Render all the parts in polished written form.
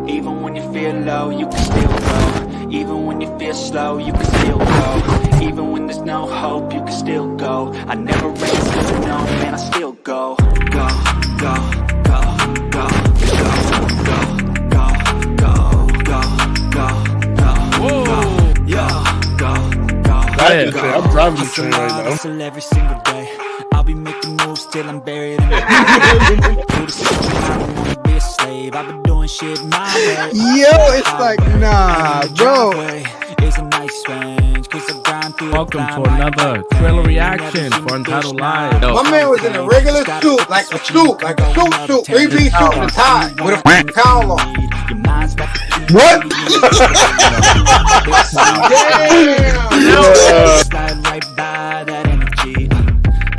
Even when you feel low, you can still go. Even when you feel slow, you can still go. Even when there's no hope, you can still go. I never ran, still know, man, I still go. Go, go, go, go, go, go, go, go, go, go, Whoa. I'm driving the train right now. Hustle every single day. I'll be making moves till I'm buried in the through the city, I don't wanna be a slave. I've been doing shit my way. Yo, it's like, nah, bro. It's a nice range, 'cause I grind through. Welcome to another trailer reaction for Untitled Live. My man was in a regular suit, like a suit, 3-piece suit and a tie with a f***ing cowl on. What? Damn! Slide right by that energy.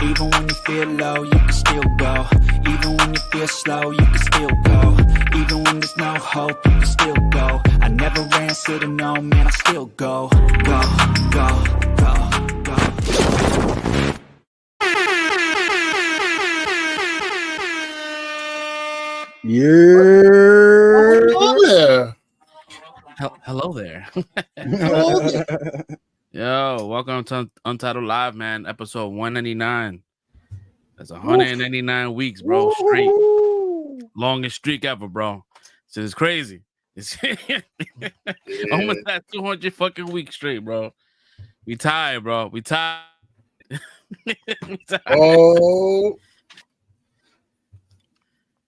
Even when you feel low, you can still go. Even when you feel slow, you can still go. Even when there's no hope, you can still go. I never ran, still don't know, man, I still go. Go, go, go, go. Yeah. Hello there. Hello there. Yo, welcome to Untitled Live, man. Episode 199. That's 199 weeks, bro. Straight. Longest streak ever, bro. So it's crazy. It's almost that 200 fucking weeks straight, bro. We tired, bro. We tired. We tired. Oh.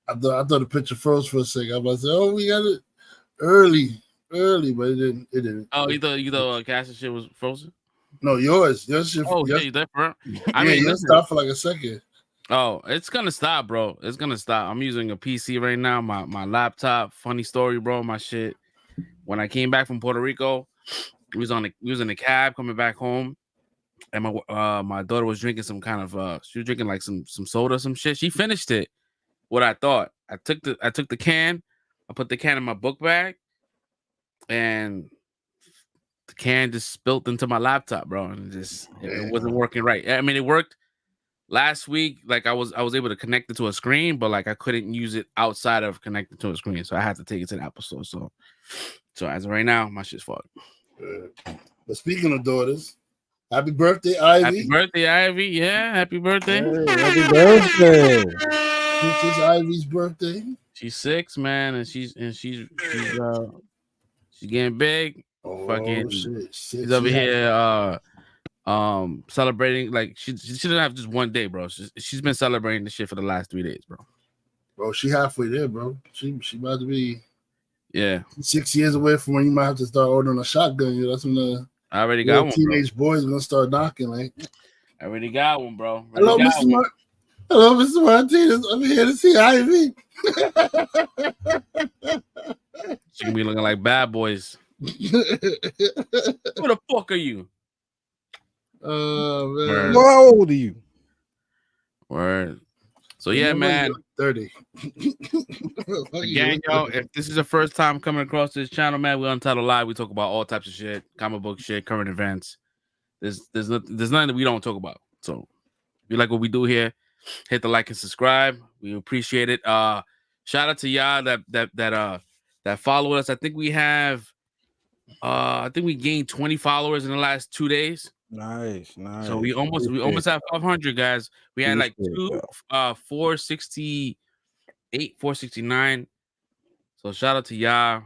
I thought the picture froze for a second. I was about to say, oh, we got it early, but it didn't. Oh, you thought Cass's shit was frozen? No, yours shit. Oh, yeah, you different. I mean, yours stopped for like a second. Oh, it's gonna stop, bro. It's gonna stop. I'm using a PC right now. My laptop. Funny story, bro. My shit. When I came back from Puerto Rico, we was in the cab coming back home, and my daughter was drinking some kind of she was drinking like some soda, some shit. She finished it. What I thought. I took the can. I put the can in my book bag, and the can just spilled into my laptop, bro. And it wasn't working right. I mean, it worked last week. Like I was able to connect it to a screen, but like I couldn't use it outside of connected to a screen, so I had to take it to the Apple Store. So as of right now, my shit's fucked. But speaking of daughters, happy birthday, Ivy! Happy birthday, Ivy! Yeah, happy birthday! Hey, happy birthday! It's Ivy's birthday. She's 6, man, and she's getting big. Oh, Fucking shit. she's over here celebrating. Like she doesn't have just one day, bro. She's been celebrating this shit for the last 3 days, bro. Bro, she halfway there, bro. She about to be 6 years away from when you might have to start ordering a shotgun. You know, that's when the I already got one. Teenage boys are gonna start knocking. Like, I already got one, bro. Hello, Mr. Martinez. I'm here to see Ivy. She gonna be looking like bad boys. Who the fuck are you? Man. How old are you? Word. So yeah, man. 30. Again, yo, if this is the first time coming across this channel, man, we're Untitled Live. We talk about all types of shit, comic book shit, current events. There's nothing that we don't talk about. So if you like what we do here, hit the like and subscribe. We appreciate it. Shout out to y'all that follow us. I think we have we gained 20 followers in the last 2 days. Nice. So we almost have 500, guys. We had like 468, 469. So shout out to y'all.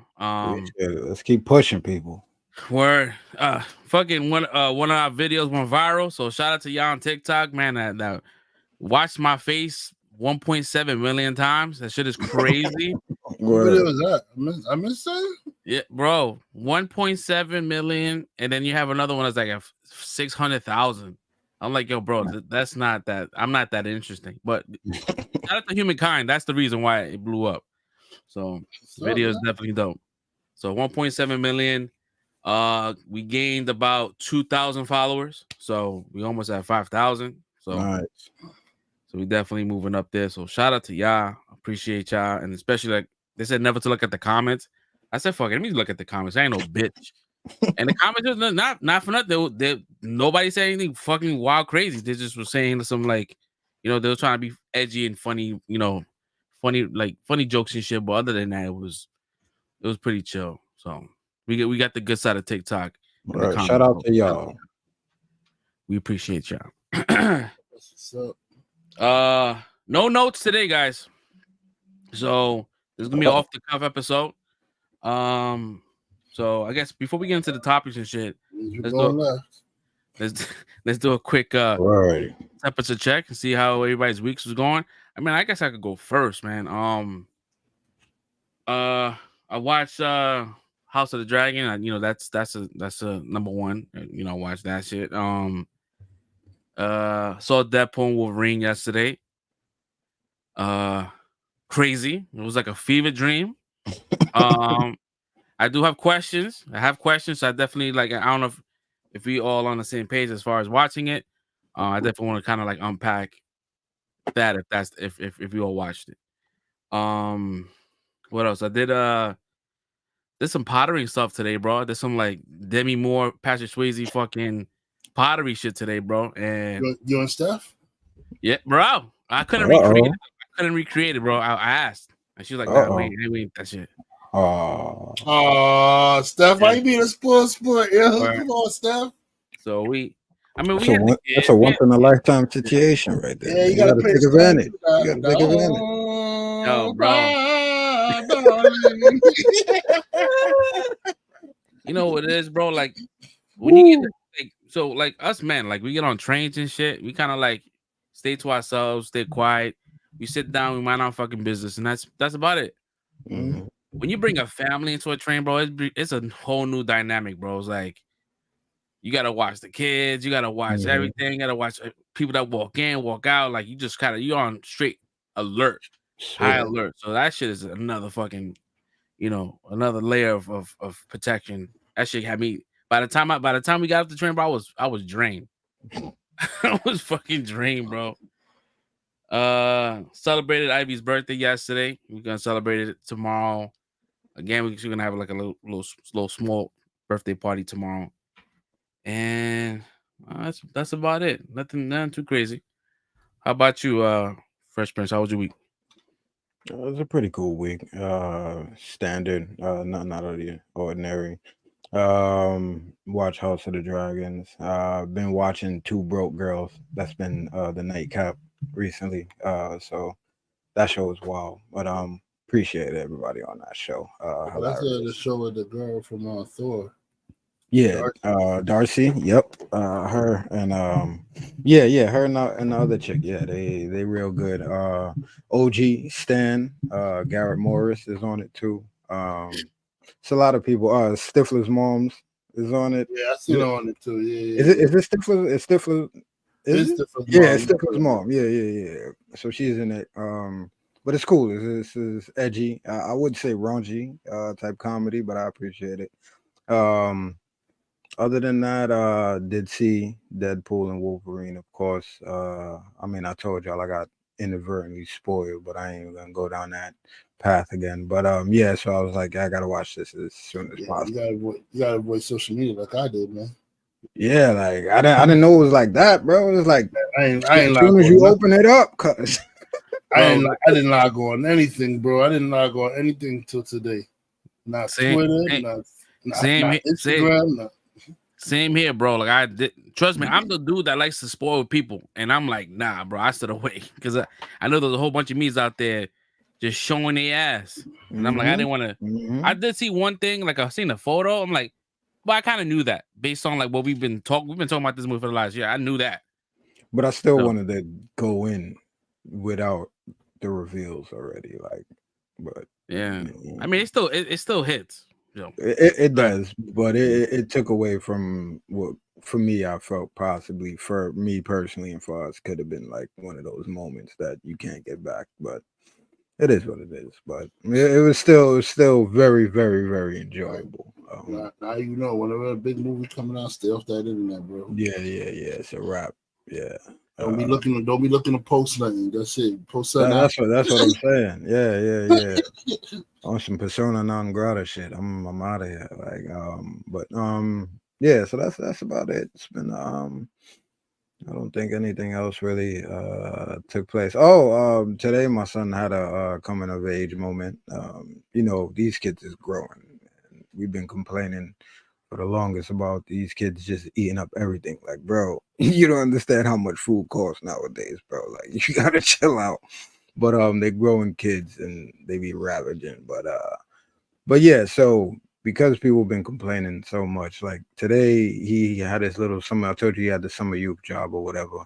Let's keep pushing, people. Word. Fucking one of our videos went viral. So shout out to y'all on TikTok, man. That watched my face 1.7 million times. That shit is crazy. What video was that? I missed that? Yeah, bro. 1.7 million, and then you have another one that's like a 600,000. I'm like, yo, bro, that's not that. I'm not that interesting. But shout out to humankind. That's the reason why it blew up. So video is definitely dope. So 1.7 million. We gained about 2,000 followers. So we almost at 5,000. So nice. So we definitely moving up there. So shout out to y'all. Appreciate y'all. And especially like they said never to look at the comments. I said, fuck it, let me look at the comments. I ain't no bitch. And the comments are not for nothing. Nobody said anything fucking wild crazy. They just were saying some like, they were trying to be edgy and funny, funny jokes and shit. But other than that, it was pretty chill. So we got the good side of TikTok. Right. Shout out to y'all. We appreciate y'all. What's up? No notes today, guys. So this is gonna be an off the cuff episode. So I guess before we get into the topics and shit, let's do a quick temperature check and see how everybody's weeks was going. I mean, I guess I could go first, man. I watched House of the Dragon. That's a number one. Watch that shit. Saw Deadpool and Wolverine yesterday. Crazy. It was like a fever dream. I do have questions. So I definitely I don't know if we all on the same page as far as watching it. I definitely want to kind of unpack that if we all watched it. What else? I did some pottery stuff today, bro. There's some Demi Moore, Patrick Swayze fucking pottery shit today, bro. And you and Steph? Yeah, bro. I couldn't recreate it, bro. I asked. And she was like, nah, we ain't that shit. Oh, Steph, why you being a sport? Yeah, come on, Steph. So that's a once in a lifetime situation right there. Yeah, you gotta take advantage. You gotta take advantage. Yo, bro. You know what it is, bro? When you get us men, we get on trains and shit, we kind of stay to ourselves, stay quiet. We sit down, we mind our fucking business, and that's about it. Mm-hmm. When you bring a family into a train, bro, it's a whole new dynamic, bro. It's you gotta watch the kids, you gotta watch everything, you gotta watch people that walk in, walk out. You just you're on straight alert, high alert. So that shit is another fucking, another layer of protection. That shit had me. By the time we got off the train, bro, I was drained. I was fucking drained, bro. Celebrated Ivy's birthday yesterday. We're gonna celebrate it tomorrow. Again, we're gonna have a little small birthday party tomorrow. And that's about it. Nothing too crazy. How about you, Fresh Prince? How was your week? It was a pretty cool week. Standard, nothing out of the ordinary. Watch House of the Dragons. Been watching Two Broke Girls. That's been the nightcap recently. So that show was wild. But appreciate everybody on that show. That's the show with the girl from Thor. Yeah, Darcy. Yep, her and her and the other chick. Yeah, they real good. OG Stan, Garrett Morris is on it too. It's a lot of people. Stifler's moms is on it. Yeah, I seen her on it too. Yeah. Is it Stifler? Is Stifler? It's Stifler's mom. Yeah. So she's in it. But it's cool. This is edgy. I would say raunchy type comedy, but I appreciate it. Other than that, did see Deadpool and Wolverine, of course. I told y'all I got inadvertently spoiled, but I ain't gonna go down that path again. But so I was like, I gotta watch this as soon as possible. You gotta avoid social media like I did, man. Yeah, I didn't know it was like that, bro. It was like I ain't as soon as you open it up, cuz I didn't log on anything, bro. I didn't log on anything till today. Not Twitter, not Instagram. Same here, bro. I did. Trust me, I'm the dude that likes to spoil people, and I'm like, nah, bro. I stood away because I know there's a whole bunch of me's out there just showing their ass, and I'm like, I didn't want to. I did see one thing, I seen a photo. I'm like, well, I kind of knew that based on what we've been talking about this movie for the last year. I knew that, but I still wanted to go in without the reveals already. Like, but yeah, I mean, it still hits. You know. It does, but it took away from what for me I felt possibly for me personally and for us could have been like one of those moments that you can't get back. But it is what it is. But it was still very, very, very enjoyable. Now you know, whenever a big movie coming out, stay off that internet, bro. Yeah. It's a wrap. Yeah. Don't be looking to post nothing. That's it. Post something. That's what I'm saying. Yeah. On some persona non grata shit. I'm out of here. Like yeah, so that's about it. It's been I don't think anything else really took place. Today my son had a coming of age moment. You know, these kids is growing. We've been complaining for the longest about these kids just eating up everything. Like, bro, you don't understand how much food costs nowadays, bro. Like, you gotta chill out. But they're growing kids and they be ravaging. But yeah, so because people have been complaining so much, like today he had his little summer. I told you he had the summer youth job or whatever.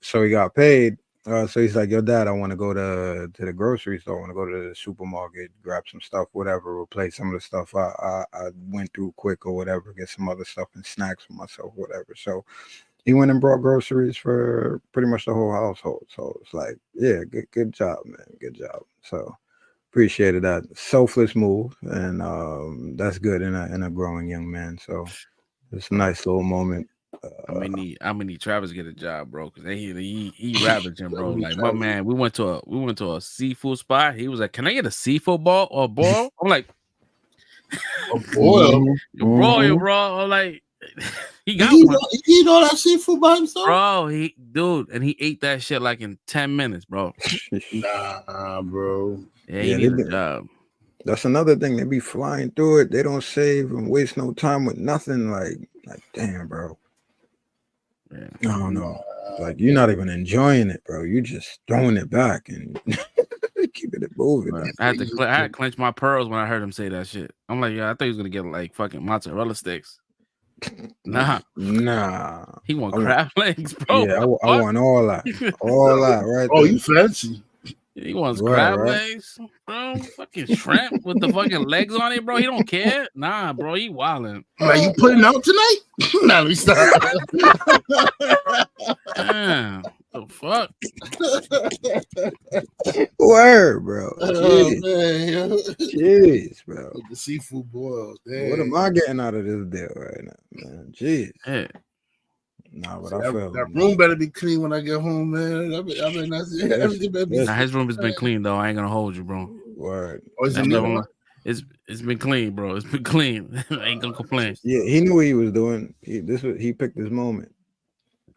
So he got paid. So he's like, yo, Dad, I want to go to the grocery store. I want to go to the supermarket, grab some stuff, whatever, replace some of the stuff I went through quick or whatever, get some other stuff and snacks for myself, whatever. So he went and brought groceries for pretty much the whole household. So it's like, yeah, good job, man. Good job. So appreciated that selfless move. And that's good in a growing young man. So it's a nice little moment. I'm gonna need Travis to get a job, bro, because he ravaging, bro. Like my man, we went to a seafood spot. He was like, "Can I get a seafood ball or boil?" I'm like, "A boil, bro." I'm like, he got one. He eat all that seafood by himself, bro. And he ate that shit like in 10 minutes, bro. Nah, bro. Yeah, he needs a job. That's another thing. They be flying through it. They don't save and waste no time with nothing. Like damn, bro. Yeah. I don't know. Like you're not even enjoying it, bro. You just throwing it back and keeping it moving. I had to clench my pearls when I heard him say that shit. I'm like, yeah, I thought he was gonna get like fucking mozzarella sticks. Nah. He want crab legs, bro. Yeah, I want all that. All that, right? Oh, you fancy. He wants crab legs, bro. Fucking shrimp with the fucking legs on it, bro. He don't care. Nah, bro, he wildin'. Are you putting out tonight? Nah, let me stop. Damn, the fuck? Word, bro. Jeez, bro. The seafood boil. Damn. What am I getting out of this deal right now, man? Jeez. Yeah. Nah, but I feel that room better be clean when I get home, man. Everything better be. Nah, his room has been clean though. I ain't gonna hold you, bro. Word. It's been clean, bro. It's been clean. I ain't gonna complain. Yeah, he knew what he was doing. He picked his moment.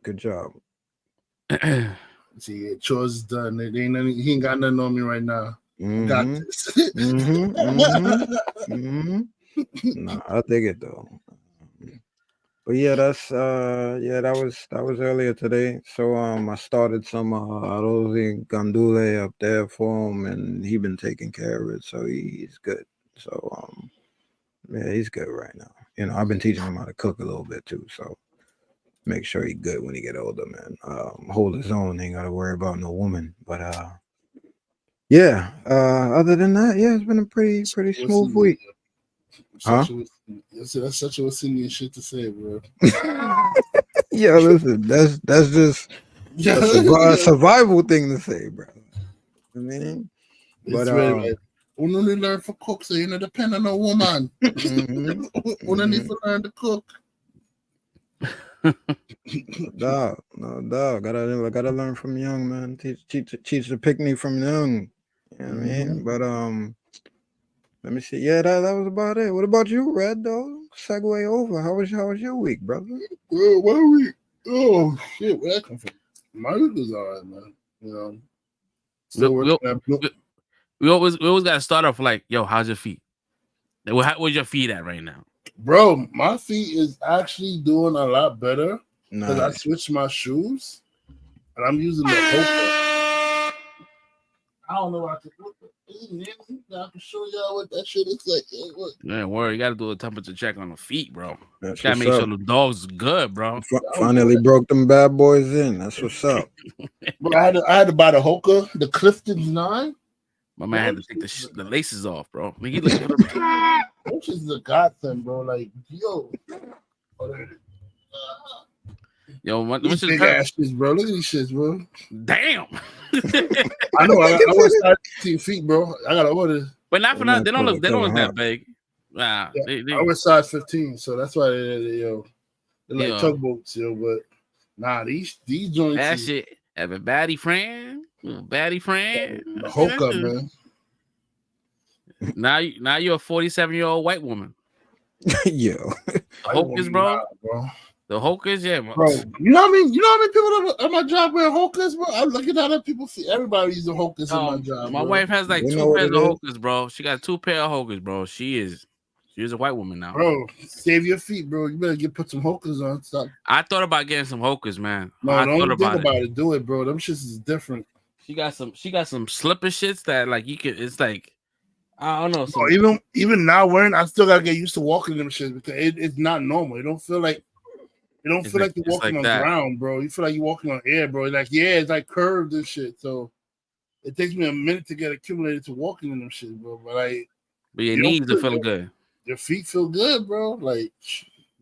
Good job. See, chores is done. He ain't got nothing on me right now. Got this. Nah, I dig it though. But yeah, that was earlier today. So I started some arroz gandule up there for him, and he been taking care of it, so he's good. So yeah, he's good right now. You know, I've been teaching him how to cook a little bit too, so make sure he's good when he get older, man. Hold his own, ain't gotta worry about no woman. But yeah. Other than that, yeah, it's been a pretty smooth week. That's such a Indian shit to say, bro. Yeah, listen, that's just a survival thing to say, bro. I mean, but we only learn for cook, so you don't depend on a woman. We don't need to learn to cook. No dog. Gotta learn from young, man. Teach the picnic from young. You know what I mean? But let me see. Yeah, that was about it. What about you, Red Dog? Segue over. How was your week, brother? Well, week? Oh shit, where that come from? My week was alright, man. You know, we always gotta start off like, yo, how's your feet? Where's your feet at right now? Bro, my feet is actually doing a lot better because I switched my shoes and I'm using the Hoka. I don't know. I can show y'all what that shit is like. Yeah, word. You gotta do a temperature check on the feet, bro. That's Gotta what's make up. sure the dog's good, bro. Finally broke them bad boys in. That's what's up. Bro, I had to buy the Hoka, the Clifton's 9. My man had to take the laces off, bro. Like, he looking for the Which is a godsend, bro. Like, yo, what these big ass shits, bro. Look at these shits, bro. Damn. I know. I wear size 15 feet, bro. I gotta order. But not for nothing. They don't look that big. Nah, yeah, I wear size 15, so that's why they're like tugboats, But nah, these joints. That shit. Have a baddie friend. Baddie friend. The Hoka, man. Now you're a 47-year-old white woman. Yo. The Hokas, bro. The Hokas, yeah, bro. You know what I mean? You know how many people at my job wear Hokas, bro? I'm looking at other people see everybody using Hokas in my job. My wife has like 2 pairs of Hokas, bro. She got 2 pair of Hokas, bro. She's a white woman now. Bro, save your feet, bro. You better put some Hokas on. Stop. I thought about getting some Hokas, man. No, don't think about it. Do it, bro. Them shits is different. She got some slipper shits that like you can. It's like I don't know. Even now wearing, I still gotta get used to walking them shits because it's not normal. It don't feel like you're walking on ground, bro. You feel like you're walking on air, bro. Like it's like curved and shit. So it takes me a minute to get accumulated to walking in them shit, bro. But your knees are feeling good. Your feet feel good, bro. Like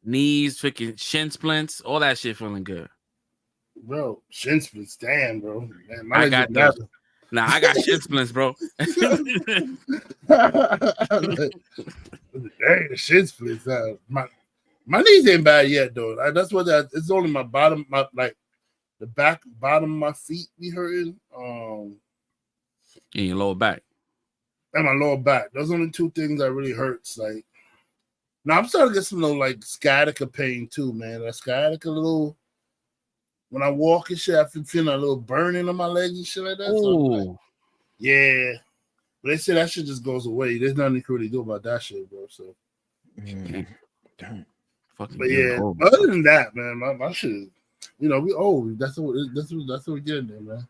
knees, freaking shin splints, all that shit feeling good. Bro, shin splints, damn, bro. Man, I got those. Nah, I got shin splints, bro. Dang, the shin splints. My knees ain't bad yet, though. That's what it's only my bottom, the bottom of my feet be hurting. In your lower back. And my lower back. Those are only 2 things that really hurts. Like, now I'm starting to get some little like sciatica pain too, man. That sciatica little. When I walk and shit, I feel feeling a little burning on my legs and shit like that. So like, yeah. But they say that shit just goes away. There's nothing you can really do about that shit, bro. So, damn. But yeah, other than that, man, my shit, we old. That's what we're getting there, man.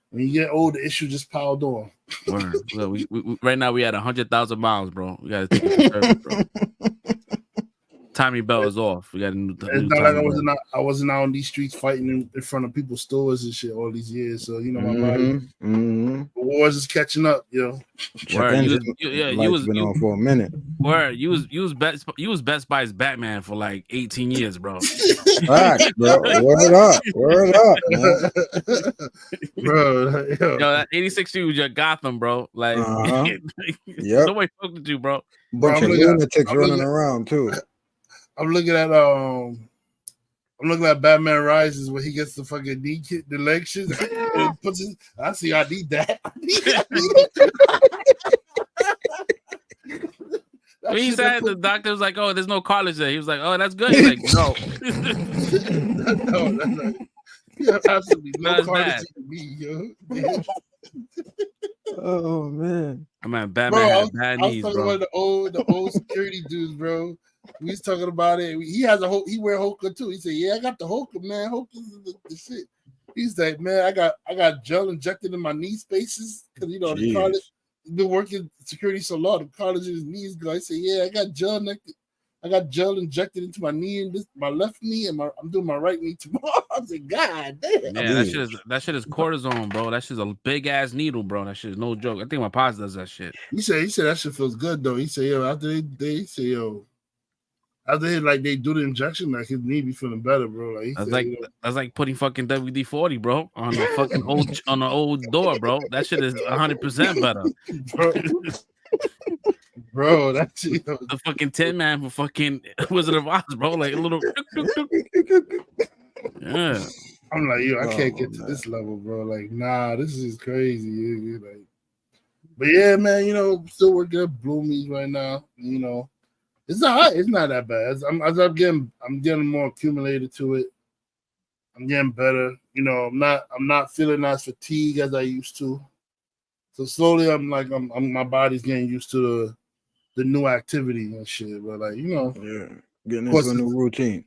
When you get old, the issue just piled on. Look, we right now we at 100,000 miles, bro. We gotta take it to service, bro. Timing belt is off. We got a new. It's not like I wasn't out on these streets fighting in front of people's stores and shit all these years. So my body, the wars is catching up, yo. Word, you was been on for a minute. Word, you was Best Buy's Batman for like 18 years, bro. Right, bro. Word up, man. Bro. Yo, that 86 was your Gotham, bro. Like, nobody fucked with you, bro. Bunch of lunatics running around too. I'm looking at Batman Rises where he gets the fucking knee kick, the leg shit. I see. I need that. He said the doctor was like, "Oh, there's no cartilage there." He was like, "Oh, that's good." He's like, "No, no, that's not. You have absolutely no cartilage in me, yo." Oh man, I'm at Batman. Bro, had bad knees, I was talking about the old security dudes, bro. We was talking about it. He has he wear Hoka too. He said, "Yeah, I got the Hoka, man. Hoka is the shit." He's like, "Man, I got gel injected in my knee spaces because the college been working security so long. The college in his knees go." I said, "Yeah, I got gel injected into my knee and my left knee, and I'm doing my right knee tomorrow." I was like, "God damn!" Yeah, that shit is cortisone, bro. That shit's a big ass needle, bro. That shit is no joke. I think my pops does that shit. He said that shit feels good though. He said, "Yo, after they say, yo." After they do the injection, like his knee be feeling better, bro. Like that's like putting fucking WD-40, bro, on the fucking old door, bro. That shit is 100% better, bro. That's the fucking Tin Man for fucking Wizard of Oz, bro. Like a little. Yeah. I'm like, yo, I can't get to this level, bro. Like, nah, this is crazy. Like, but yeah, man, still working at Bloomies right now. It's not that bad. I'm getting more accumulated to it. I'm getting better. I'm not feeling as fatigued as I used to. So slowly, my body's getting used to the new activity and shit. But getting into a new routine.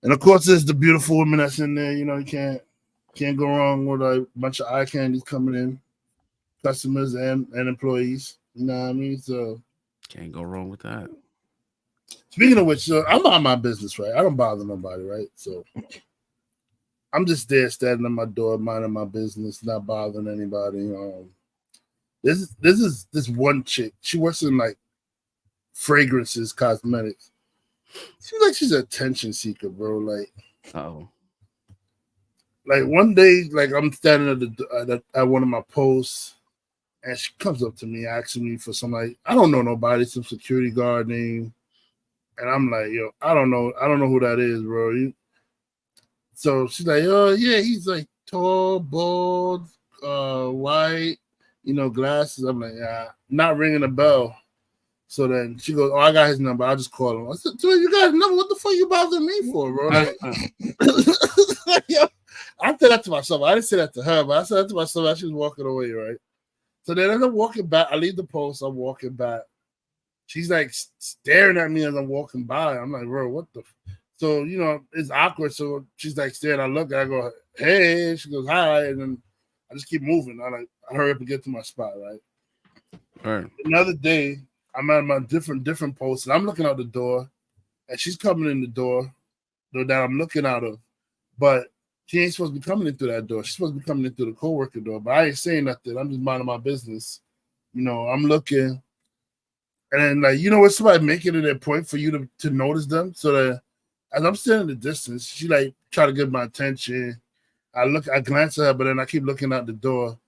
And of course, there's the beautiful women that's in there. You can't go wrong with a bunch of eye candies coming in customers and employees. You know what I mean? So can't go wrong with that. Speaking of which, so I'm on my business, right? I don't bother nobody, right? So I'm just there standing at my door, minding my business, not bothering anybody. This one chick. She works in like fragrances, cosmetics. Seems like she's an attention seeker, bro. Like, like one day, like I'm standing at one of my posts, and she comes up to me asking me for some, like, I don't know nobody, some security guard name, and I'm like, yo, I don't know who that is, bro. So she's like, oh yeah, he's like tall, bald, white, glasses. I'm like, yeah, not ringing a bell. So then she goes, oh, I got his number. I'll just call him. I said, dude, you got his number? What the fuck you bothering me for, bro? Like, yo, I said that to myself. I didn't say that to her, but I said that to myself as she was walking away, right? So then as I'm walking back, I leave the post. I'm walking back. She's like staring at me as I'm walking by. I'm like, bro, what the? So, it's awkward. So she's like staring. I look, I go, hey. She goes, hi. And then I just keep moving. I hurry up and get to my spot, right? All right. Another day, I'm at my different posts, and I'm looking out the door, and she's coming in the door that I'm looking out of, but she ain't supposed to be coming in through that door. She's supposed to be coming in through the co-worker door, but I ain't saying nothing. I'm just minding my business. I'm looking, and then, like, when somebody making it a point for you to notice them, so that as I'm standing in the distance, she like try to get my attention. I glance at her, but then I keep looking out the door,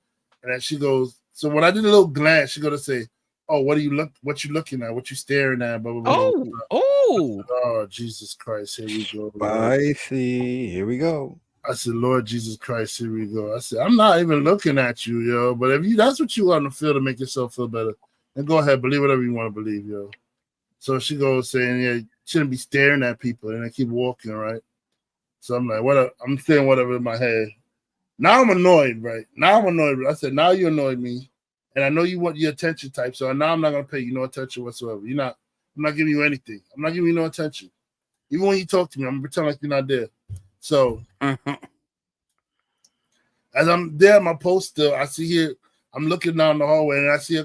and then she goes. So when I did a little glance, she gonna say, "Oh, what you looking at? What you staring at?" Blah, blah, blah, blah. Oh, Jesus Christ! Here we go. Spicy. Here we go. I said, Lord Jesus Christ, here we go. I said, I'm not even looking at you, yo. But if that's what you want to feel to make yourself feel better, then go ahead, believe whatever you want to believe, yo. So she goes saying, yeah, you shouldn't be staring at people, and I keep walking, right? So I'm like, I'm saying whatever in my head. Now I'm annoyed, right? I said, now you annoyed me, and I know you want your attention type, so now I'm not gonna pay you no attention whatsoever. I'm not giving you anything. I'm not giving you no attention. Even when you talk to me, I'm gonna pretend like you're not there. So as I'm there at my post still, I see her, I'm looking down the hallway, and I see her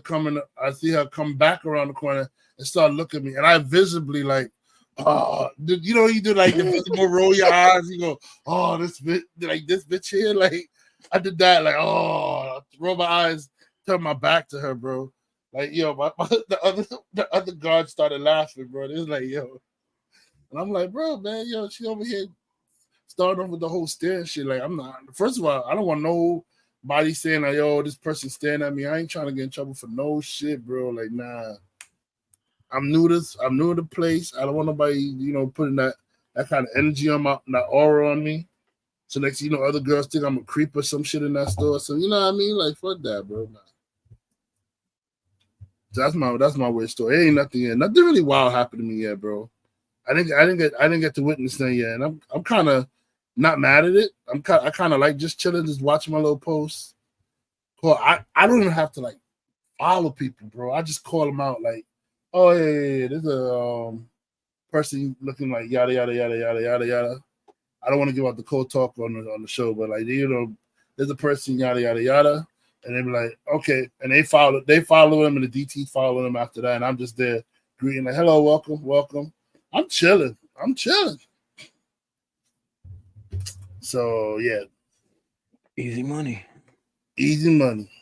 come back around the corner and start looking at me. And I visibly like, you do like the visible roll your eyes, you go, oh, this bitch here. Like I did that, like, oh, roll my eyes, turn my back to her, bro. Like, yo, the other guard started laughing, bro. It was like, yo. And I'm like, bro, man, yo, she over here starting off with the whole staring shit. Like, I'm not. First of all, I don't want nobody saying like, yo, this person staring at me. I ain't trying to get in trouble for no shit, bro. Like, nah. I'm new to the place. I don't want nobody, putting that kind of energy on that aura on me. So next thing you know, other girls think I'm a creep or some shit in that store. So you know what I mean? Like, fuck that, bro. Nah. So that's my weird story. It ain't nothing yet. Nothing really wild happened to me yet, bro. I didn't get to witness that yet, and I'm kind of not mad at it. I kind of like just chilling, just watching my little posts. Well, I don't even have to like follow people, bro. I just call them out like, oh yeah, there's a person looking like yada yada yada yada yada yada. I don't want to give out the cold talk on the show, but like there's a person yada yada yada, and they be like, okay, and they follow him, and the DT follow him after that, and I'm just there greeting like, hello, welcome. I'm chilling. So yeah, easy money.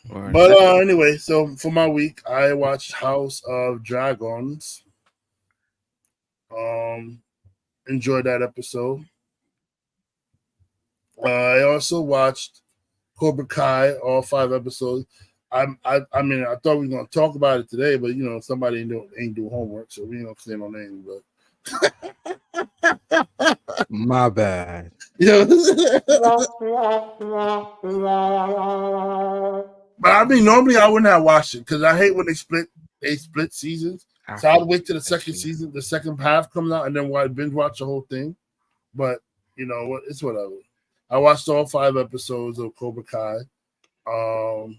Right. But anyway, so for my week, I watched House of Dragons. Enjoyed that episode. I also watched Cobra Kai, all 5 episodes. I mean, I thought we were gonna talk about it today, but somebody ain't do homework, so we ain't gonna say no names. But my bad. But I mean, normally I wouldn't have watched it because I hate when they split seasons. So I'll wait till the second season, the second half comes out, and then binge watch the whole thing. But you know what? It's whatever. I watched all 5 episodes of Cobra Kai. You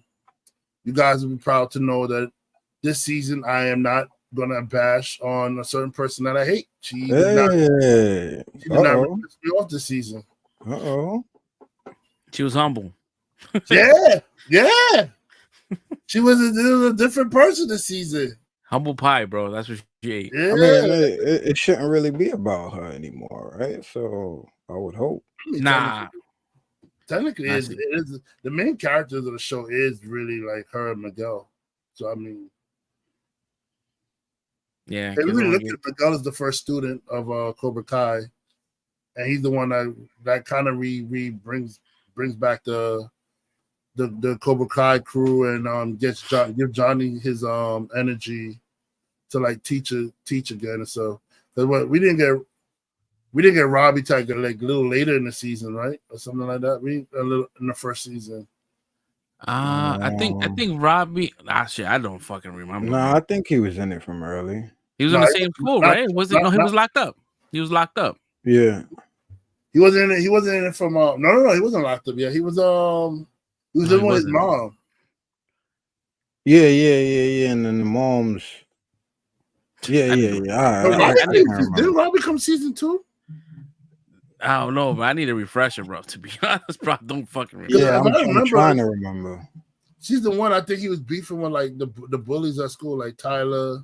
guys will be proud to know that this season I am not gonna bash on a certain person that I hate. She did not piss me off this season. She was humble. Yeah. She was a different person this season. Humble pie, bro. That's what she ate. Yeah. I mean, it shouldn't really be about her anymore, right? So I would hope. I mean, Nah. Technically, it is the main characters of the show is really like her and Miguel. So I mean, yeah. if you really look at Miguel as the first student of Cobra Kai, and he's the one that kind of brings back the Cobra Kai crew and give Johnny his energy to like teach again and so. But what we didn't get Robbie tag like a little later in the season, right, or something like that. A little in the first season. I think Robbie. Shit, I don't fucking remember. No, I think he was in it from early. He was in the same school, right? He was locked up. He was locked up. Yeah. He wasn't in it. He wasn't in it from. No. He wasn't locked up. Yeah, he was. He was in with his mom. Yeah. And then the mom's. Yeah. Didn't Robbie come season 2? I don't know, but I need a refresher, bro. To be honest, bro, I don't fucking remember. Yeah, I'm trying to remember. Season 1, I think he was beefing with like the bullies at school, like Tyler.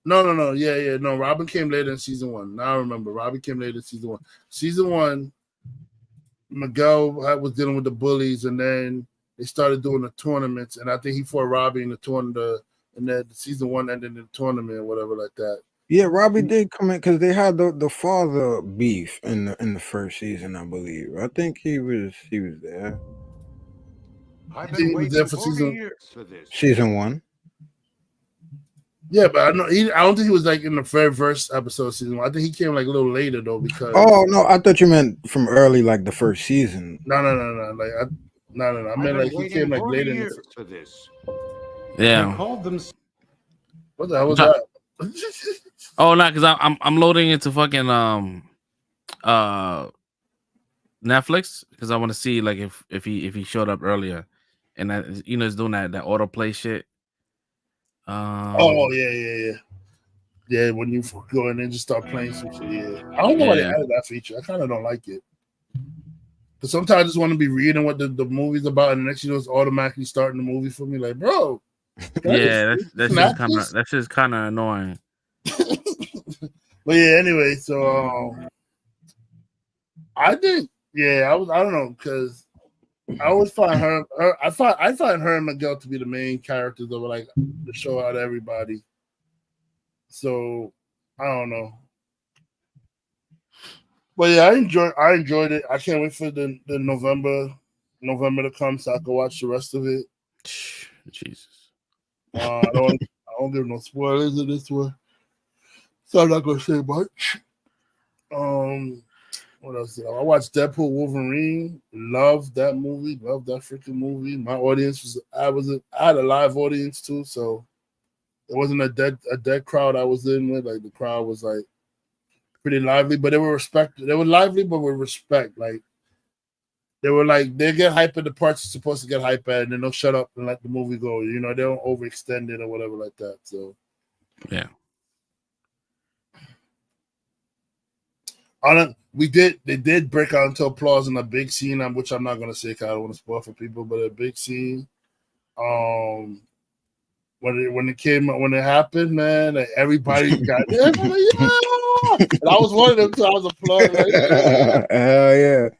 No. Yeah. No, Robin came later in season 1. Now I remember. Robin came later in season 1. Season 1, Miguel was dealing with the bullies, and then they started doing the tournaments, and I think he fought Robbie in the tournament, and then season 1 ended in the tournament or whatever like that. Yeah, Robbie did come in because they had the father beef in the first season, I believe. I think he was there. I think he was there for season 1. Yeah, but I don't think he was like in the very first episode of season 1. I think he came like a little later though because. Oh no, I thought you meant from early, like the first season. No. Like no. I meant like he came like later for this. Yeah. What the hell was that? Oh no, because I'm loading into fucking Netflix because I want to see like if he showed up earlier, and he's doing that autoplay shit. Yeah. When you go in and just start playing some shit, yeah. I don't know why they added that feature. I kind of don't like it. But sometimes I just want to be reading what the movie's about, and the next it's automatically starting the movie for me. Like, bro. That's just kind of annoying. But yeah, anyway, so I think I don't know because I always find her I find her and Miguel to be the main characters of like the show out of everybody. So I don't know. But yeah, I enjoyed it. I can't wait for the November to come so I can watch the rest of it. Jesus. I don't give no spoilers in this one. So I'm not gonna say much. What else? I watched Deadpool Wolverine. Loved that movie. Loved that freaking movie. My audience I had a live audience too, so it wasn't a dead crowd I was in with. Like the crowd was like pretty lively, but they were lively, but with respect. Like they were like they get hype at the parts you're supposed to get hype at, and then they'll shut up and let the movie go. You know, they don't overextend it or whatever like that. So yeah. They did break out into applause in a big scene, which I'm not gonna say because I don't want to spoil for people, but a big scene. When it happened, man, like everybody got yeah! And I was one of them, so I was applauding. Like, hell yeah,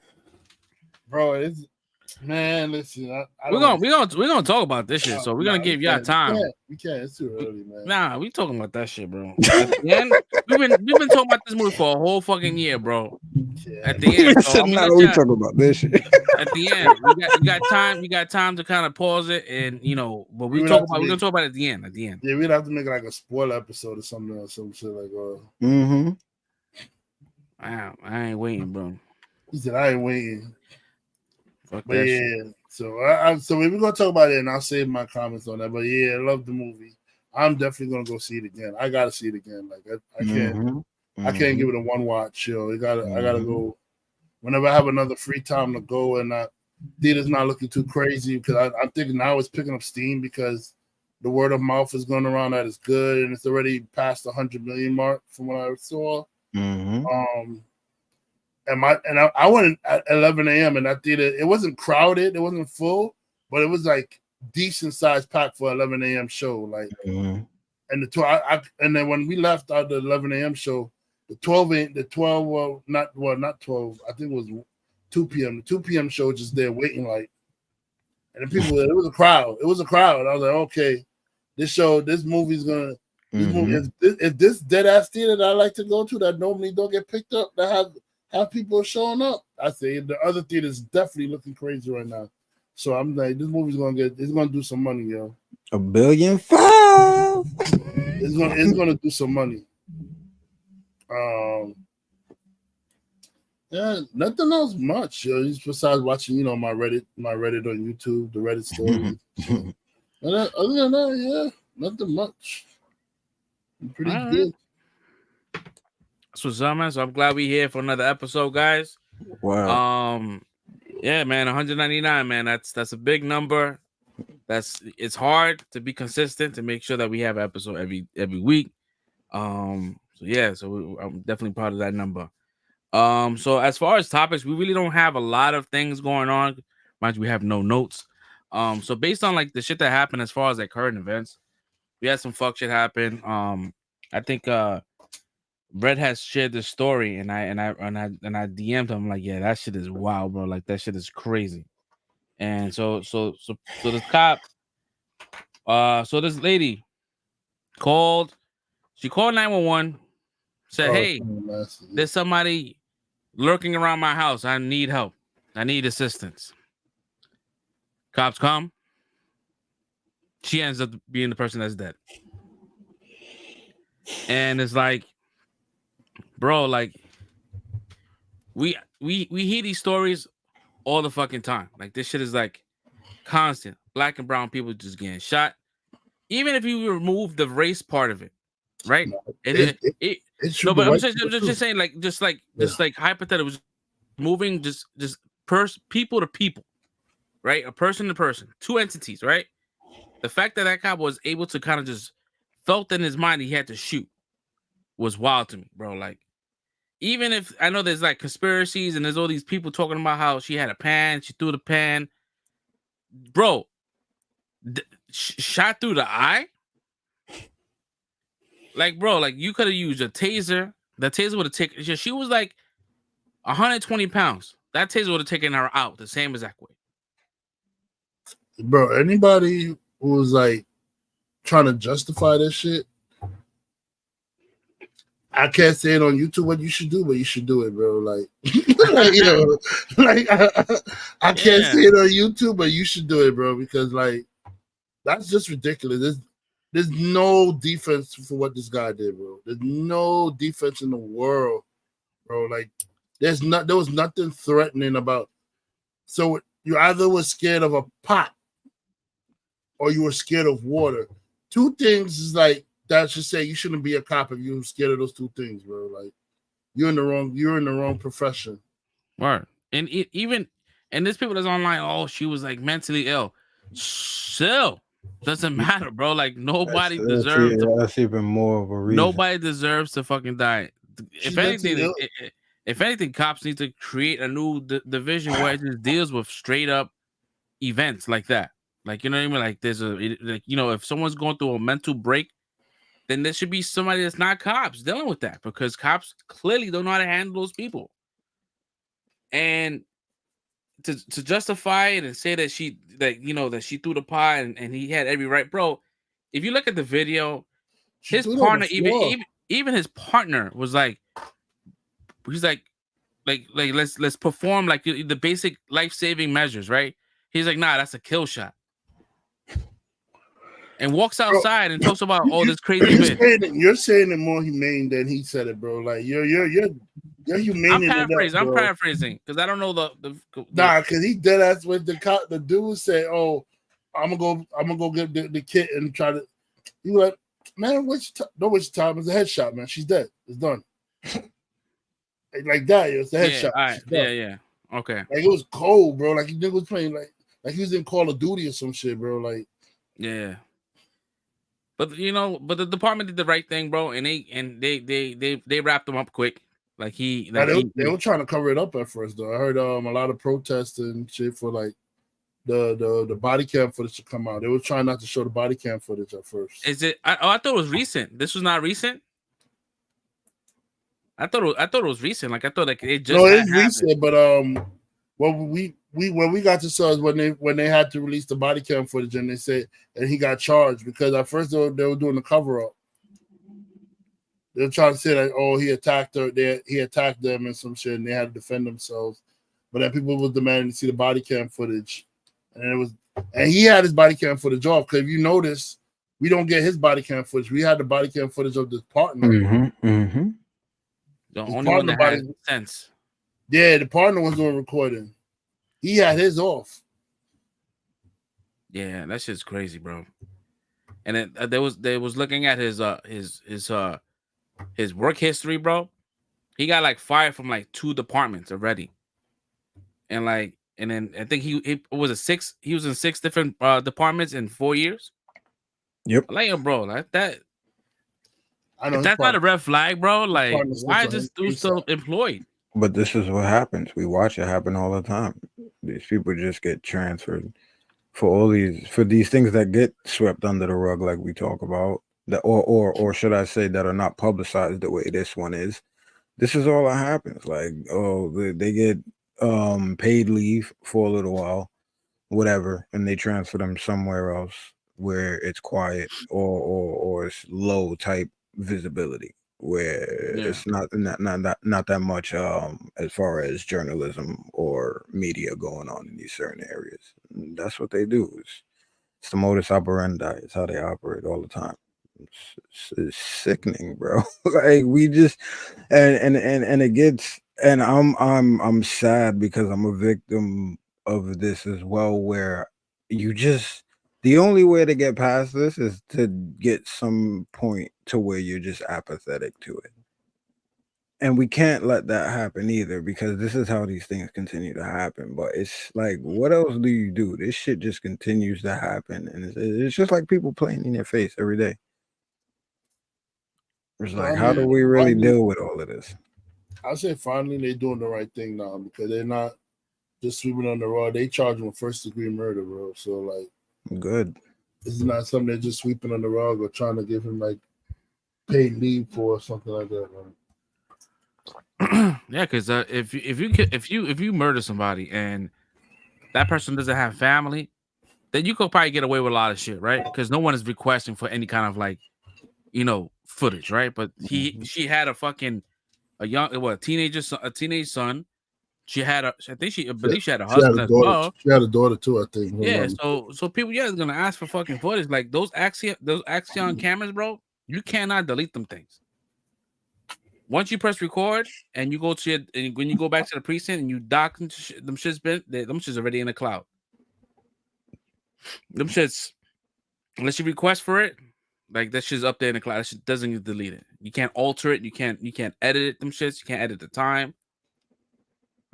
bro! Listen, we're gonna talk about this shit, so we're gonna give y'all time. We can't. It's too early, man. Nah, we talking about that shit, bro. At the end, we've been talking about this movie for a whole fucking year, bro. Yeah. At the end, so we talking about this shit. At the end, we got time. We got time to kind of pause it, and but we're gonna talk about it at the end. At the end, yeah, we'd have to make like a spoiler episode or something, or some shit like. Wow, I ain't waiting, bro. He said, "I ain't waiting." But yeah, so we're gonna talk about it, and I'll save my comments on that. But yeah, I love the movie. I'm definitely gonna go see it again. I gotta see it again. Like I can't, I can't give it a one watch. I gotta go whenever I have another free time to go, and theater's not looking too crazy because I'm thinking now it's picking up steam because the word of mouth is going around that it's good, and it's already past the 100 million mark from what I saw. And I went at 11 a.m. and that theater, it wasn't crowded, it wasn't full, but it was like decent sized pack for 11 a.m. show. Like, and and then when we left out the 11 a.m. show, the 12, not 12, I think it was 2 p.m. The 2 p.m. show was just there waiting, like, and the people, it was a crowd. It was a crowd. I was like, okay, this movie's gonna, if this dead ass theater that I like to go to that normally don't get picked up, that have people showing up, I say the other theater is definitely looking crazy right now. So I'm like, this movie's it's gonna do some money, yo. $1.5 billion. It's gonna do some money. Yeah, nothing else much, yo. Just besides watching, my Reddit on YouTube, the Reddit stories. And other than that, yeah, nothing much. Pretty good. That's what's up, man. So I'm glad we're here for another episode, guys. Wow. Yeah, man, 199, man. That's a big number. It's hard to be consistent to make sure that we have an episode every week. I'm definitely part of that number. So as far as topics, we really don't have a lot of things going on. Mind you, we have no notes. So based on like the shit that happened as far as like current events, we had some fuck shit happen. I think Red has shared this story, and I DM'd him like, yeah, that shit is wild, bro. Like that shit is crazy. And so this cop, so this lady called 911, said, hey, there's somebody lurking around my house. I need help. I need assistance. Cops come. She ends up being the person that's dead. And it's like, bro, like we hear these stories all the fucking time. Like this shit is like constant. Black and brown people just getting shot. Even if you remove the race part of it, right? No, but I'm just saying, like, just like hypothetical, moving just people to people, right? A person to person, two entities, right? The fact that cop was able to kind of just felt in his mind he had to shoot was wild to me, bro. Like, even if I know there's like conspiracies and there's all these people talking about how she had a pan, she threw the pan, bro, shot through the eye. Like, bro, like you could have used a taser. The taser would have taken. She was like 120 pounds. That taser would have taken her out the same exact way. Bro, anybody who was like trying to justify this shit, I can't say it on YouTube what you should do, but you should do it, bro. Like, I can't say it on YouTube, but you should do it, bro, because like that's just ridiculous. There's no defense for what this guy did, bro. There's no defense in the world, bro. Like, there was nothing threatening about. So you either were scared of a pot or you were scared of water. Two things is like that should say you shouldn't be a cop if you're scared of those two things, bro. Like, you're in the wrong profession. Right. And there's people that's online. Oh, she was like mentally ill. Still. Doesn't matter, bro. Like nobody deserves. That's even more of a reason. Nobody deserves to fucking die. If anything, cops need to create a new division where it just deals with straight up events like that. Like, you know what I mean? Like there's if someone's going through a mental break, then there should be somebody that's not cops dealing with that, because cops clearly don't know how to handle those people. And to justify it and say that she threw the pie and he had every right, bro. If you look at the video, his partner, even his partner was like, he's like let's perform like the basic life-saving measures, right? He's like, nah, that's a kill shot. And walks outside and talks about all this crazy shit. You're saying it more humane than he said it, bro. Like you're humane. I'm paraphrasing because I don't know the because he dead ass with the dude say, "Oh, I'm gonna go get the kid and try to." You like, man, don't waste your time. It's a headshot, man. She's dead. It's done. Like that, it's a headshot. All right. Yeah. Okay. Like it was cold, bro. Like he was playing like he was in Call of Duty or some shit, bro. Like yeah. But the department did the right thing, bro, and they wrapped them up quick. Like he, they were trying to cover it up at first though. I heard a lot of protests and shit for like the body cam footage to come out. They were trying not to show the body cam footage at first. Is it? I thought it was recent. This was not recent. I thought it was recent. Like I thought like it just. No, it's recent, but when we got to saw is when they had to release the body cam footage and they said and he got charged because at first they were doing the cover up. They were trying to say that he attacked her, he attacked them and some shit, and they had to defend themselves. But then people was demanding to see the body cam footage, and he had his body cam footage off because if you notice, we don't get his body cam footage. We had the body cam footage of the partner. The only one that had sense. Yeah, the partner was doing recording. He had his off. Yeah, that shit's crazy, bro. And then they was looking at his work history, bro. He got like fired from like 2 departments already, and then I think he was in 6 different departments in 4 years. Yep. Like, bro, like that. I know if that's not a red flag, bro. Like, why is this dude still employed? But this is what happens. We watch it happen all the time. These people just get transferred for these things that get swept under the rug, like we talk about, that or should I say that are not publicized the way this one is. This is all that happens. Like, they get paid leave for a little while, whatever, and they transfer them somewhere else where it's quiet or it's low type visibility, where it's not that much as far as journalism or media going on in these certain areas. And that's what they do. It's the modus operandi. It's how they operate all the time. It's sickening, bro. Like we just and it gets, and I'm sad because I'm a victim of this as well, where you just, the only way to get past this is to get some point to where you're just apathetic to it. And we can't let that happen either, because this is how these things continue to happen. But it's like, what else do you do? This shit just continues to happen. And it's just like people playing in your face every day. It's like, how do we really deal with all of this? I say finally they're doing the right thing now, because they're not just sweeping on the rug. They charge him with first-degree murder, bro. So, like, good. This is not something they're just sweeping on the rug or trying to give him like paid leave for or something like that, man. Yeah, because if you murder somebody and that person doesn't have family, then you could probably get away with a lot of shit, right? Because no one is requesting for any kind of like, footage, right? But she had a teenage son. She had I believe she had a husband as well. She had a daughter too, I think. Yeah, so people, is gonna ask for fucking footage. Like those Axion cameras, bro. You cannot delete them things. Once you press record and you go to when you go back to the precinct and you dock them shit's already in the cloud. Them shits, unless you request for it, like that shit's up there in the cloud. That shit doesn't get deleted. You can't alter it. You can't edit it. Them shits. You can't edit the time.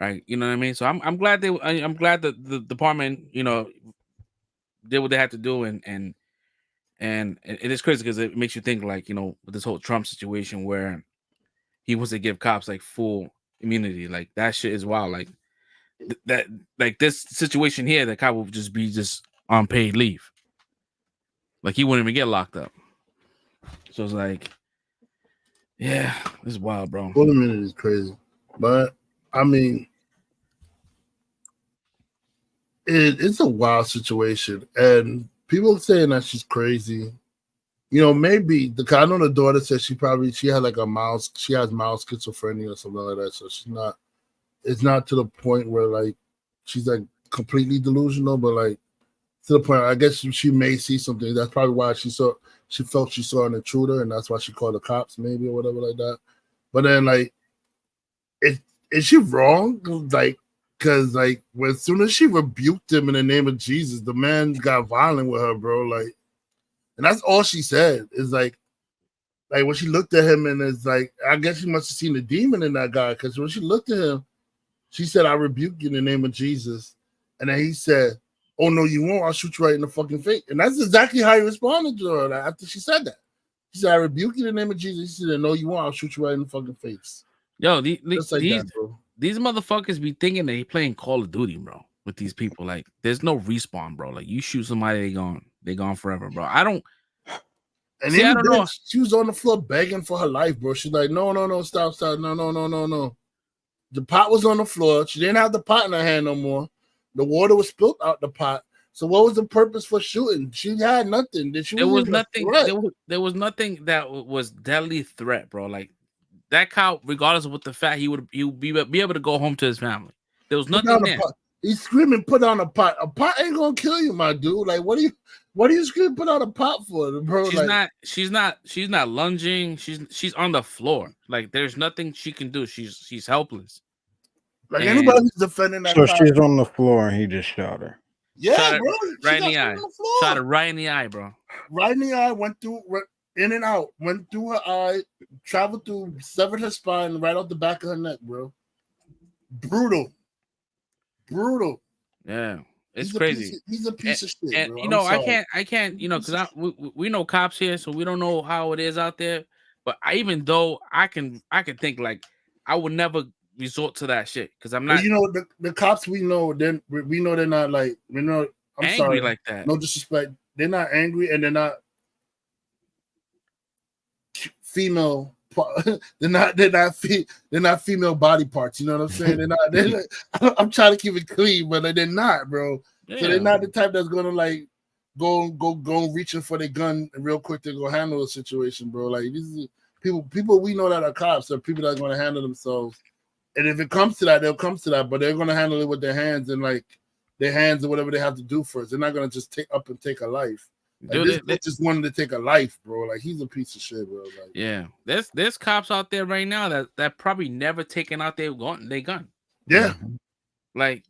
Right, you know what I mean. So I'm glad that the department, did what they had to do, and it is crazy because it makes you think, like, with this whole Trump situation where he wants to give cops like full immunity, like that shit is wild. Like that, like this situation here, the cop will just be on paid leave, like he wouldn't even get locked up. So it's like, yeah, this is wild, bro. Full immunity is crazy, but. I mean, it's a wild situation, and people saying that she's crazy. Maybe I know the daughter said she had like she has mild schizophrenia or something like that. So it's not to the point where like she's like completely delusional, but like to the point, I guess she may see something. That's probably why she felt she saw an intruder, and that's why she called the cops, maybe, or whatever like that. But then like is she wrong? Like, because like as soon as she rebuked him in the name of Jesus, the man got violent with her, bro. Like, and that's all she said is like when she looked at him, and it's like, I guess she must have seen the demon in that guy, because when she looked at him, she said, "I rebuke you in the name of Jesus," and then he said, "Oh no, you won't! I'll shoot you right in the fucking face." And that's exactly how he responded to her after she said that. He said, "I rebuke you in the name of Jesus." He said, "No, you won't! I'll shoot you right in the fucking face." Yo, Just like that, bro. these motherfuckers be thinking they playing Call of Duty, bro. With these people, like, there's no respawn, bro. Like, you shoot somebody, they gone forever, bro. I don't. And See, I don't know. She was on the floor begging for her life, bro. She's like, no, stop, no. The pot was on the floor. She didn't have the pot in her hand no more. The water was spilled out the pot. So what was the purpose for shooting? She had nothing. There was nothing. There was nothing that was deadly threat, bro. Like that cop, regardless of what the fact, he would be able to go home to his family. There was nothing there. He's screaming, "Put on a pot! A pot ain't gonna kill you, my dude! Like, what are you screaming? Put on a pot for, bro? She's not lunging. She's on the floor. Like, there's nothing she can do. She's helpless. Like, anybody who's defending that. So she's on the floor and he just shot her. Yeah, bro. Right in the eye. Shot her right in the eye, bro. Right in the eye. Went through in and out. Went through her eye. Traveled through. Severed her spine right off the back of her neck, bro. Brutal. Yeah, it's crazy. He's a piece of shit, and bro. You know, I can't, you know, because we know cops here, so we don't know how it is out there. But even though I can think, like, I would never resort to that shit because I'm not. But, you know, the cops we know, then we know they're not like, we know. I'm angry sorry, like that. No disrespect. They're not angry, and they're not female. They're not female body parts. You know what I'm saying? They're like, I'm trying to keep it clean, but they're not, bro. Yeah. So they're not the type that's gonna like go reaching for their gun real quick to go handle a situation, bro. Like, these people we know that are cops are people that are gonna handle themselves. And if it comes to that, they'll come to that, but they're gonna handle it with their hands and like their hands or whatever they have to do first. They're not gonna just take a life. Like, dude, this just wanted to take a life, bro. Like, he's a piece of shit, bro. Like, yeah, there's cops out there right now that probably never taken out their gun. Yeah, like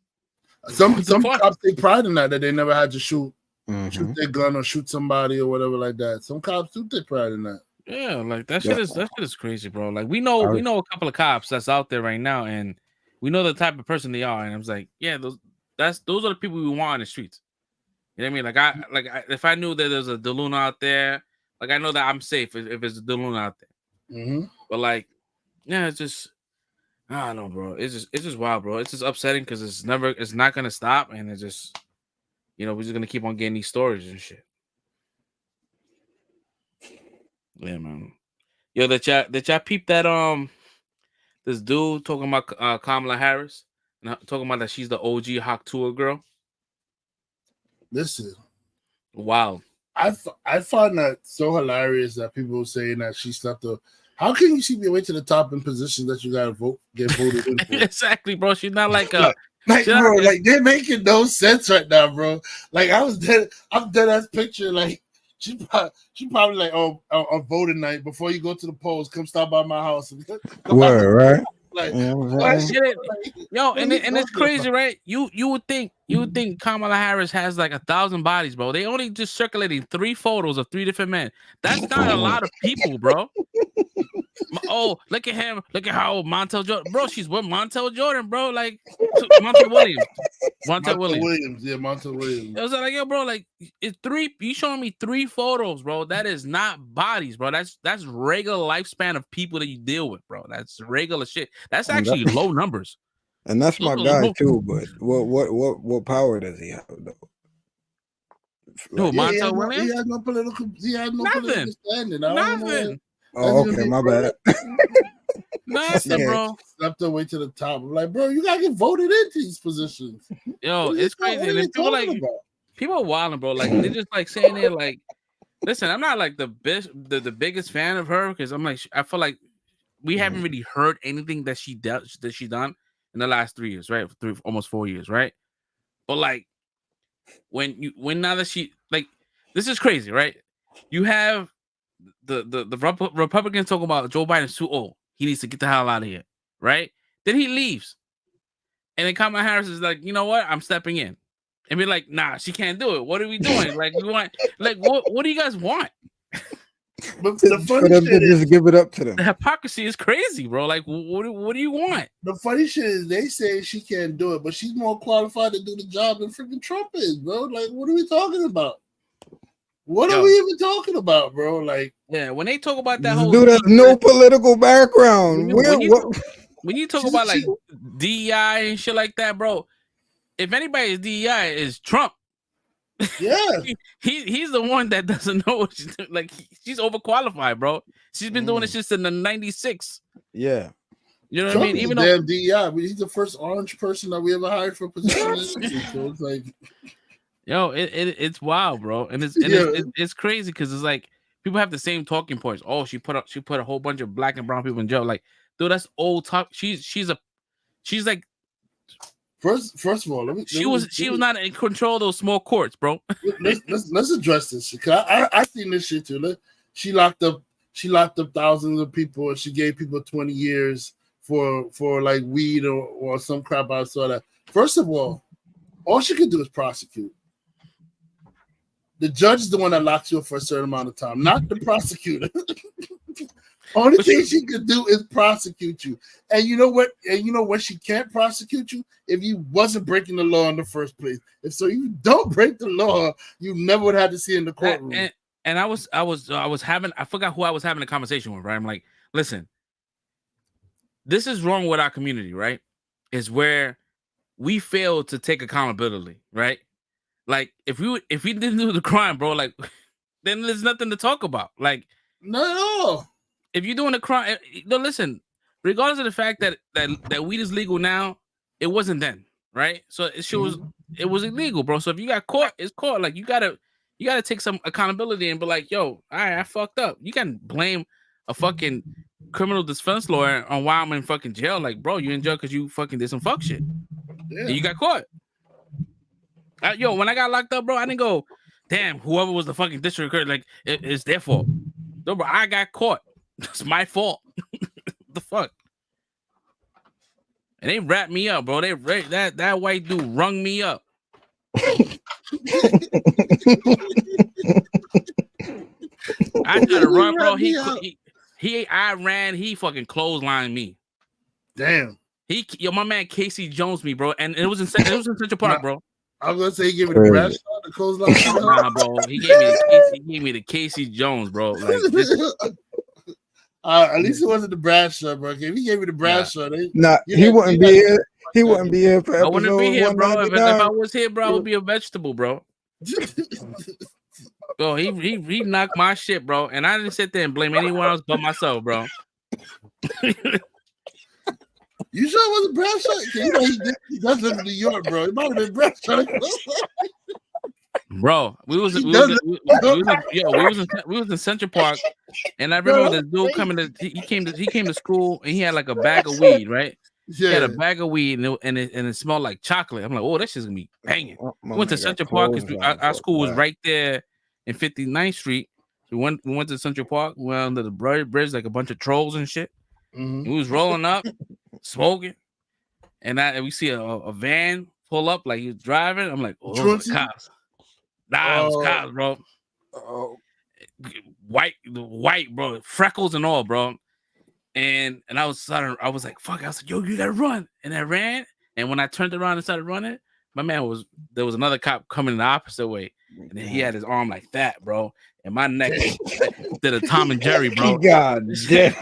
some cops take pride in that they never had to shoot their gun or shoot somebody or whatever like that. Some cops do take pride in that. Yeah, like that shit is crazy, bro. Like we know a couple of cops that's out there right now, and we know the type of person they are. And I was like, yeah, those are the people we want on the streets. You know what I mean? Like if I knew that there's a DeLuna out there, like I know that I'm safe if it's a DeLuna out there. Mm-hmm. But like, yeah, it's just, I don't know, bro. It's just wild, bro. It's just upsetting because it's not gonna stop, and it's just, you know, we're just gonna keep on getting these stories and shit. Yeah, man. Yo, did y'all peep that this dude talking about Kamala Harris and talking about that she's the OG Hawk Tour girl? Listen, wow. I find that so hilarious that people saying that she stepped up. How can you see your way to the top in positions that you gotta get voted in for? Exactly, bro. She's not like a bro. Like, they're making no sense right now, bro. Like, I'm dead ass picture. Like, she probably like, on voting night before you go to the polls, come stop by my house. Word, right? Like, yo, and it's crazy, right? You would think Kamala Harris has like 1,000 bodies, bro. They only just circulating 3 photos of 3 different men. That's not a lot of people, bro. Oh, look at him! Look at how Montel Jordan, bro. She's with Montel Jordan, bro. Like Montel Williams. Yeah, Montel Williams. I was like, yo, bro, like it's 3. You showing me 3 photos, bro? That is not bodies, bro. That's regular lifespan of people that you deal with, bro. That's regular shit. That's actually low numbers. And that's my guy too. But what power does he have though? No, Montel Williams. He has no political. He has no political standing. Nothing. Oh, okay, my bad. Nothing, bro. Stepped away to the top. I'm like, bro, you gotta get voted into these positions. Yo, it's crazy. And people like people are wilding, bro. Like they're just like saying it. Like, listen, I'm not like the biggest fan of her because I'm like, I feel like we haven't really heard anything that she done in the last 3 years, right? Almost 4 years, right? But like, when now that she like, this is crazy, right? You have the Republicans talking about Joe Biden's too old. He needs to get the hell out of here, right? Then he leaves. And then Kamala Harris is like, you know what? I'm stepping in. And be like, nah, she can't do it. What are we doing? Like, we want, like, what do you guys want? But the funny shit is, just give it up to them. The hypocrisy is crazy, bro. Like, what do you want? The funny shit is they say she can't do it, but she's more qualified to do the job than freaking Trump is, bro. Like, what are we talking about? What are we even talking about, bro? Like, yeah, when they talk about that whole dude has no political background. When you talk about like DEI and shit like that, bro, if anybody is DEI, is Trump. Yeah, he's the one that doesn't know what she's doing. Like she's overqualified, bro. She's been doing this since in the '96. Yeah, you know Trump what I mean. Even damn DEI, but he's the first orange person that we ever hired for a position. So it's like, yo, it's wild, bro, and it's crazy because it's like people have the same talking points. Oh, she put a whole bunch of black and brown people in jail. Like, dude, that's old talk. She's like. First of all, she was not in control of those small courts, bro. let's address this because I seen this shit too. She locked up thousands of people and she gave people 20 years for like weed or some crap I saw that. First of all she could do is prosecute. The judge is the one that locks you up for a certain amount of time, not the prosecutor. Only thing she could do is prosecute you. And you know what? And you know what? She can't prosecute you if you wasn't breaking the law in the first place. If so, you don't break the law, you never would have to see in the courtroom. And I forgot who I was having a conversation with. Right? I'm like, listen, this is wrong with our community. Right? Is where we fail to take accountability. Right? Like if we didn't do the crime, bro, like then there's nothing to talk about. Like no. If you're doing a crime, no, listen. Regardless of the fact that weed is legal now, it wasn't then, right? So it was illegal, bro. So if you got caught, it's caught. Like you gotta take some accountability and be like, yo, all right, I fucked up. You can blame a fucking criminal defense lawyer on why I'm in fucking jail. Like, bro, you in jail because you fucking did some fuck shit. Yeah. And you got caught. Yo, when I got locked up, bro, I didn't go, damn, whoever was the fucking district court, like it's their fault. No, bro, I got caught. It's my fault. The fuck? And they wrapped me up, bro. That white dude rung me up. I tried to run, bro. I ran. He fucking clotheslined me. Damn. My man Casey Jones me, bro, and it was in Central Park, bro. I was gonna say he gave me the brass shot, the clothesline. Nah, bro. He gave me the Casey Jones, bro. Like. At least it wasn't the brass shot, bro. If he gave me the brass shot, he wouldn't be here. He wouldn't be here for episode 199. I wouldn't be here, bro. If I was here, bro, I would be a vegetable, bro. Bro, he knocked my shit, bro, and I didn't sit there and blame anyone else but myself, bro. You sure it wasn't brass shot? You know he does live in New York, bro. It might have been brass shot. Bro, we was in Central Park, and I remember this dude coming he came to school and he had like a bag of weed, right? Yeah. He had a bag of weed and it smelled like chocolate. I'm like, oh, that shit's gonna be banging. We went to Central Park because our school was right there in 59th Street. So we went to Central Park, we went under the bridge like a bunch of trolls and shit. Mm-hmm. We was rolling up, smoking, and we see a van pull up like he was driving. I'm like, oh, those are the cops. Nah, it was cops, bro. White, bro, freckles and all, bro. And I was like, fuck. I was like, yo, you gotta run. And I ran. And when I turned around and started running, there was another cop coming the opposite way, and he had his arm like that, bro. And my neck did a Tom and Jerry, bro. God damn.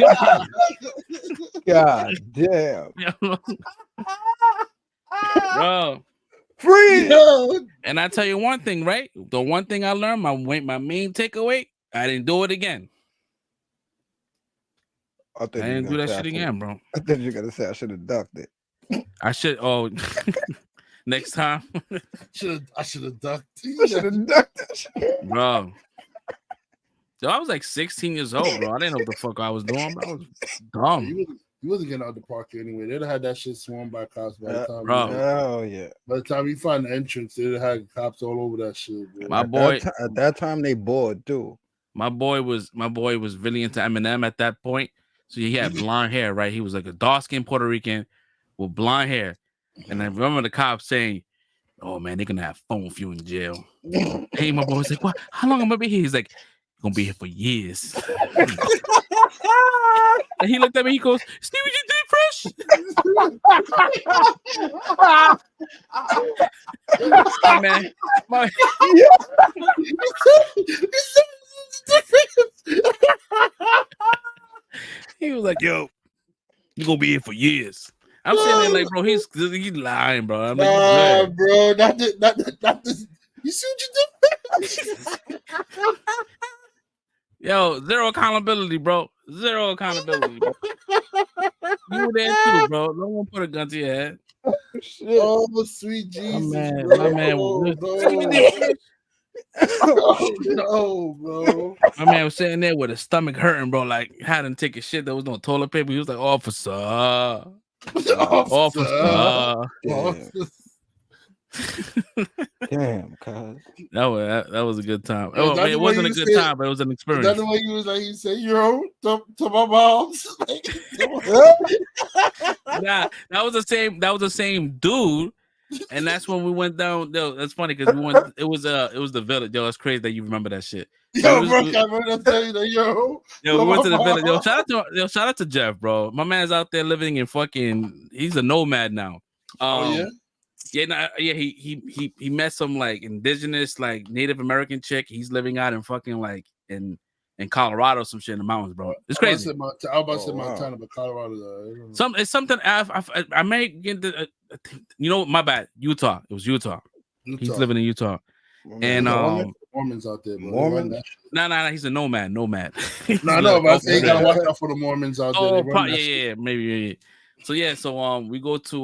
God damn. Bro. Free. And I tell you one thing, right? The one thing I learned, my main takeaway, I didn't do it again. I didn't do that shit again, bro. I thought you were gonna say I should have ducked it. I should. Oh, next time. I should have ducked. I should have ducked it, bro. So I was like 16 years old, bro. I didn't know what the fuck I was doing. I was dumb. You wasn't getting out the park anyway. They'd have had that shit swarmed by cops by the time. Bro. Oh yeah. By the time you find the entrance, they'd have had cops all over that shit. Bro. My boy. At that time, they bored too. My boy was really into Eminem at that point. So he had blonde hair, right? He was like a dark-skinned Puerto Rican with blonde hair. And I remember the cops saying, "Oh man, they're gonna have fun with you in jail." Hey, my boy was like, "What? How long am I gonna be here?" He's like, "You're gonna be here for years." And he looked at me. He goes, "Steve, what you did, Fresh?" My man. He was like, yo, you gonna be here for years. I'm sitting there like, bro, he's lying, bro. I'm like, nah, bro, not this. You see what you did? Yo, zero accountability, bro. Zero accountability, bro. You were there too, bro. No one put a gun to your head. Oh, sweet Jesus, my man. No, bro. My man was sitting there with his stomach hurting, bro. Like had him take a shit. There was no toilet paper. He was like, officer. Damn, cuz. That was a good time. Oh, man, it wasn't a good time, but it was an experience. That's the way he was like, he said, yo, to my mom's. Nah, that was the same dude. And that's when we went down. Yo, that's funny because we went. It was the village. Yo, it's crazy that you remember that shit. Yo, bro, I remember tell you that, yo. Yo, we went to the village. Yo, shout out to Jeff, bro. My man's out there living in fucking. He's a nomad now. He met some like indigenous, like Native American chick. He's living out in fucking like in Colorado, some shit in the mountains, bro. It's crazy. I was about to say Montana, but Colorado. It's something I may get the. You know, my bad. Utah. It was Utah. He's living in Utah. And Mormons out there, bro. Mormons? Nah. He's a nomad. No, but I say you gotta watch out for the Mormons out there. Maybe. So we go to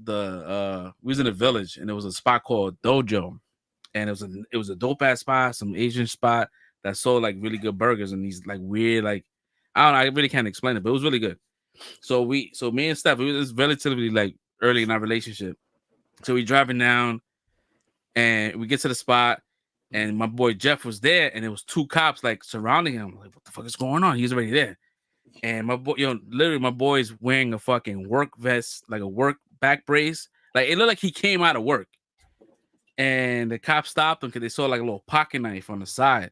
we was in a village and there was a spot called Dojo, and it was a dope ass spot, some Asian spot that sold like really good burgers and these like weird, like I don't know, I really can't explain it, but it was really good. So me and Steph, it was relatively like early in our relationship. So we driving down and we get to the spot and my boy Jeff was there and there was two cops like surrounding him. Like, what the fuck is going on? He's already there. And my boy, literally my boy's wearing a fucking work vest, like a work back brace. Like it looked like he came out of work. And the cops stopped him because they saw like a little pocket knife on the side.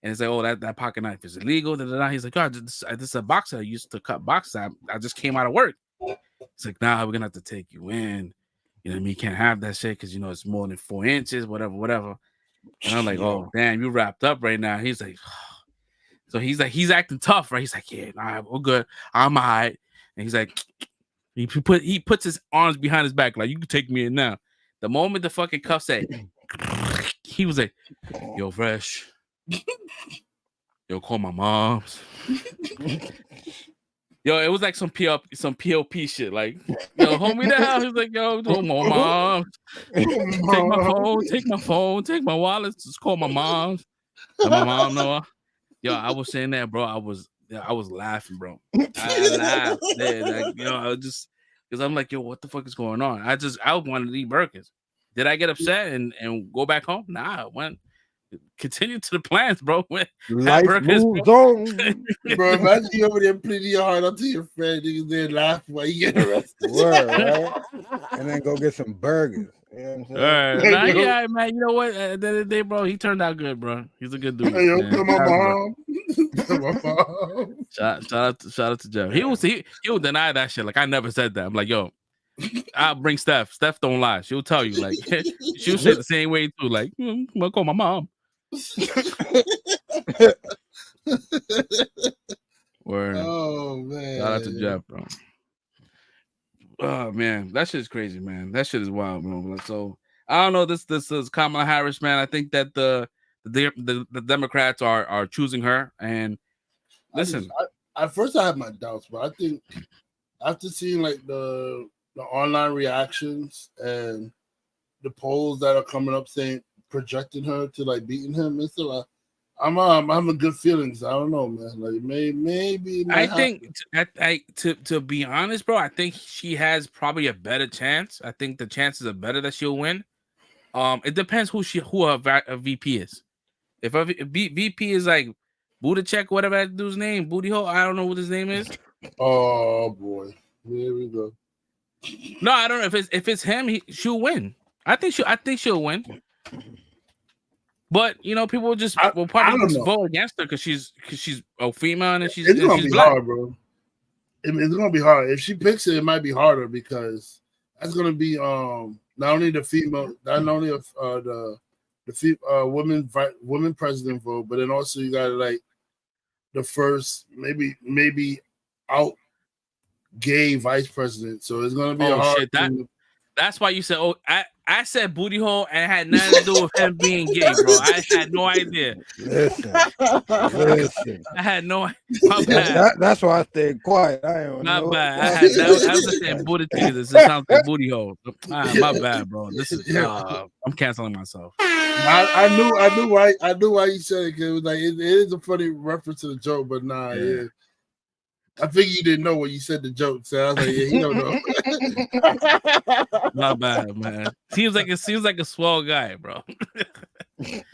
And it's like, oh, that pocket knife is illegal. He's like, oh, this is a boxer. I used to cut boxes. I just came out of work. It's like, nah, we're gonna have to take you in. You know what I mean? You can't have that shit because it's more than 4 inches, whatever. And I'm like, oh damn, you wrapped up right now. He's like, so he's acting tough, right? He's like, yeah, nah, we're good. I'm all right. And he's like, he puts his arms behind his back, like, you can take me in now. The moment the fucking cuff said, he was like, yo, Fresh. Yo, call my mom's. Yo, it was like some POP shit. Like, yo, hold me down. He was like, yo, call my mom. Take my phone, take my wallet, just call my mom. And my mom know. Yo, I was saying that, bro. I was laughing, bro. I laughed. Like, I just because I'm like, yo, what the fuck is going on? I wanted to eat burgers. Did I get upset and go back home? Nah, I went. Continue to the plans, bro. Life moves on. Bro, imagine you over there pleading your heart out to your friend, niggas there laughing while you get arrested. Word, right? And then go get some burgers. You know what I'm saying? Yeah, man. You know what? At the end of the day, bro, he turned out good, bro. He's a good dude. Hey, yo, to my mom. To my mom. Shout out to Jeff. He will deny that shit. Like, I never said that. I'm like, yo, I'll bring Steph. Steph don't lie. She'll tell you. Like, she'll say the same way too. Like, I'm gonna call my mom. Word. Oh man. Shout out to Jeff, bro. Oh man, that shit is crazy, man. That shit is wild, bro. So I don't know. This is Kamala Harris, man. I think that the Democrats are choosing her. And listen, at first I had my doubts, but I think after seeing like the online reactions and the polls that are coming up saying projecting her to like beating him and stuff, I'm having good feelings. I don't know, man. Like maybe I think to be honest, bro, I think she has probably a better chance. I think the chances are better that she'll win. It depends who her VP is. If a VP is like Buttigieg, whatever that dude's name, Booty Hole, I don't know what his name is. Oh boy, here we go. No, I don't know if it's him. She'll win. I think she'll win. But people will probably just vote against her because she's a female and she's. It's gonna be black. hard, bro. It's gonna be hard. If she picks it, it might be harder because that's gonna be not only the female, not only the women president vote, but then also you got like the first maybe out gay vice president. So it's gonna be a hard shit. That's why you said, oh, I said booty hole and it had nothing to do with him being gay, bro. I had no idea. Listen. I had no idea. My bad. That's why I stayed quiet. I don't Not know. bad. I was just saying booty thing. This sounds like booty hole. My bad, bro. This is I'm canceling myself. I knew why you said it, because it was like it is a funny reference to the joke, but yeah. I figured you didn't know when you said the joke, so I was like, yeah, he don't know. Not bad, man. Seems like a swell guy, bro. But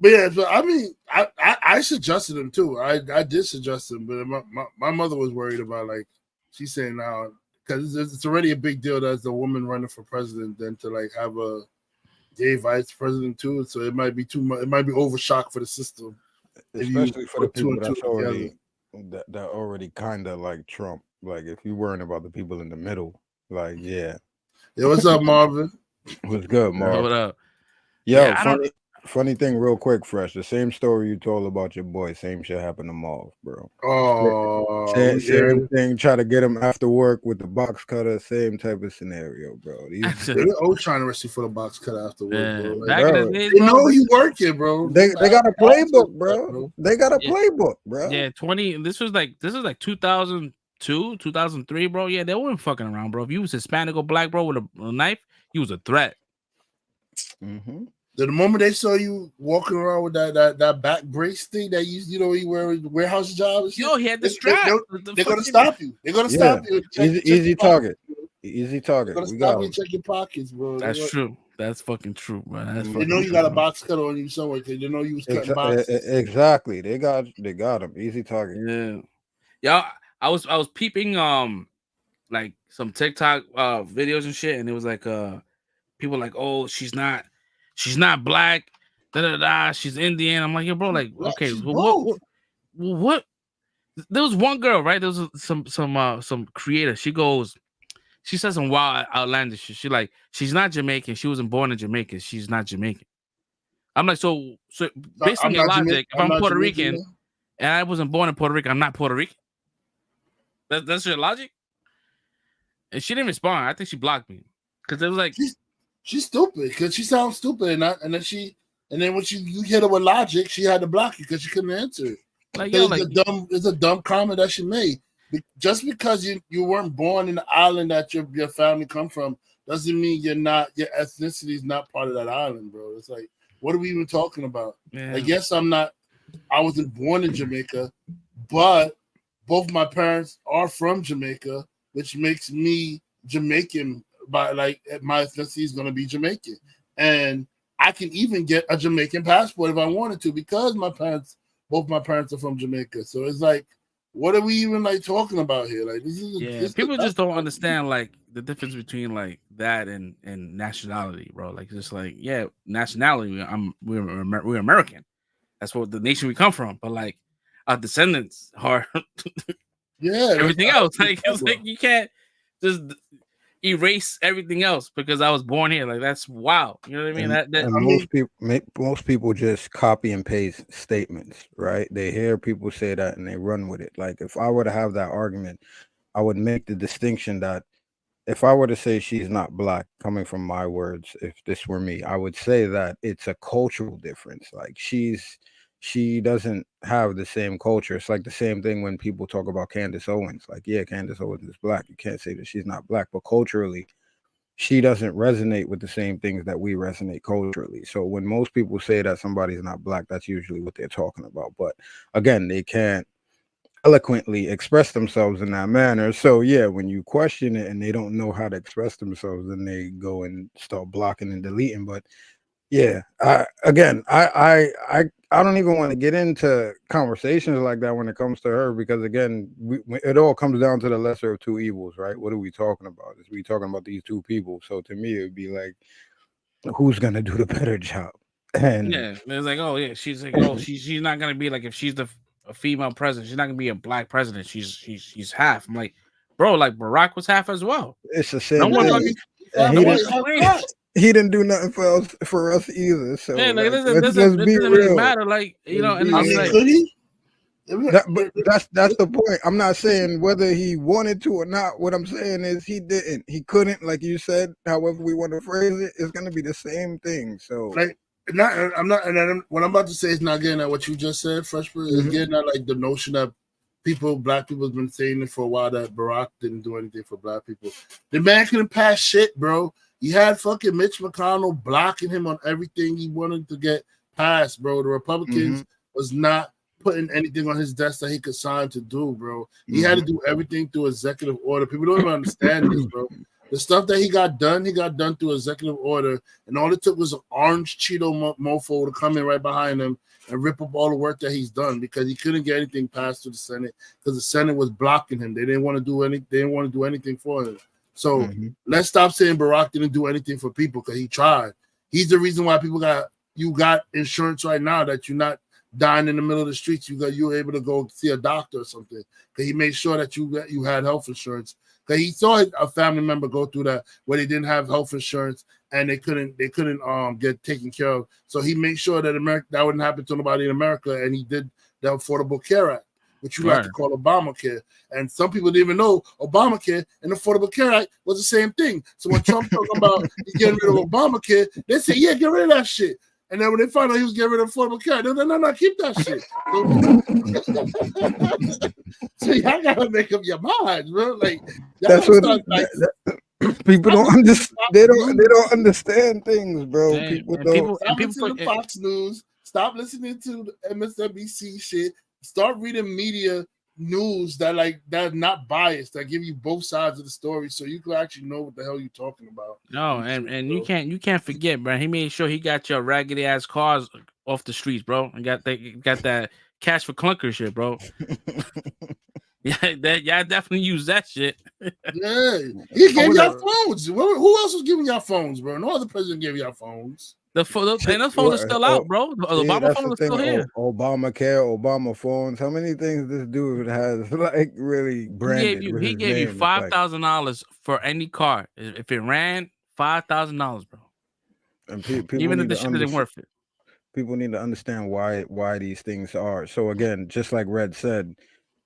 yeah, so I mean, I suggested him too. I did suggest him, but my mother was worried about, like, she's saying now, because it's already a big deal that as a woman running for president, then to like have a gay vice president too. So it might be too much. It might be overshock for the system, especially for the people that already kind of like Trump. Like, if you're worrying about the people in the middle, like, yeah. Yeah, what's up, Marvin? What's good, Marvin? What up? Yo, funny thing, real quick, Fresh. The same story you told about your boy, same shit happened to Marv, bro. Oh, same thing. Try to get him after work with the box cutter. Same type of scenario, bro. They're always trying to arrest you for the box cutter after work, bro. Like, back in the days, they know you working, bro. They got a playbook, bro. They got a playbook, bro. Yeah, This is like 2002, 2003, bro. Yeah, they weren't fucking around, bro. If you was Hispanic or black, bro, with a knife, you was a threat. Mm-hmm. The moment they saw you walking around with that back brace thing that you wear warehouse jobs, yo, he had the strap. They're gonna stop you. They're gonna stop you. Easy target. Easy target. They're gonna stop you and check your pockets, bro. That's true. That's fucking true, man. They know you got a box cutter on you somewhere because they know you was cutting boxes. Exactly. They got him. Easy target. Yeah. I was peeping like some TikTok videos and shit, and it was like people like, oh, she's not black, she's Indian. I'm like, yo, bro, like, okay, what? There was one girl, right? There was some creator. She said some wild outlandish shit. She like, she's not Jamaican. She wasn't born in Jamaica. She's not Jamaican. I'm like, so based on your logic, if I'm Puerto Rican and I wasn't born in Puerto Rico, I'm not Puerto Rican. That's your logic? And she didn't respond. I think she blocked me because it was like, she's stupid because she sounds stupid, and then when you hit her with logic, she had to block you because she couldn't answer it. Like, it's a dumb comment that she made. Just because you weren't born in the island that your family come from doesn't mean your ethnicity is not part of that island, bro. It's like, what are we even talking about? Yeah. I guess I wasn't born in Jamaica, but both my parents are from Jamaica, which makes me Jamaican. By like, my ethnicity is going to be Jamaican, and I can even get a Jamaican passport if I wanted to because both my parents are from Jamaica. So it's like, what are we even like talking about here? Like, people just don't understand like the difference between like that and nationality, bro. Like, just like, yeah, nationality. We're American. That's what the nation we come from. But like, our descendants are everything else. Like, it's like you can't just erase everything else because I was born here. Like, that's wow. You know what I mean? Most people just copy and paste statements, right? They hear people say that and they run with it. Like, if I were to have that argument, I would make the distinction that if I were to say she's not black, coming from my words, if this were me, I would say that it's a cultural difference. Like, she doesn't have the same culture. It's like the same thing when people talk about Candace Owens. Like, yeah, Candace Owens is black. You can't say that she's not black, but culturally, she doesn't resonate with the same things that we resonate culturally. So when most people say that somebody's not black, that's usually what they're talking about. But again, they can't eloquently express themselves in that manner. So yeah, when you question it and they don't know how to express themselves, then they go and start blocking and deleting. But yeah, I don't even want to get into conversations like that when it comes to her, because again, it all comes down to the lesser of two evils, right? What are we talking about? Is we talking about these two people? So to me, it would be like, who's gonna do the better job? And yeah, it's like, oh yeah, she's like, oh, she's not gonna be like, if she's a female president, she's not gonna be a black president. She's half. I'm like, bro. Like Barack was half as well. It's the same. No one thing. fucking He didn't do nothing for us either. So yeah, like, let's it just be doesn't real. really matter. Like, you know, and I it's mean, like, could he? But that's the point. I'm not saying whether he wanted to or not. What I'm saying is he didn't. He couldn't, like you said. However we want to phrase it, it's gonna be the same thing. So like, what I'm about to say is not getting at what you just said, Freshman. It's getting at like the notion that black people have been saying it for a while that Barack didn't do anything for black people. The man couldn't pass shit, bro. You had fucking Mitch McConnell blocking him on everything he wanted to get passed, bro. The Republicans was not putting anything on his desk that he could sign to do, bro. He had to do everything through executive order. People don't even understand this, bro. The stuff that he got done through executive order, and all it took was an orange Cheeto mofo to come in right behind him and rip up all the work that he's done because he couldn't get anything passed to the Senate because the Senate was blocking him. They didn't want to do anything for him. So let's stop saying Barack didn't do anything for people because he tried. He's the reason why you got insurance right now that you're not dying in the middle of the streets. You were able to go see a doctor or something because he made sure that you had health insurance. Because he saw a family member go through that where they didn't have health insurance and they couldn't get taken care of. So he made sure that that wouldn't happen to nobody in America, and he did the Affordable Care Act, which you like to call Obamacare. And some people didn't even know Obamacare and Affordable Care Act was the same thing. So when Trump talking about getting rid of Obamacare, they say, yeah, get rid of that shit. And then when they found out he was getting rid of Affordable Care, no, keep that shit. So y'all gotta make up your minds, bro. Like that's what people don't understand. They don't understand things, bro. People don't. Stop listening to Fox News. Stop listening to the MSNBC shit. Start reading media news that's not biased, that give you both sides of the story, so you can actually know what the hell you're talking about. No, and you can't forget, bro. He made sure he got your raggedy ass cars off the streets, bro, and got that cash for clunker shit, bro. Yeah, definitely use that shit. Yeah, he gave y'all phones. Who else was giving y'all phones, bro? No other president gave y'all phones. Those phones are still out, bro. The Obama phone is still here. Obamacare, Obama phones. How many things this dude has like really branded? He gave you $5,000 for any car if it ran. $5,000, bro. And people even if the shit isn't worth it. People need to understand why these things are. So again, just like Red said,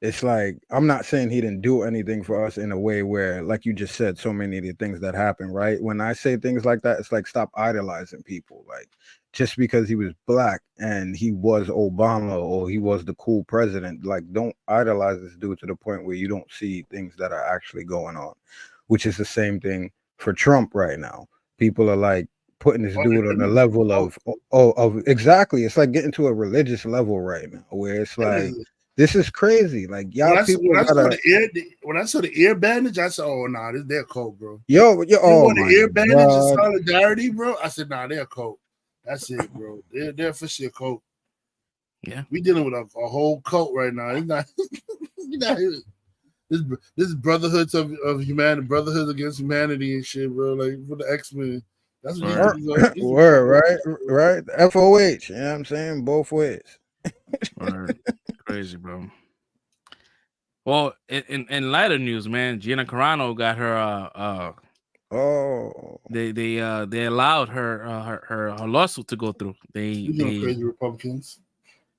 it's like, I'm not saying he didn't do anything for us in a way where, like you just said, so many of the things that happen, right? When I say things like that, it's like, stop idolizing people. Like, just because he was black and he was Obama or he was the cool president, like, don't idolize this dude to the point where you don't see things that are actually going on, which is the same thing for Trump right now. People are like putting this dude on the level of exactly. It's like getting to a religious level right now where it's like, this is crazy. Like y'all when I saw the ear bandage, I said, "Oh nah, they're cold, bro." Yo, the ear bandage is solidarity, bro. I said, "Nah, they're cold. That's it, bro. They're officially a cult." Yeah, we dealing with a whole cult right now. It's not, this is brotherhoods of humanity, brotherhoods against humanity and shit, bro. Like for the X-Men. That's what word, right. FOH. You know what I'm saying? Both ways. Crazy, bro. Well, in lighter news, man, Gina Carano got her they allowed her lawsuit to go through. They crazy Republicans.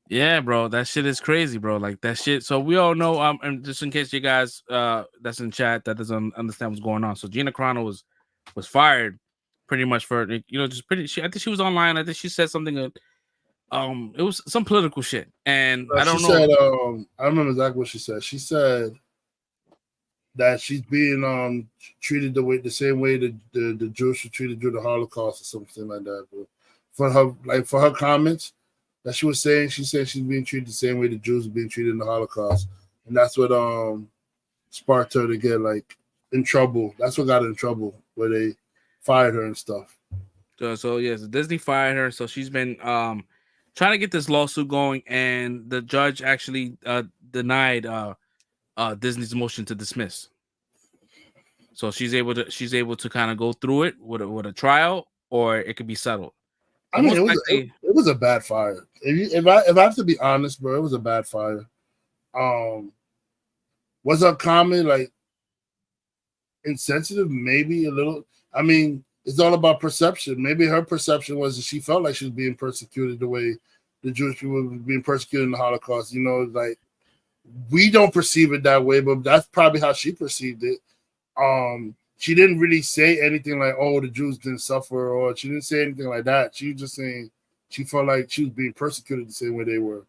Yeah, bro, that shit is crazy, bro. Like that shit. So we all know, and just in case you guys that's in chat that doesn't understand what's going on. So Gina Carano was fired pretty much for, you know, just I think she was online. I think she said something it was some political shit, and I don't know. Said, I remember exactly what she said. She said that she's being treated the same way the Jews were treated during the Holocaust or something like that. But for her comments that she was saying, she said she's being treated the same way the Jews were being treated in the Holocaust, and that's what sparked her to get like in trouble. That's what got her in trouble, where they fired her and stuff. So yes, Disney fired her. So she's been trying to get this lawsuit going, and the judge actually denied Disney's motion to dismiss. So she's able to kind of go through it with a trial, or it could be settled. I mean, it was a bad fire. If I have to be honest, bro, it was a bad fire. Was her comment like insensitive, maybe a little. I mean, it's all about perception. Maybe her perception was that she felt like she was being persecuted the way the Jewish people were being persecuted in the Holocaust. You know, like we don't perceive it that way, but that's probably how she perceived it. She didn't really say anything like, "Oh, the Jews didn't suffer," or she didn't say anything like that. She was just saying she felt like she was being persecuted the same way they were.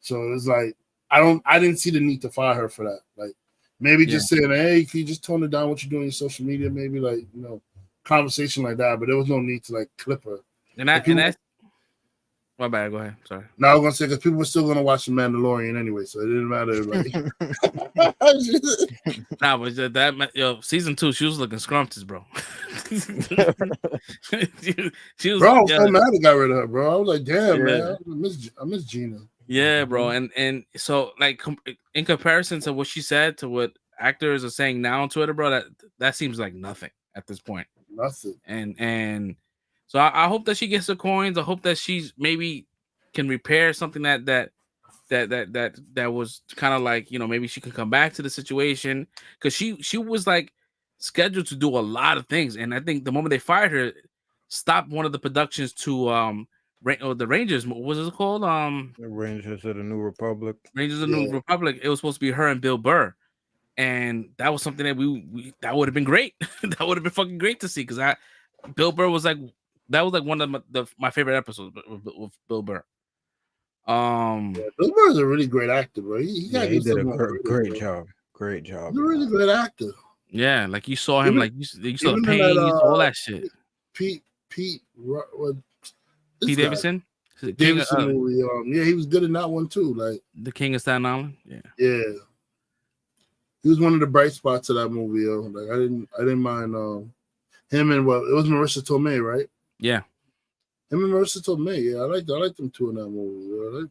So it's like I didn't see the need to fire her for that. Like maybe just saying, "Hey, can you just tone it down? What you're doing on your social media?" Maybe like conversation like that. But there was no need to like clip her. And that's my bad. Go ahead. Sorry. No, I was gonna say because people were still gonna watch The Mandalorian anyway, so it didn't matter. Like, nah, but that season 2, she was looking scrumptious, bro. she was, bro, I'm so mad I got rid of her, bro. I was like, damn, man, I miss Gina. Yeah, bro, and so like in comparison to what she said to what actors are saying now on Twitter, bro, that seems like nothing at this point. Nothing. And so I hope that she gets the coins. I hope that she's maybe can repair something that was kind of like, maybe she can come back to the situation, because she was like scheduled to do a lot of things, and I think the moment they fired her, stopped one of the productions to the Rangers. What was it called? The Rangers of the New Republic. Rangers of the New Republic. It was supposed to be her and Bill Burr, and that was something that we that would have been great. That would have been fucking great to see, because Bill Burr was like, that was like one of my favorite episodes with Bill Burr. Bill Burr is a really great actor, bro. He did a great job. Great job. He's a really great actor. Yeah, like you saw him, like you saw the pain, you saw all that shit. Pete Davidson. Davidson movie. Yeah, he was good in that one too. Like The King of Staten Island. Yeah. He was one of the bright spots of that movie. Like I didn't mind him and it was Marissa Tomei, right? Yeah. Him and Marissa Tomei. Yeah, I liked them two in that movie.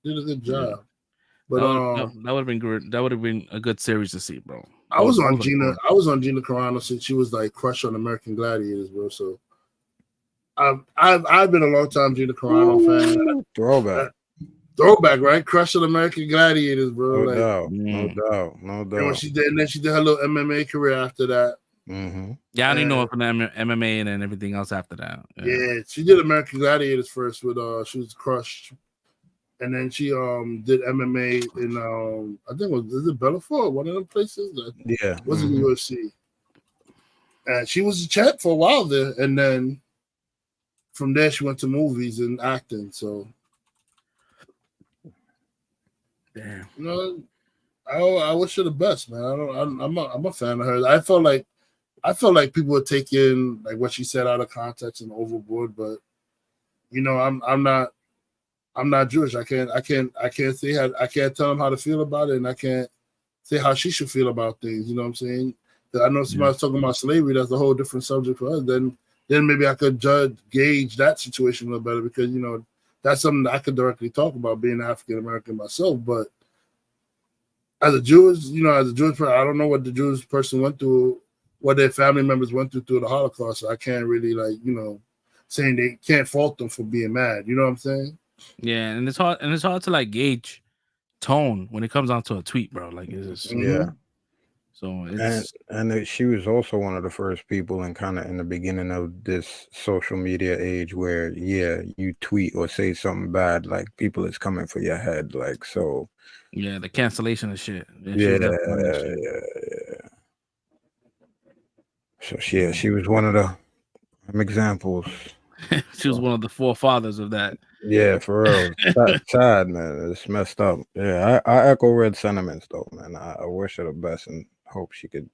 They did a good job. But that would have been good. That would have been a good series to see, bro. I was on Gina Carano since she was like crushed on American Gladiators, bro. So I've been a long time Gina Carano fan. Throwback, right? Crush on American Gladiators, bro. No doubt. And when she did her little MMA career after that. Mm-hmm. Yeah, I didn't know from the MMA and then everything else after that. Yeah, she did American Gladiators first with she was crushed. And then she did MMA in I think is it Bellator, one of them places? Yeah. Wasn't UFC. And she was a champ for a while there, and then from there she went to movies and acting. So damn. I wish her the best, man. I'm a fan of hers. I felt like people were taking like what she said out of context and overboard, but I'm not Jewish. I can't tell them how to feel about it, and I can't say how she should feel about things. You know what I'm saying? I know somebody's talking about slavery. That's a whole different subject for us. Then maybe I could gauge that situation a little better, because that's something that I could directly talk about, being African American myself. But as a Jewish person, I don't know what the Jewish person went through, what their family members went through the Holocaust. So I can't really saying they can't fault them for being mad. You know what I'm saying? Yeah, and it's hard to like gauge tone when it comes down to a tweet, bro. Like it's just, So it's and she was also one of the first people in the beginning of this social media age where you tweet or say something bad, like people is coming for your head, like so. Yeah, the cancellation of shit. Yeah. So she was one of the examples. She was one of the forefathers of that. Yeah, for real. Sad, man. It's messed up. Yeah, I echo Red sentiments though, man. I wish her the best and hope she could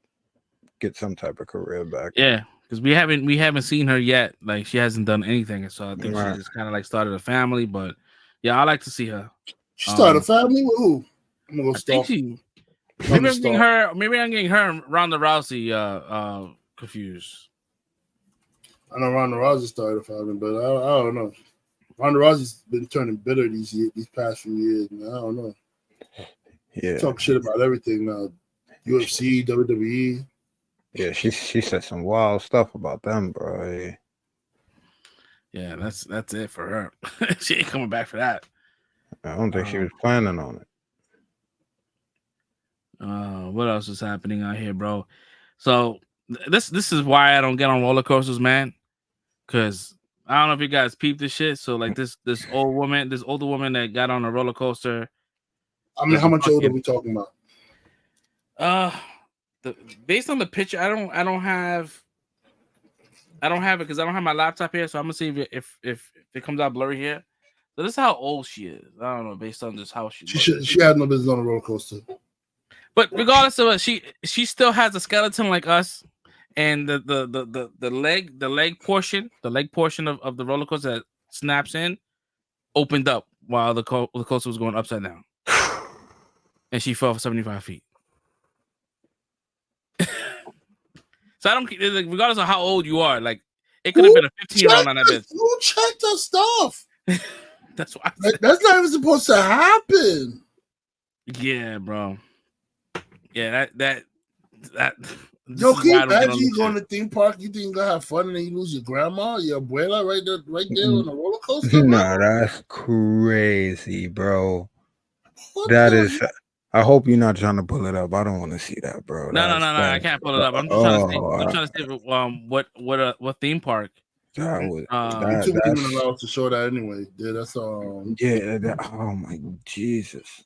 get some type of career back. Yeah, because we haven't seen her yet. Like she hasn't done anything, so I think she just kind of like started a family. But yeah, I like to see her. She started a family with who? I'm gonna go stalk. Maybe I'm getting her and Ronda Rousey confused. I know Ronda Rousey started a family, but I don't know. Ronda Rousey's been turning bitter these past few years, man. I don't know. Yeah, talk shit about everything now. UFC, WWE. Yeah, she said some wild stuff about them, bro. Yeah, that's it for her. She ain't coming back for that. I don't think she was planning on it. What else is happening out here, bro? So this is why I don't get on roller coasters, man. Because I don't know if you guys peeped this shit. So like this older woman that got on a roller coaster. I mean, how much older are we talking about? Based on the picture, I don't have it because I don't have my laptop here. So I'm gonna see if it comes out blurry here. So this is how old she is. I don't know, based on just how she had no business on a roller coaster. But regardless of it, she still has a skeleton like us, and the leg portion of the roller coaster that snaps in opened up while the coaster was going upside down, and she fell for 75 feet. So I don't, like, regardless of how old you are, like it could have been a 15-year-old on that bitch. Who checked the stuff? That's why. That's not even supposed to happen. Yeah, bro. Yeah, that. Yo, can you imagine you go to the theme park, you think you're gonna have fun, and then you lose your grandma, your abuela right there on the roller coaster? Nah, that's crazy, bro. That is. I hope you're not trying to pull it up. I don't want to see that, bro. No, I can't pull it up. I'm just trying to see what theme park. YouTube ain't even allowed to show that anyway. Yeah, that's Yeah. Oh my Jesus.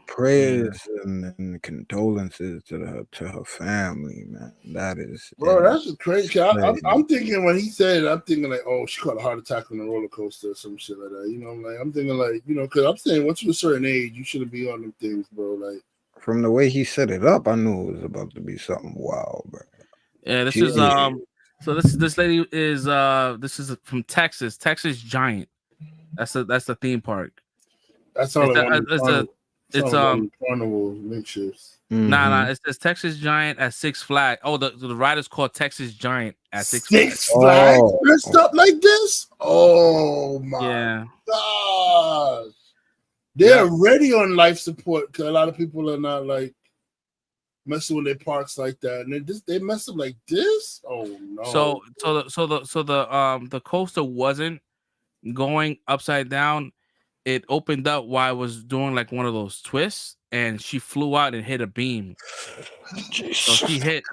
Prayers and condolences to her family, man. That is, bro. That's just crazy. I'm thinking when he said, I'm thinking like, oh, she caught a heart attack on the roller coaster or some shit like that. You know, I'm thinking like, you know, because I'm saying once you're a certain age, you shouldn't be on them things, bro. Like from the way he set it up, I knew it was about to be something wild, bro. Yeah, this is So this lady is this is from Texas Giant. That's the theme park. That's all it's carnival makeshifts. Nah, it says Texas Giant at Six Flags. Oh, the ride is called Texas Giant at Six Flags. Dressed up like this? Oh my gosh. They're already on life support because a lot of people are not like messing with their parks like that, and they mess up like this. Oh no! So the coaster wasn't going upside down. It opened up while I was doing like one of those twists, and she flew out and hit a beam. So she hit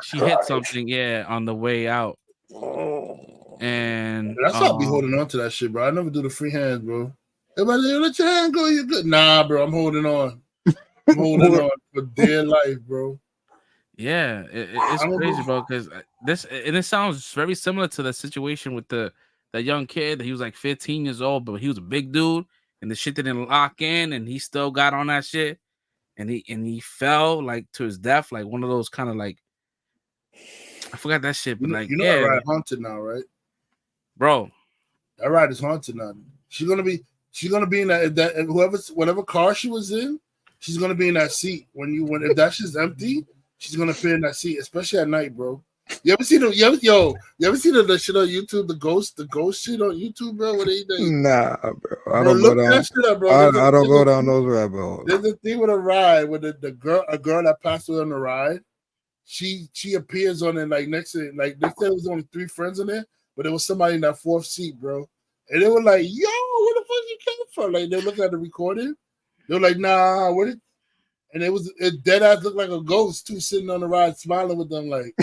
something, on the way out. And that's how I be holding on to that shit, bro. I never do the free hands, bro. Everybody say, let your hand go, you're good. Nah, bro, I'm holding on. I'm holding on for dear life, bro. Yeah, it's crazy, bro. Because it sounds very similar to the situation with that young kid. He was like 15 years old, but he was a big dude, and the shit didn't lock in, and he still got on that shit, and he fell like to his death, like one of those kind of like I forgot that shit, but like that ride haunted now, right, bro? That ride is haunted now. She's gonna be in that whatever car she was in, she's gonna be in that seat if that shit's empty. She's gonna fit in that seat, especially at night, bro. You ever see the shit on YouTube? The ghost shit on YouTube, bro. What are you doing? Nah, bro. I don't go down. That shit up, bro. I don't go down those rabbit holes. There's a thing with a ride with a girl that passed away on the ride. She appears on it like next to it. Like they said, it was only 3 friends in there, but there was somebody in that 4th seat, bro. And they were like, "Yo, where the fuck you came from?" Like they looked at the recording. They were like, "Nah, what?" And it dead ass looked like a ghost too, sitting on the ride, smiling with them like,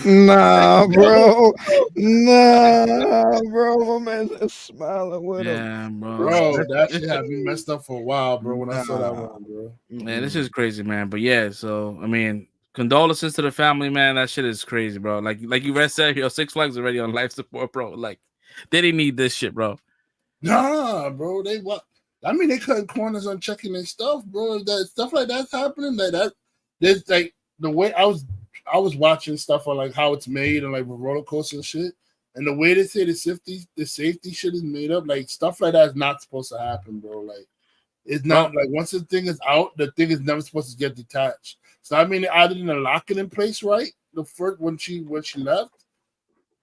nah, bro, my man's smiling with him. Yeah, bro, that shit had me messed up for a while, bro. When I saw that one, bro, man, this is crazy, man. But yeah, so I mean, condolences to the family, man. That shit is crazy, bro. Like you said, Six Flags already on life support, bro. Like they didn't need this shit, bro. Nah, bro, they cutting corners on checking their stuff, bro. That stuff like that's happening, like that. There's like the way I was watching stuff on like how it's made and like with roller coaster and shit, and the way they say the safety shit is made up, like stuff like that is not supposed to happen, bro. Like it's not like once the thing is out, the thing is never supposed to get detached. So I mean, either didn't lock it in place right the first when she left.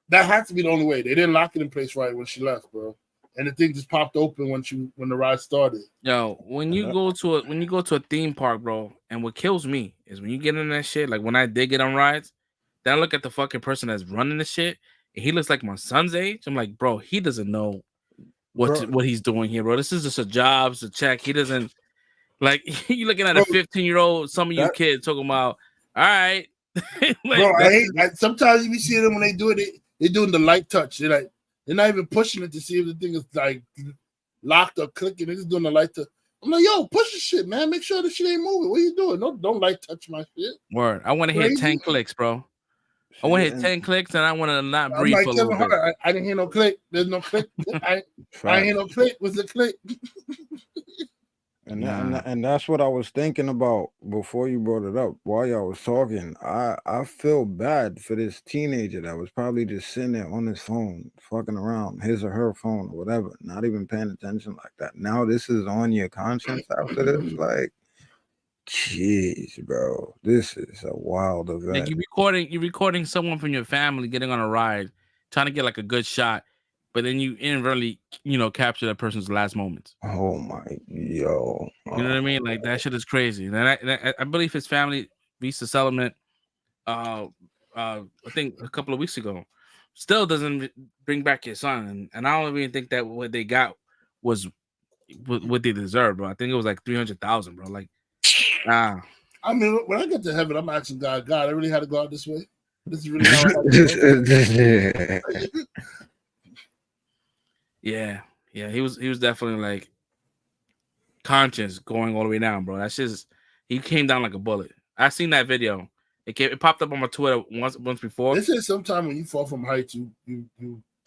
That had to be the only way. They didn't lock it in place right when she left, bro. And the thing just popped open when the ride started. Yo, when you go to a theme park, bro, and what kills me is when you get in that shit. Like when I did get on rides, then I look at the fucking person that's running the shit, and he looks like my son's age. I'm like, bro, he doesn't know what he's doing here, bro. This is just a job, it's a check. He doesn't like. You looking at a 15-year-old, some of you kids talking about, all right, Like, bro, sometimes you see them when they do it, they're doing the light touch. They're not even pushing it to see if the thing is like locked or clicking. They're just doing the light touch. I'm like, yo, push the shit, man. Make sure the shit ain't moving. What are you doing? Don't light touch my shit. Word. I want to hit 10 clicks, bro. I want to hit 10 clicks, and I want to not breathe for a little bit. I didn't hear no click. There's no click. I didn't hear no click. What's the click? And that's what I was thinking about before you brought it up. While y'all was talking, I feel bad for this teenager that was probably just sitting there on his phone, fucking around, his or her phone or whatever, not even paying attention like that. Now this is on your conscience after this, like, jeez, bro, this is a wild event. Like you're recording someone from your family getting on a ride, trying to get like a good shot, but then you inadvertently, capture that person's last moments. Oh my, yo. You know what I mean? Like that shit is crazy. And I believe his family reached a settlement. I think a couple of weeks ago. Still doesn't bring back his son, and I don't even think that what they got was what they deserved, bro. I think it was like 300,000, bro. Like, nah. I mean, when I get to heaven, I'm asking God, I really had to go out this way. This is really how I had to go. Yeah, he was definitely like conscious going all the way down, bro. That's just he came down like a bullet. I seen that video. It popped up on my Twitter once before. They say sometime when you fall from heights, you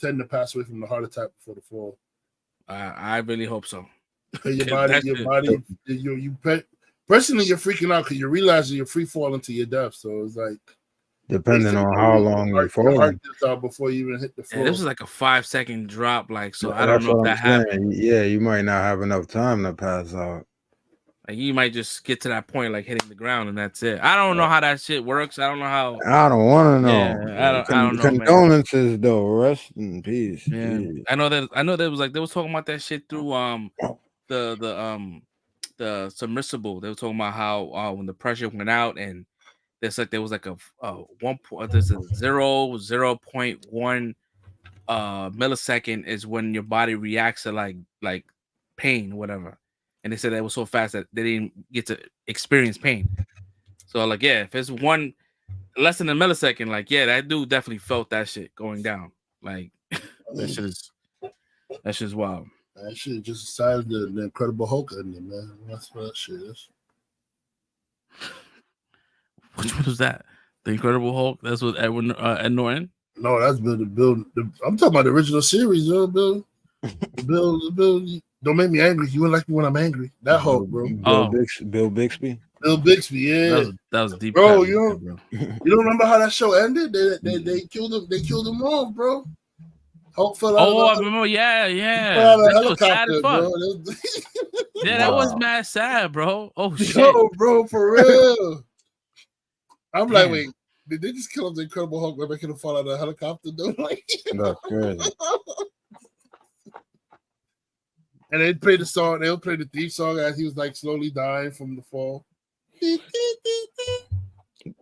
tend to pass away from the heart attack before the fall. I really hope so. Your body, personally, you're freaking out because you realize you're free falling to your death. So it's like. Depending on how long you fall before you even hit the floor. Yeah, this was like a 5-second drop, like so. I don't know if that happened. Yeah, you might not have enough time to pass out. Like you might just get to that point, like hitting the ground, and that's it. I don't know how that shit works. I don't know how. I don't want to know. Yeah, I don't know. Condolences, man. Though. Rest in peace. Yeah, I know that was like they was talking about that shit through the submersible. They were talking about how when the pressure went out and. There was like a 0.1 millisecond is when your body reacts to like pain or whatever, and they said that it was so fast that they didn't get to experience pain. So like if it's less than a millisecond, like that dude definitely felt that shit going down. Like that shit is wild. That shit just decided the Incredible Hulk ending, man. That's what that shit is. Which one was that? The Incredible Hulk? That's with Ed Norton? No, that's Bill. I'm talking about the original series, yo, Bill. Bill, don't make me angry. You wouldn't like me when I'm angry. That Hulk, bro. Bill Bixby. Bill Bixby, yeah. That was deep. Bro, you don't remember how that show ended? They killed him. They killed him off, bro. Hulk fell out. I remember. Yeah. That was sad as fuck. Yeah, that was mad sad, bro. Oh shit, yo, bro, for real. I'm like, wait, did they just kill him the Incredible Hulk by making him fall out of the helicopter? Like, that's crazy. And they played the song. They'll play the theme song as he was like slowly dying from the fall.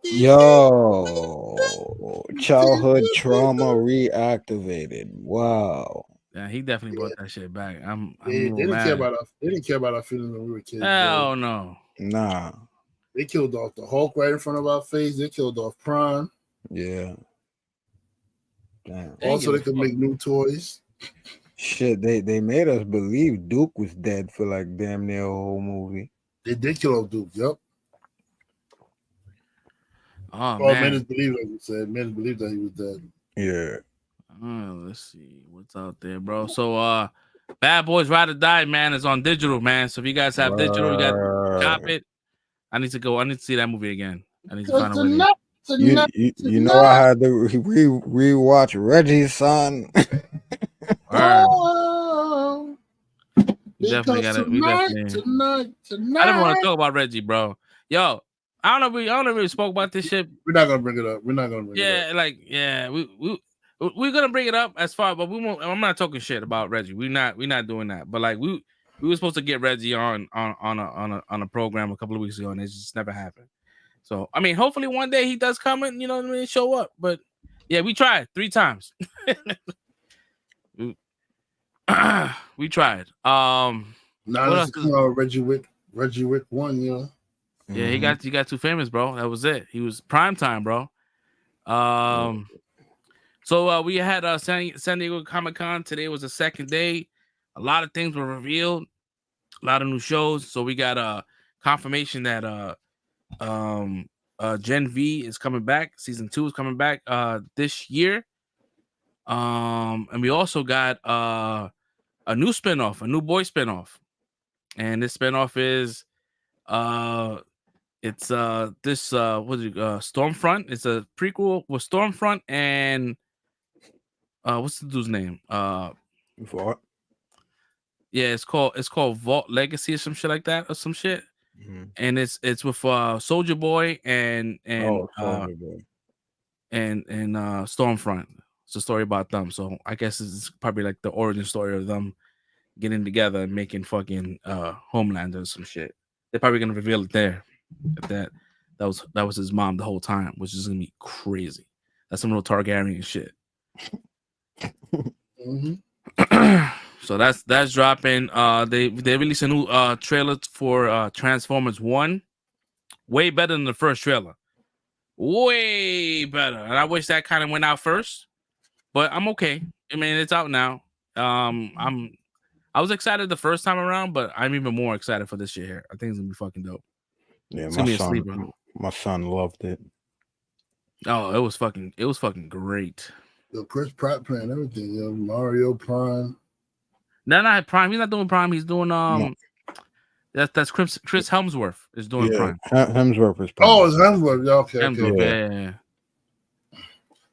Yo, childhood trauma reactivated. Wow. Yeah, he definitely brought that shit back. They didn't care about our feelings when we were kids. Hell no. Nah. They killed off the Hulk right in front of our face. They killed off Prime. Yeah. Damn. Also, they could make new toys. Shit, they made us believe Duke was dead for like damn near a whole movie. They did kill off Duke. Yep. Oh man. Men believe, like you said, men believe that he was dead. Yeah. Let's see what's out there, bro. So, Bad Boys Ride or Die, man, is on digital, man. So if you guys have digital, you got to cop it. I need to see that movie again. I need to find a way. You know, I had to rewatch Reggie's Son. Oh, We definitely. Tonight. I didn't want to talk about Reggie, bro. Yo, I don't know if we spoke about this shit. We're not gonna bring it up. We're gonna bring it up as far, but we won't. I'm not talking shit about Reggie. We're not doing that. But like we were supposed to get Reggie on a program a couple of weeks ago, and it just never happened. So I mean, hopefully one day he does come and show up. But yeah, we tried 3 times. We tried. Now this is Reggie Wick 1, Yeah, he got too famous, bro. That was it. He was prime time, bro. So we had San Diego Comic-Con. Today was the second day. A lot of things were revealed. A lot of new shows. So we got confirmation that Gen V is coming back. Season 2 is coming back this year. And we also got a new spinoff, a new boy spinoff. And this spinoff is it's this Stormfront. It's a prequel with Stormfront and what's the dude's name? Vault. Yeah, it's called Vault Legacy or some shit like that or some shit. And it's with Soldier Boy and Soldier Boy. and Stormfront. It's a story about them. So I guess it's probably like the origin story of them getting together and making fucking Homelander or some shit. They're probably gonna reveal it there. That was his mom the whole time, which is gonna be crazy. That's some real Targaryen shit. So that's dropping. They released a new trailer for Transformers 1. Way better than the first trailer. Way better. And I wish that kind of went out first. But I'm okay. I mean, it's out now. I was excited the first time around, but I'm even more excited for this shit here. I think it's gonna be fucking dope. Yeah, it's gonna be a sleeper. My son loved it. Oh, it was fucking great. Yo, Chris Pratt playing everything. Yo, Mario Prime. No, not Prime. He's not doing Prime. He's doing that's Chris Hemsworth is doing Prime. Hemsworth is Prime. Oh, it's Hemsworth. Yeah, okay. Hemsworth, yeah.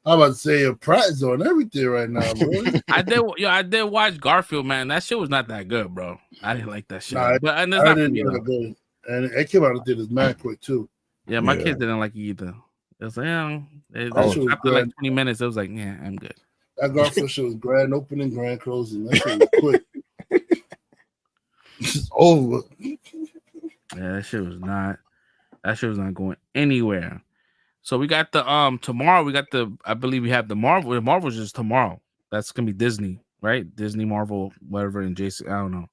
I'm about to say Pratt is on everything right now, bro. I did watch Garfield, man. That shit was not that good, bro. I didn't like that shit. Nah, but and I didn't know that good. And it came out of theaters mad quick too. Yeah, my kids didn't like it either. It was like, after like 20 minutes, it was like, yeah, I'm good. That Garfield shit was grand opening, grand closing. That shit was quick. It's over. Yeah, that shit was not going anywhere. So we got the tomorrow. We got I believe we have the Marvel. The Marvel's just tomorrow. That's gonna be Disney, right? Disney, Marvel, whatever, and Jason. I don't know.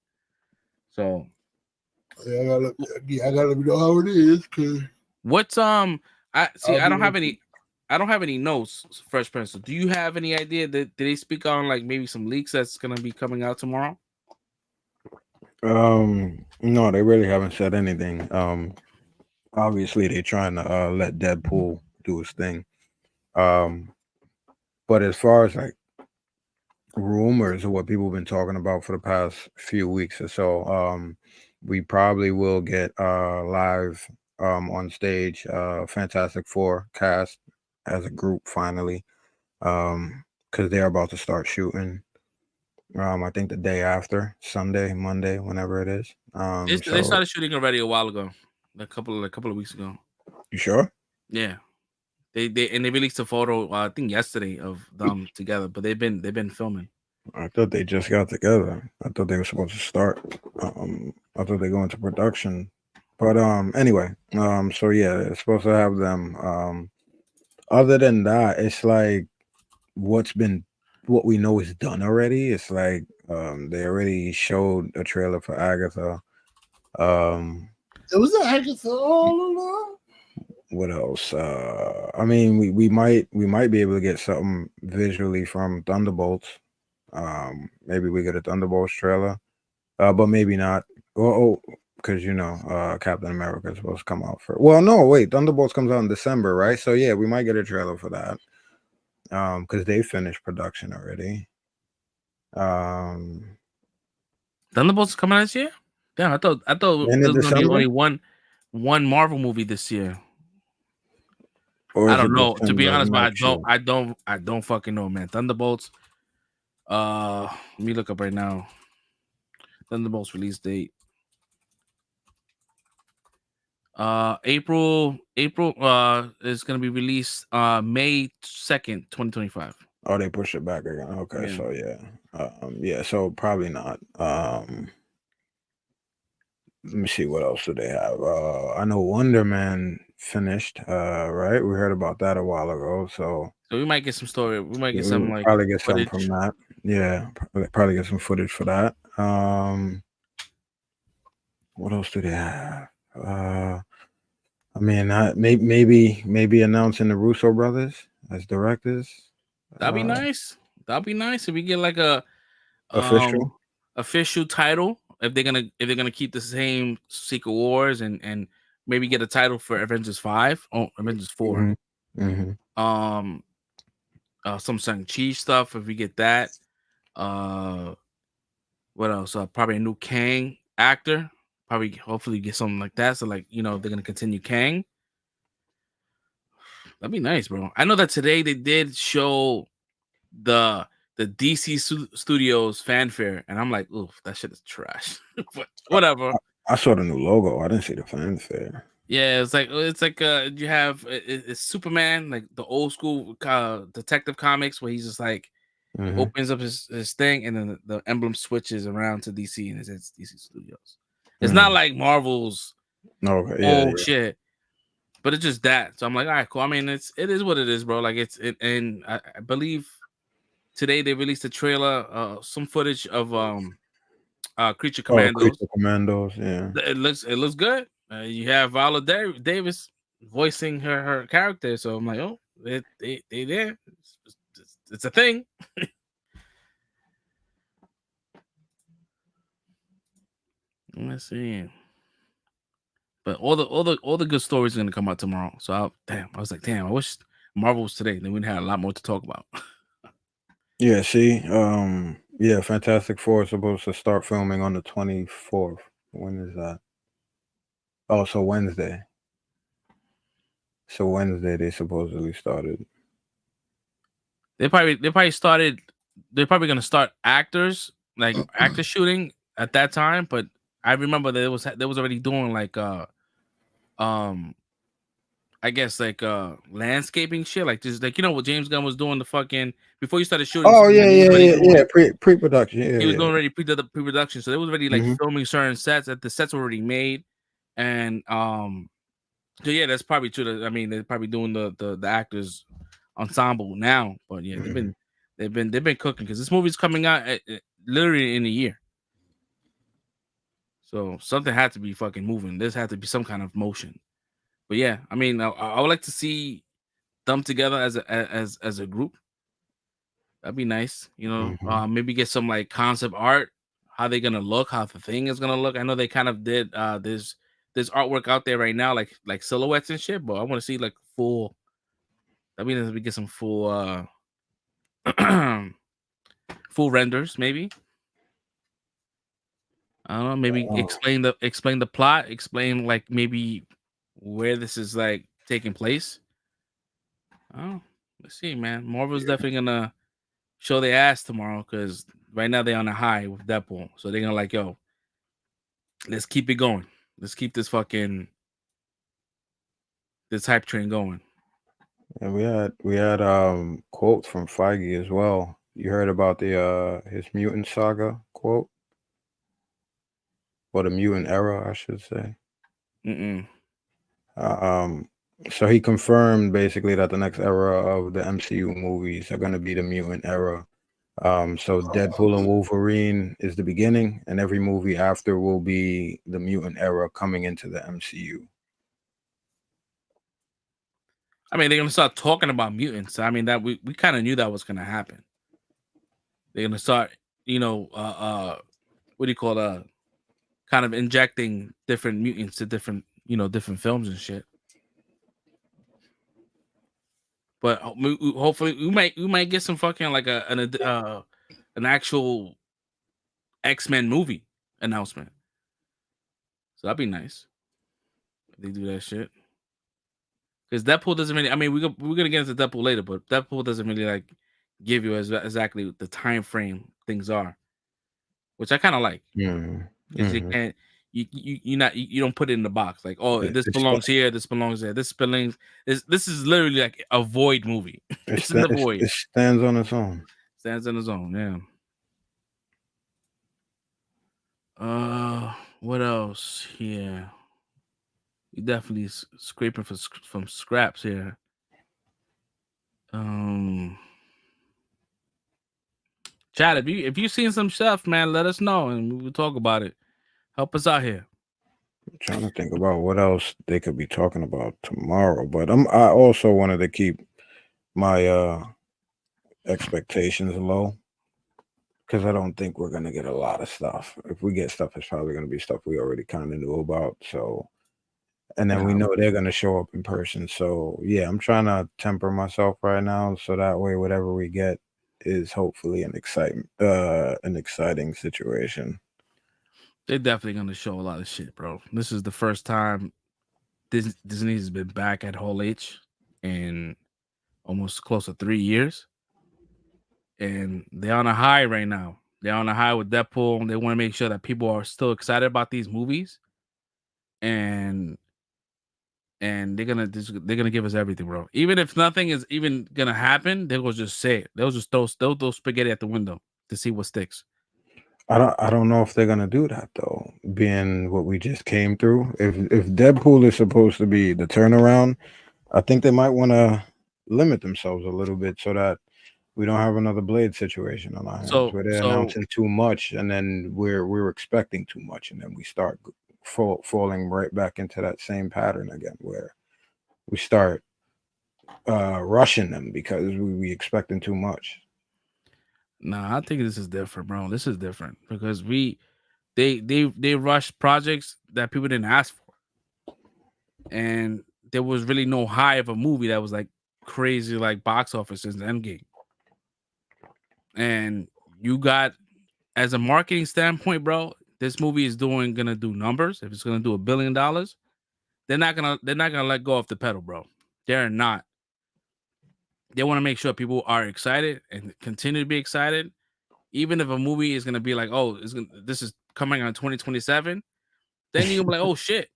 So yeah, I gotta let me know how it is. Cause what's I don't have any notes. Fresh Prince. So do you have any idea that did they speak on like maybe some leaks that's gonna be coming out tomorrow? No, they really haven't said anything. Obviously they're trying to let Deadpool do his thing. But as far as like rumors of what people have been talking about for the past few weeks or so, we probably will get live on stage Fantastic Four cast as a group finally, because they're about to start shooting. I think the day after, Sunday, Monday, whenever it is. They started shooting already a while ago, a couple of weeks ago. You sure? Yeah, they released a photo I think yesterday of them together, but they've been filming. I thought they just got together. I thought they were supposed to start. I thought they go into production, but anyway, so yeah, it's supposed to have them. Other than that, it's like what we know is done already. It's like they already showed a trailer for Agatha. It was Agatha all along. What else? I mean, we might be able to get something visually from Thunderbolts. Maybe we get a Thunderbolts trailer, but maybe not. Oh, because Captain America is supposed to come out for. Well, no, wait, Thunderbolts comes out in December, right? So yeah, we might get a trailer for that. Because they finished production already. Thunderbolts coming out this year? Yeah, I thought there was gonna be only one Marvel movie this year. Or I don't know. To be honest, but I don't fucking know, man. Thunderbolts. Let me look up right now. Thunderbolts release date. April is gonna be released May 2nd, 2025. Oh, they push it back again. Okay, yeah. So yeah. So probably not. Let me see what else do they have. I know Wonder Man finished, right? We heard about that a while ago. So we might get some story. We might get some like probably get something from that. Yeah, probably get some footage for that. What else do they have? I mean, maybe announcing the Russo brothers as directors. That'd be nice. That'd be nice if we get like a Official. official title. If they're gonna keep the same Secret Wars and maybe get a title for Avengers 5 or Avengers 4. Mm-hmm. Some Shang-Chi stuff if we get that. What else? Probably a new Kang actor. Probably hopefully get something like that. So like, you know, they're gonna continue Kang. That'd be nice, bro. I know that today they did show the DC Studios fanfare, and I'm like, oof, that shit is trash. But whatever. I saw the new logo. I didn't see the fanfare. Yeah, it's like you have it's Superman, like the old school detective comics where he's just like opens up his thing and then the emblem switches around to DC and it's DC Studios. It's not like Marvel's shit, but it's just that. So I'm like, all right, cool. I mean, it is what it is, bro. Like and I believe today they released a trailer, some footage of Creature Commandos. Creature Commandos, yeah. It looks good. You have Viola Davis voicing her character, so I'm like, oh, they there. It's a thing. Let's see. But all the good stories are gonna come out tomorrow. So I was like, damn, I wish Marvel was today. Then we'd have a lot more to talk about. Yeah, see, yeah, Fantastic Four is supposed to start filming on the 24th. When is that? Oh, so Wednesday. So Wednesday they supposedly started. They're probably gonna start actor shooting at that time, but I remember that they was already doing like I guess like landscaping shit, like just like, you know what James Gunn was doing the fucking before you started shooting. Oh yeah, pre-production. Yeah, he was doing already pre-production, so they was already like filming certain sets that the sets were already made, and so yeah, that's probably true. I mean, they're probably doing the actors ensemble now, but yeah, they've been cooking because this movie's coming out literally in a year. So something had to be fucking moving. This had to be some kind of motion. But yeah, I mean, I would like to see them together as a group. That'd be nice, you know. Maybe get some like concept art, how they're gonna look, how the thing is gonna look. I know they kind of did. There's artwork out there right now, like silhouettes and shit. But I want to see like full. I mean, we get some full full renders, maybe. I don't know. Maybe explain the plot. Explain like maybe where this is like taking place. Oh, let's see, man. Marvel's definitely gonna show their ass tomorrow because right now they're on a high with Deadpool, so they're gonna like, yo, let's keep it going. Let's keep this hype train going. And we had quotes from Feige as well. You heard about the his mutant saga quote? Or the mutant era, I should say. So he confirmed basically that the next era of the MCU movies are going to be the mutant era. So Deadpool and Wolverine is the beginning, and every movie after will be the mutant era coming into the MCU. I mean, they're gonna start talking about mutants. I mean, that we kind of knew that was gonna happen. They're gonna start, you know, what do you call kind of injecting different mutants to different films and shit. But hopefully we might get some fucking like an actual X-Men movie announcement. So that'd be nice if they do that shit. Because Deadpool doesn't really. I mean, we're gonna get into Deadpool later, but Deadpool doesn't really like give you exactly the time frame things are, which I kind of like. Because you can't. You don't put it in the box like, oh, this belongs here, this belongs there. This is literally like a void movie. It's in the void. It stands on its own. Stands on its own, yeah. What else here? You definitely scraping from scraps here. Chad, if you seen some stuff, man, let us know and we'll talk about it. Help us out here. I'm trying to think about what else they could be talking about tomorrow, but I also wanted to keep my expectations low because I don't think we're gonna get a lot of stuff. If we get stuff, it's probably gonna be stuff we already kind of knew about. So, and then we know they're gonna show up in person. So yeah, I'm trying to temper myself right now so that way whatever we get is hopefully an exciting situation. They're definitely gonna show a lot of shit, bro. This is the first time Disney has been back at Hall H in almost close to 3 years, and they're on a high right now. They're on a high with Deadpool. They want to make sure that people are still excited about these movies, and they're gonna give us everything, bro. Even if nothing is even gonna happen, they will just say it. They'll just throw spaghetti at the window to see what sticks. I don't know if they're gonna do that though, being what we just came through. If Deadpool is supposed to be the turnaround, I think they might want to limit themselves a little bit so that we don't have another Blade situation on our hands where they're announcing too much and then we're expecting too much and then we start falling right back into that same pattern again where we start rushing them because we expecting too much. Nah, I think this is different, bro. This is different because they rush projects that people didn't ask for, and there was really no high of a movie that was like crazy like box office since Endgame. And you got, as a marketing standpoint, bro, this movie is gonna do numbers. If it's gonna do $1 billion, they're not gonna let go of the pedal, bro. They're not. They want to make sure people are excited and continue to be excited. Even if a movie is gonna be like, oh, this is coming on 2027, then you're gonna be like, oh shit,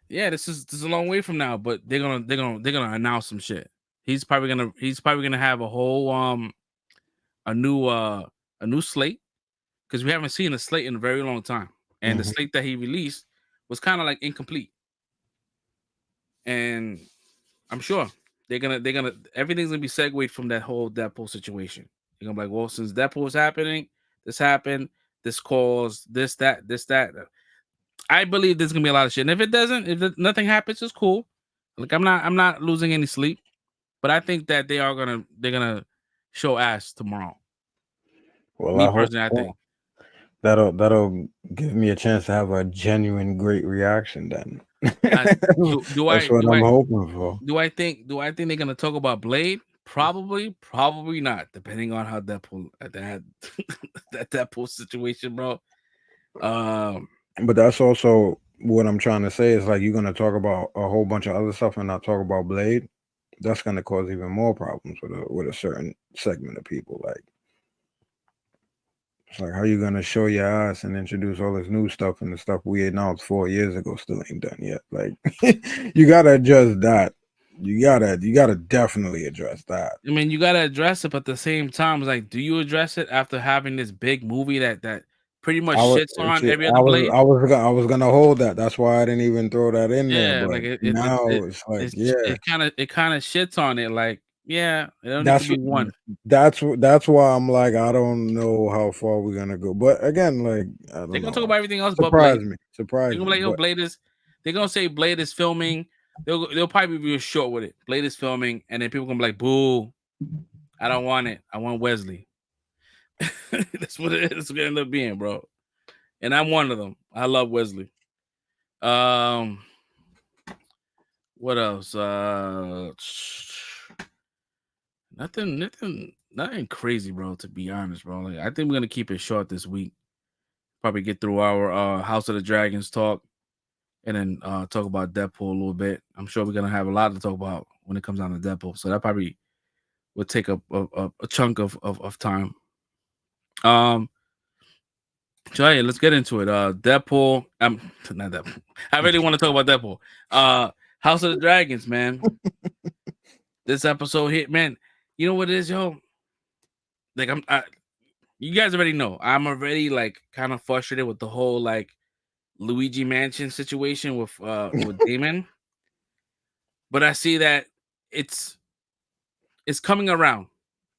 yeah, this is a long way from now. But they're gonna announce some shit. He's probably gonna have a whole a new slate, because we haven't seen a slate in a very long time, and the slate that he released was kind of like incomplete. And I'm sure they're gonna everything's gonna be segued from that whole Deadpool situation. You're gonna be like, well, since Deadpool is happening, this happened, this caused this, that. I believe there's gonna be a lot of shit. And if it doesn't, nothing happens, it's cool. Like I'm not losing any sleep, but I think that they're gonna show ass tomorrow. Well, Me personally, I think that'll give me a chance to have a genuine great reaction then. That's what I'm hoping for. Do I think they're gonna talk about Blade? Probably not, depending on how Deadpool that Deadpool situation, bro. But that's also what I'm trying to say is like you're gonna talk about a whole bunch of other stuff and not talk about Blade. That's gonna cause even more problems with a certain segment of people. Like, it's like, how you gonna show your ass and introduce all this new stuff and the stuff we announced 4 years ago still ain't done yet? Like, you gotta address that. You gotta definitely address that. I mean, you gotta address it, but at the same time, it's like, do you address it after having this big movie that pretty much shits on every other Blade? I was gonna hold that. That's why I didn't even throw that in there. But like it kind of shits on it. Like, yeah, it only need to be one. That's why I'm like, I don't know how far we're gonna go. But again, like, they're gonna talk about everything else. Surprise but me. They're gonna be like, Blade is. They're gonna say Blade is filming. They'll probably be real short with it. Blade is filming, and then people gonna be like, "Boo, I don't want it. I want Wesley." That's what it's gonna end up being, bro. And I'm one of them. I love Wesley. What else? Nothing crazy, bro. To be honest, bro. Like, I think we're gonna keep it short this week. Probably get through our House of the Dragons talk, and then talk about Deadpool a little bit. I'm sure we're gonna have a lot to talk about when it comes down to Deadpool. So that probably would take a chunk of time. So yeah, let's get into it. Deadpool. Not Deadpool. I really want to talk about Deadpool. House of the Dragons, man. This episode hit, man. You know what it is, yo? Like you guys already know. I'm already like kind of frustrated with the whole like Luigi Mansion situation with Damon. But I see that it's coming around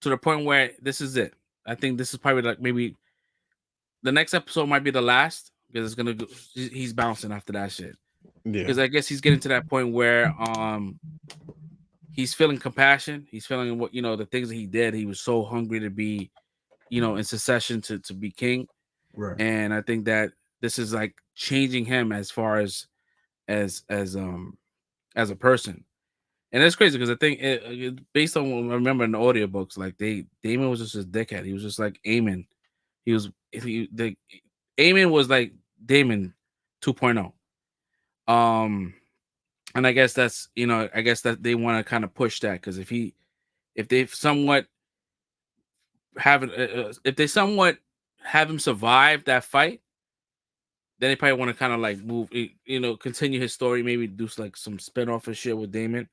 to the point where this is it. I think this is probably like maybe the next episode might be the last because it's gonna go, he's bouncing after that shit. because I guess he's getting to that point where he's feeling compassion. He's feeling what the things that he did. He was so hungry to be, in succession to be king. Right. And I think that this is like changing him as far as a person. And it's crazy because I think based on what I remember in the audiobooks, like Damon was just a dickhead. He was just like Aemon. Aemon was like Damon 2.0. And I guess that's that they want to kind of push that, because if they somewhat have him survive that fight, then they probably want to kind of like move, continue his story, maybe do like some spin-off and shit with Damon.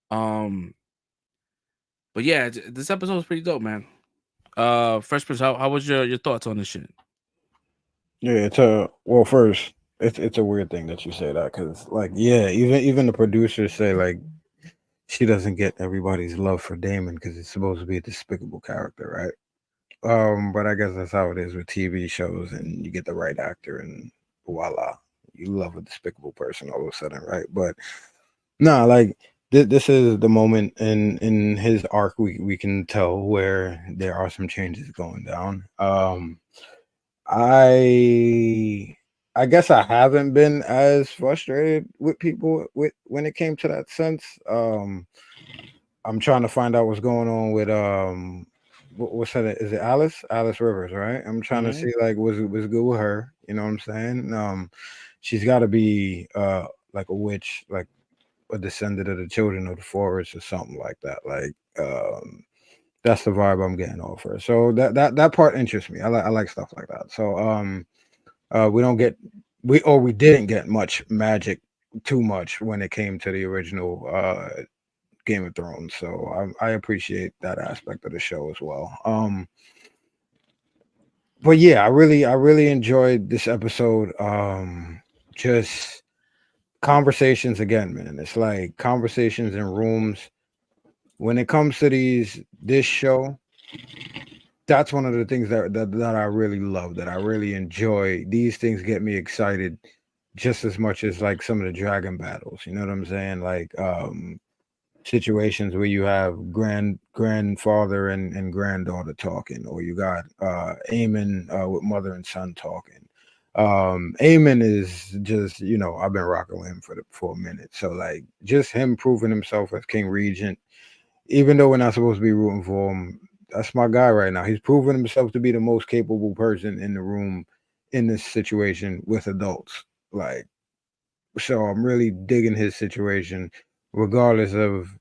But yeah, this episode was pretty dope, man. Fresh Prince, how was your thoughts on this shit? Yeah, first, it's a weird thing that you say that, because like, yeah, even the producers say like she doesn't get everybody's love for Damon because it's supposed to be a despicable character, right? But I guess that's how it is with TV shows, and you get the right actor and voila, you love a despicable person all of a sudden, right? But nah, like this is the moment in his arc we can tell where there are some changes going down. I guess I haven't been as frustrated with people when it came to that sense. I'm trying to find out what's going on with what's that? Is it Alice Rivers, right? I'm trying to see like was good with her. You know what I'm saying? She's got to be like a witch, like a descendant of the children of the forest or something like that. Like that's the vibe I'm getting off her. So that part interests me. I like stuff like that. So we didn't get much magic, too much when it came to the original Game of Thrones. So I appreciate that aspect of the show as well. But yeah, I really enjoyed this episode. Just conversations again, man. It's like conversations in rooms. When it comes to this show, that's one of the things that I really love, that I really enjoy. These things get me excited just as much as like some of the dragon battles. You know what I'm saying? Like situations where you have grandfather and granddaughter talking, or you got Aemon with mother and son talking. Aemon is just, I've been rocking with him for a minute. So like just him proving himself as King Regent, even though we're not supposed to be rooting for him, that's my guy right now. He's proven himself to be the most capable person in the room in this situation with adults. Like, so I'm really digging his situation, regardless of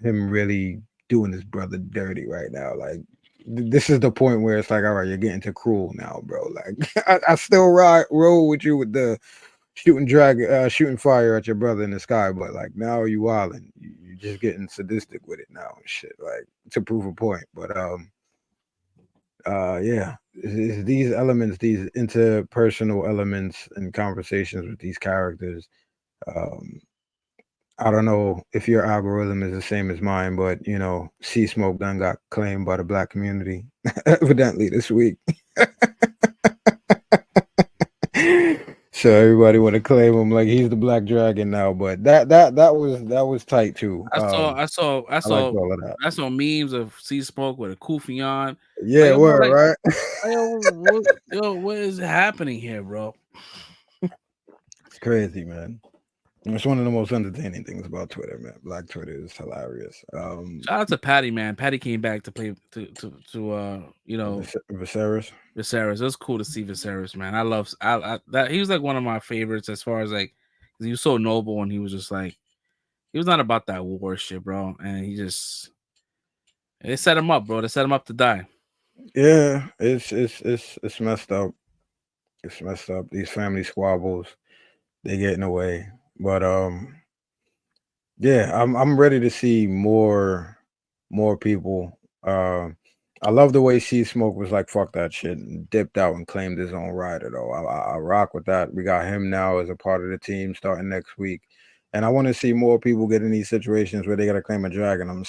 him really doing his brother dirty right now. Like, this is the point where it's like, all right, you're getting too cruel now, bro. Like, I still roll with you with the shooting fire at your brother in the sky, but like now you wilding, you're just getting sadistic with it now and shit, like to prove a point. But yeah, it's these elements, these interpersonal elements and conversations with these characters. I don't know if your algorithm is the same as mine, but Sea Smoke done got claimed by the black community evidently this week. So everybody want to claim him like he's the Black Dragon now, but that was tight too. I saw liked all of that. I saw memes of Sea Smoke with a kufi on. Yeah, like, word, right? What is happening here, bro? It's crazy, man. It's one of the most entertaining things about Twitter, man. Black Twitter is hilarious. Shout out to Patty, man. Patty came back to play to Viserys. Viserys. It was cool to see Viserys, man. I that he was like one of my favorites as far as like, he was so noble, and he was just like, he was not about that war shit, bro. And they set him up, bro. They set him up to die. Yeah, it's messed up. It's messed up. These family squabbles, they get in the way. But yeah, I'm ready to see more people. I love the way Sea Smoke was like, fuck that shit, and dipped out and claimed his own rider, though. I rock with that. We got him now as a part of the team starting next week. And I want to see more people get in these situations where they got to claim a dragon.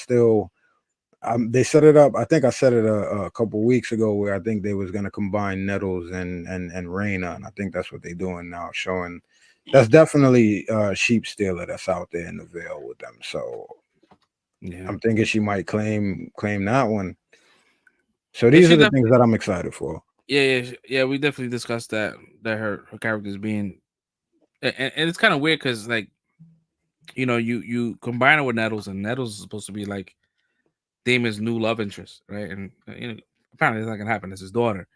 They set it up. I think I said it a couple weeks ago, where I think they was going to combine Nettles and Reyna. And I think that's what they're doing now, showing that's definitely Sheep Stealer that's out there in the Vale with them. So Yeah, I'm thinking she might claim that one. So these are the things that I'm excited for. Yeah. We definitely discussed that her character's being, and it's kind of weird because like, you know, you combine it with Nettles, and Nettles is supposed to be like Damon's new love interest, right? And you know, apparently it's not gonna happen. It's his daughter.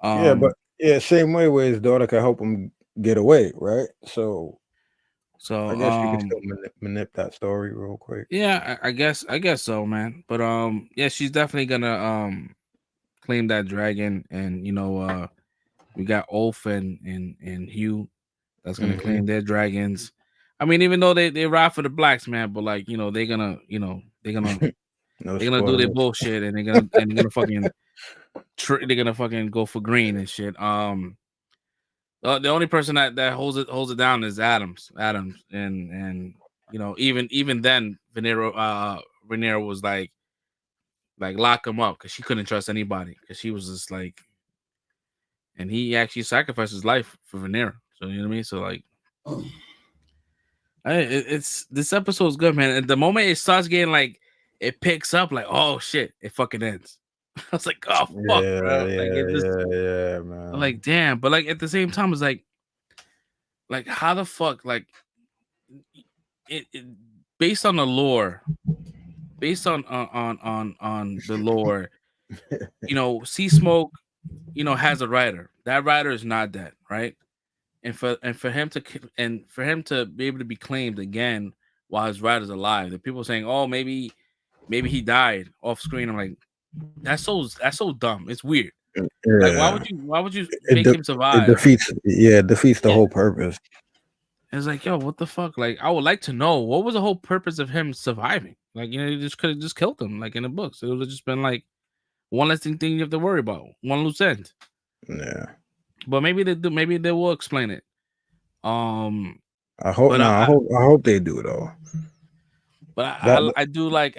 Yeah, but same way where his daughter can help him get away, right? So I guess you could still manip that story real quick. Yeah, I guess so, man. But yeah, she's definitely gonna claim that dragon, and you know, we got Ulf and Hugh that's gonna claim their dragons. I mean, even though they ride for the blacks, man, but like, you know, they're gonna No do their bullshit, and they're gonna fucking they're gonna fucking go for green and shit. The only person that holds it down is Adams, and you know, even then, Rhaenyra was like lock him up because she couldn't trust anybody, because she was just like, and he actually sacrificed his life for Rhaenyra. So you know what I mean? So like, it's this episode is good, man. And the moment it starts getting like, it picks up, like, oh shit, it fucking ends. I was like, oh fuck, bro. Yeah, man. I'm like, damn, but like at the same time, it's like how the fuck, like it based on the lore, based on the lore, you know, Sea Smoke, you know, has a rider. That rider is not dead, right? And for him to be able to be claimed again while his rider's alive, the people saying, oh, maybe he died off screen. I'm like, that's so dumb. It's weird. Yeah. Like, why would you make him survive? It defeats the whole purpose. It's like, yo, what the fuck? Like, I would like to know what was the whole purpose of him surviving. Like, you know, you just could have just killed him, like in the books. It would have just been like one less thing you have to worry about, one loose end. Yeah, but maybe they do. Maybe they will explain it. I hope. I hope they do though. But I do like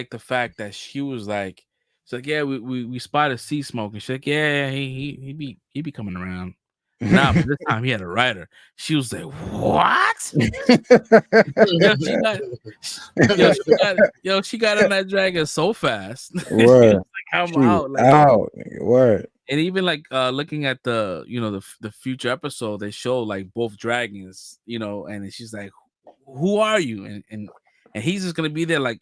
the fact that she was like, it's like, yeah, we spotted Sea Smoke, and she's like, yeah, he be coming around. Nah, but this time he had a rider. She was like, what? She got on that dragon so fast. Word. Like, I'm out. Like, out. Word. And even like looking at the, you know, the future episode, they show like both dragons, you know, and she's like, who are you? And he's just gonna be there like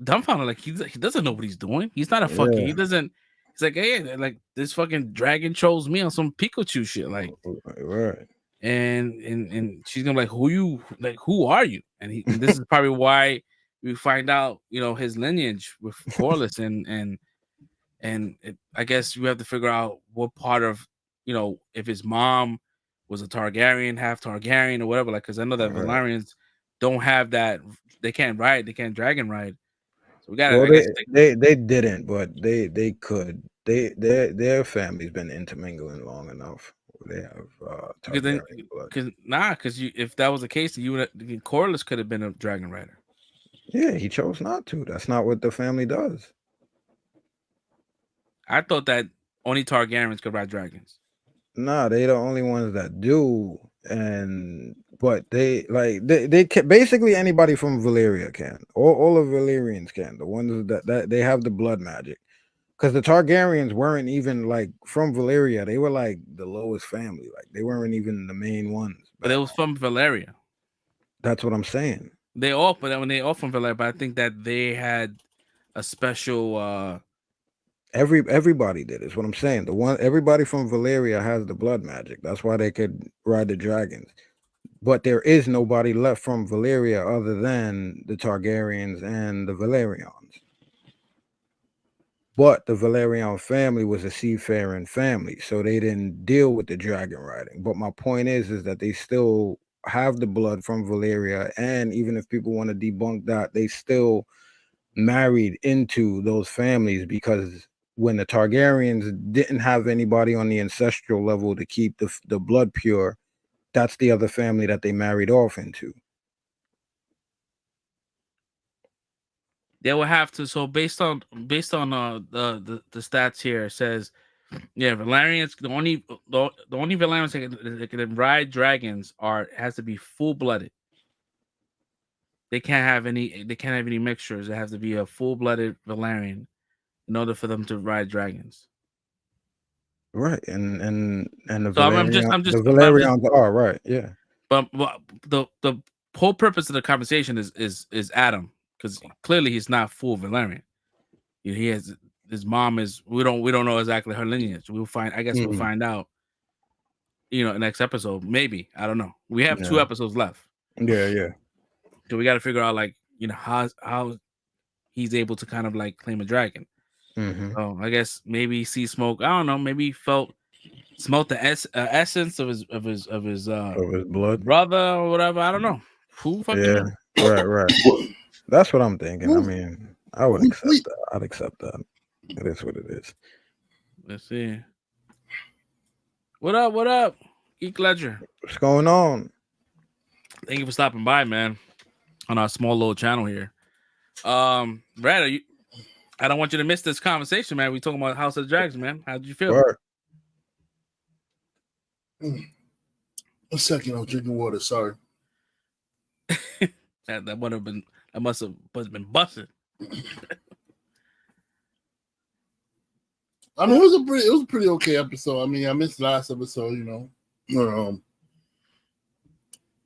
dumbfounded, like he doesn't know what he's doing. He's not a fucking. He doesn't. He's like, hey, like this fucking dragon chose me on some Pikachu shit, like. Right. And she's gonna be like, who are you? And this is probably why we find out, you know, his lineage with Corlys, and I guess you have to figure out what part of, you know, if his mom was a Targaryen, half Targaryen or whatever, like, because I know that Valyrians don't have that. They can't ride. They can't dragon ride. So we got. Well, they didn't, but they could. Their family's been intermingling long enough. They have Targaryen blood. Because if that was the case, Corlys could have been a dragon rider. Yeah, he chose not to. That's not what the family does. I thought that only Targaryens could ride dragons. Nah, they the only ones that do, but they can, basically anybody from Valyria can. All of Valyrians can. The ones that they have the blood magic. Because the Targaryens weren't even like from Valyria. They were like the lowest family. Like they weren't even the main ones. But it was from Valyria. That's what I'm saying. They all from Valyria, but I think that they had a special. Everybody did. Is what I'm saying. Everybody from Valyria has the blood magic. That's why they could ride the dragons. But there is nobody left from Valyria other than the Targaryens and the Valyrians. But the Valerian family was a seafaring family, so they didn't deal with the dragon riding. But my point is that they still have the blood from Valyria, and even if people want to debunk that, they still married into those families, because when the Targaryens didn't have anybody on the ancestral level to keep the blood pure, that's the other family that they married off into. They will have to. So based on the stats here, it says Yeah, Valerians. The only Valerians that can ride dragons has to be full blooded. They can't have any mixtures. It has to be a full blooded Valerian in order for them to ride dragons. Right, and the So I'm just Valerians are right, yeah. But the whole purpose of the conversation is Adam, because clearly he's not full Valerian. He has his mom is we don't know exactly her lineage. We'll find. I guess we'll find out. Next episode, maybe. I don't know. We have 2 episodes left. Yeah. So we got to figure out how he's able to kind of like claim a dragon. So I guess maybe see smoke. I don't know. Maybe smelt the essence of his blood brother or whatever. I don't know. Who fucking knows? Right. That's what I'm thinking. I mean, I would accept that. I'd accept that. It is what it is. Let's see. What up? Geek Ledger. What's going on? Thank you for stopping by, man, on our small little channel here. Brad, I don't want you to miss this conversation, man. We talking about House of Dragons, man. How did you feel? Right. A second, I'm drinking water. Sorry. that must have been busted. I mean, it was a pretty okay episode. I mean, I missed last episode, I didn't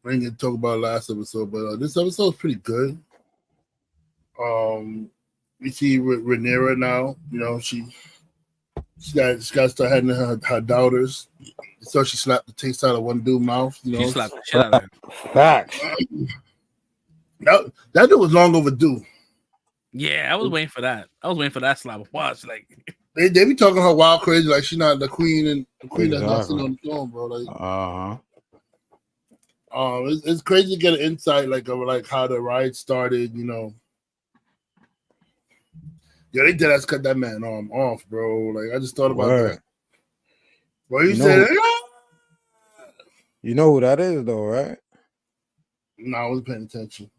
get to talk about last episode, but this episode is pretty good. We see Rhaenyra now. She got to start having her doubters. So she slapped the taste out of one dude's mouth. She slapped the shit out of him. Facts. That dude was long overdue. Yeah, I was waiting for that. I was waiting for that slap. Watch, like they be talking her wild crazy, like she's not the queen and the queen that's not sitting on the throne, bro. Like, it's crazy to get an insight of how the ride started. Yeah, they did cut that man arm off, bro. Like I just thought about that. Bro, you said you know who that is, though, right? No, I wasn't paying attention.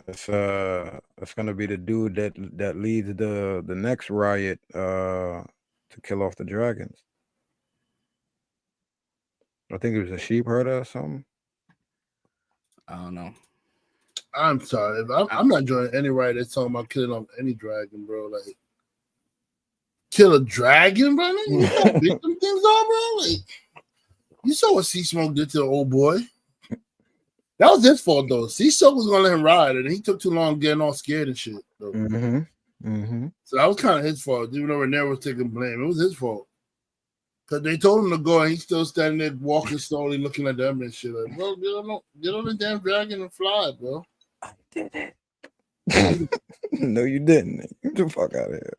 It's gonna be the dude that leads the next riot to kill off the dragons. I think it was a sheep herder or something. I don't know. I'm sorry. I'm not joining any riot that's talking about killing off any dragon, bro. Like kill a dragon, bro? You don't beat them things on, bro. Like you saw what Sea Smoke did to the old boy. That was his fault, though. Sea Smoke was gonna let him ride, and he took too long getting all scared and shit. So that was kind of his fault, even though Rhaenyra was taking blame. It was his fault. Because they told him to go, and he's still standing there walking slowly, looking at them and shit. Like, bro, get on the damn dragon and fly, bro. I did it. No, you didn't. Get the fuck out of here.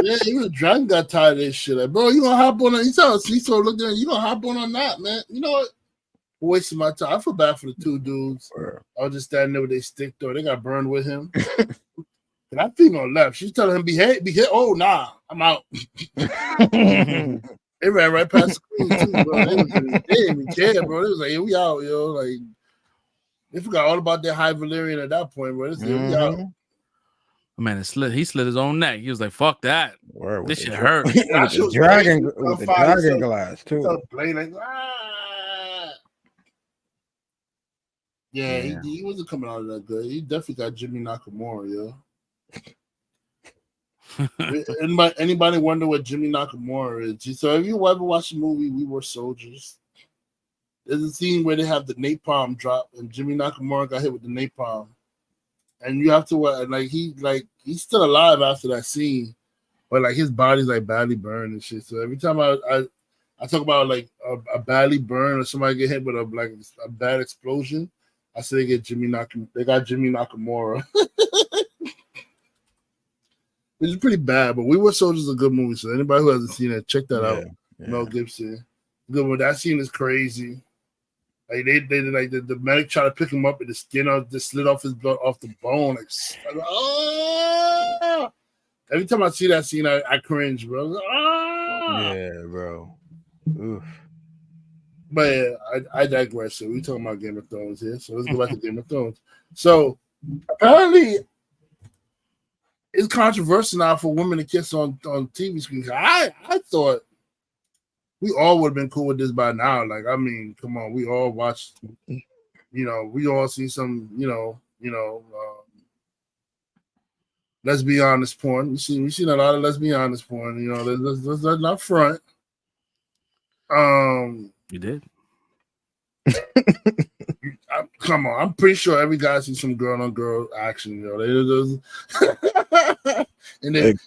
Yeah, even the dragon got tired of this shit. Like, bro, you gonna hop on it? He saw Sea Smoke looked at him. You gonna hop on or not, man? You know what? Wasting my time. I feel bad for the 2 dudes. I was just standing there with their stick, though. They got burned with him. And that female left. She's telling him, behave. Oh, nah, I'm out. They ran right past the queen, too, bro. They didn't even care, bro. They was like, yeah, we out, yo. Like, they forgot all about their high Valyrian at that point, bro. They said, we out. Man, he slit his own neck. He was like, fuck that. This shit hurt. With the dragon glass, too. Yeah, he wasn't coming out of that good. He definitely got Jimmy Nakamura, yo. Anybody wonder what Jimmy Nakamura is? So have you ever watched the movie We Were Soldiers? There's a scene where they have the napalm drop, and Jimmy Nakamura got hit with the napalm, and you have to he's still alive after that scene, but like his body's like badly burned and shit. So every time I talk about like a badly burned or somebody get hit with a bad explosion, I say they got Jimmy Nakamura. It's pretty bad, but We Were Soldiers is a good movie. So anybody who hasn't seen it, check that out. Yeah. Mel Gibson, good one. That scene is crazy. Like they like the medic tried to pick him up, and the skin just slid off his blood off the bone. Like, every time I see that scene, I cringe, bro. Yeah, bro. Oof. But yeah, I digress. So we're talking about Game of Thrones here. So let's go back to Game of Thrones. So apparently, it's controversial now for women to kiss on TV screens. I thought we all would have been cool with this by now. Like, I mean, come on, we all watched. We all see some. Let's be honest, porn. We've seen a lot of let's be honest porn. Let's not front. You did. Come on, I'm pretty sure every guy sees some girl on girl action. And then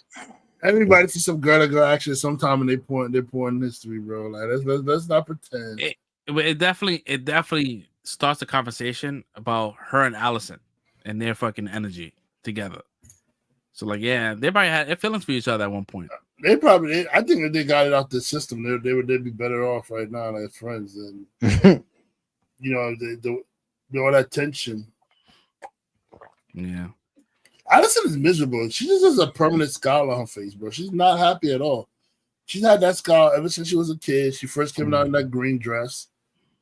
everybody sees some girl on girl action sometime in their porn history, bro. Like let's not pretend. It definitely starts a conversation about her and Allison and their fucking energy together. So like, yeah, they probably had feelings for each other at one point. I think if they got it out the system, they'd be better off right now as friends. And all that tension. Yeah, Allison is miserable. She just has a permanent scowl on her face, bro. She's not happy at all. She's had that scowl ever since she was a kid. She first came out in that green dress.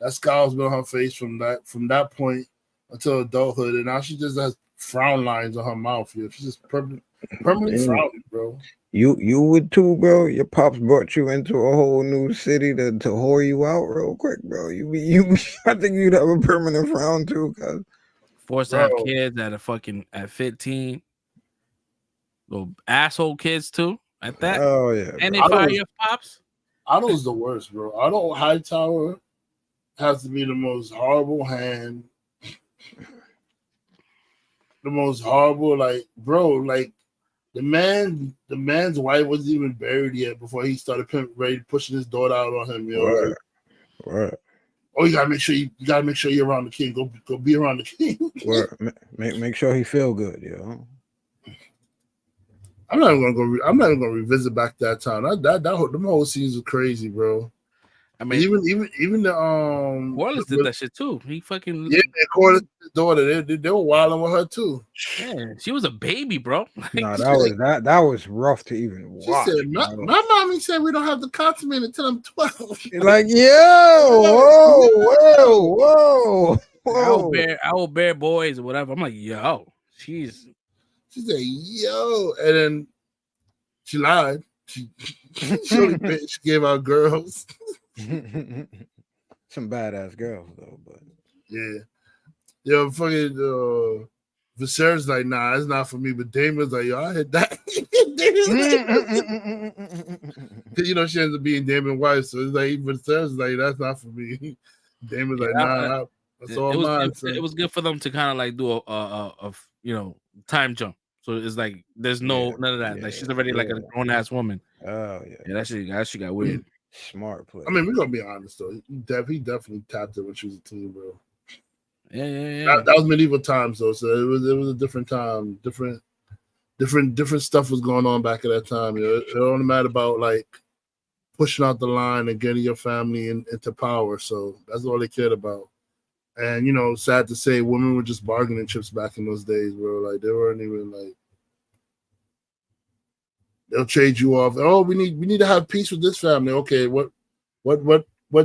That scowl's been on her face from that point until adulthood, and now she just has frown lines on her mouth. She's just permanently frowning, bro. You would too, bro. Your pops brought you into a whole new city to whore you out real quick, bro. I think you'd have a permanent frown too, cuz. Forced to have kids at 15. Little asshole kids too at that. Oh yeah. And they fire your pops. Otto's the worst, bro. Otto Hightower has to be the most horrible hand. The most horrible, like, bro, like the man's wife wasn't even buried yet before he started pushing his daughter out on him, yo. Right. Oh, you gotta make sure you're around the king. Go be around the king. Make sure he feel good, yo. I'm not even gonna revisit back that time. Them whole scenes were crazy, bro. I mean, even the Wallace did that shit too. He fucking they called his daughter. They were wilding with her too. Yeah, she was a baby, bro. No, that was rough to even watch. She said, my mommy said we don't have to consummate until I'm 12. Like, whoa. I will bear boys or whatever. I'm like, yo, she said, yo, and then she lied. She gave out girls. Some badass girls though, but yeah, fucking Viserys like, nah, it's not for me. But Damon's like, yo, I hit that. Because she ends up being Damon's wife, so it's like Viserys like, that's not for me. Damon's like, nah, that's all mine. It was good for them to kind of like do a time jump. So it's like there's none of that. Like she's already like a grown ass woman. Oh yeah, that shit got weird. Smart play. I mean, we're gonna be honest though. He definitely tapped her when she was a teen, bro. Yeah. That was medieval times though, so it was a different time. Different stuff was going on back at that time. It only mattered about like pushing out the line and getting your family into power. So that's all they cared about. And sad to say, women were just bargaining chips back in those days, bro. Like they weren't even like they'll trade you off. Oh, we need to have peace with this family. Okay, what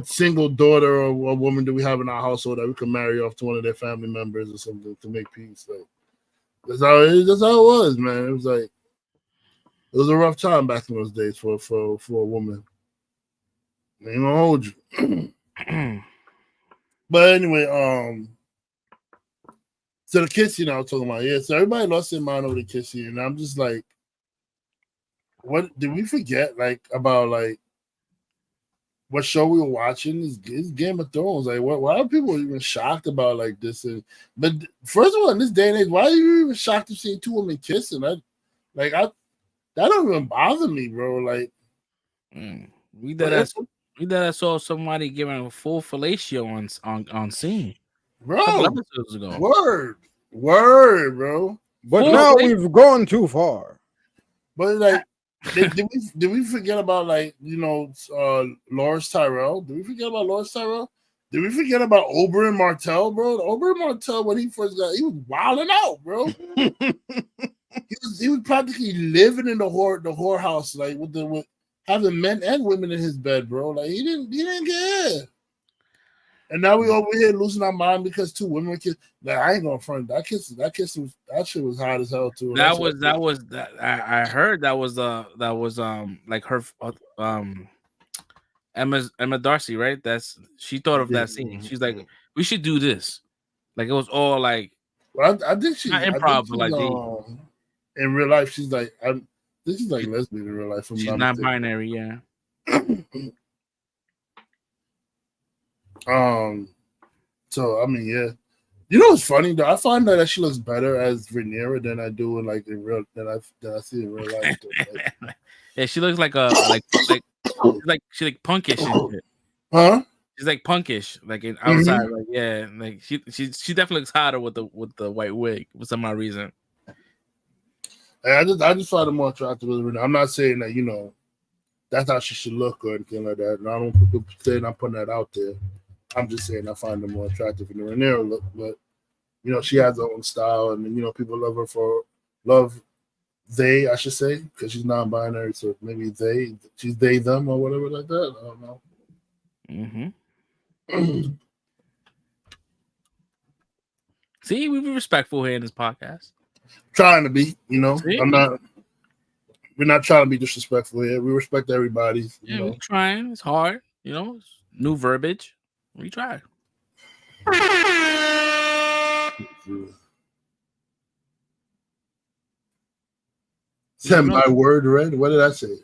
single daughter or woman do we have in our household that we can marry off to one of their family members or something to make peace? Like that's how it was, man. It was like it was a rough time back in those days for a woman. I ain't gonna hold you. But anyway, so the kissing I was talking about, so everybody lost their mind over the kissing, and I'm just like, what did we forget? Like about like what show we were watching is Game of Thrones. Like, why are people even shocked about like this? But first of all, in this day and age, why are you even shocked to see two women kissing? That don't even bother me, bro. Like, I saw somebody giving a full fellatio on scene, bro. A couple episodes ago. Word, bro. But now we've gone too far. But like, did we forget about like Loras Tyrell? Did we forget about Loras Tyrell? Did we forget about Oberyn Martell, bro? Oberyn Martell, when he first he was wilding out, bro. he was practically living in the whorehouse, like with having men and women in his bed, bro. Like he didn't care. And now we over here losing our mind because 2 women kiss. Like, I ain't gonna front that shit was hot as hell too. I heard that was like her Emma Darcy, right? She thought of that scene. She's like, we should do this. Like it was all like. Well, I think she's not improv, but like in real life, she's like this is like lesbian in real life. She's non-binary, yeah. So I mean, yeah. You know what's funny though? I find that she looks better as Rhaenyra than I do in like in real than I see in real life. Though, yeah, she looks like a she like punkish and shit. Huh? She's like punkish, like in outside, like yeah, like she definitely looks hotter with the white wig for some odd reason. I just find her more attractive with Rhaenyra. I'm not saying that that's how she should look or anything like that. And I don't say I'm putting that out there. I'm just saying I find her more attractive in the Rhaenyra look, but she has her own style, and people love her for I should say, because she's non-binary, so maybe she's they them or whatever like that. I don't know. See, we be respectful here in this podcast. Trying to be, I'm not. We're not trying to be disrespectful here. We respect everybody. We're trying. It's hard, new verbiage. We try. Said my word, Red. What did I say?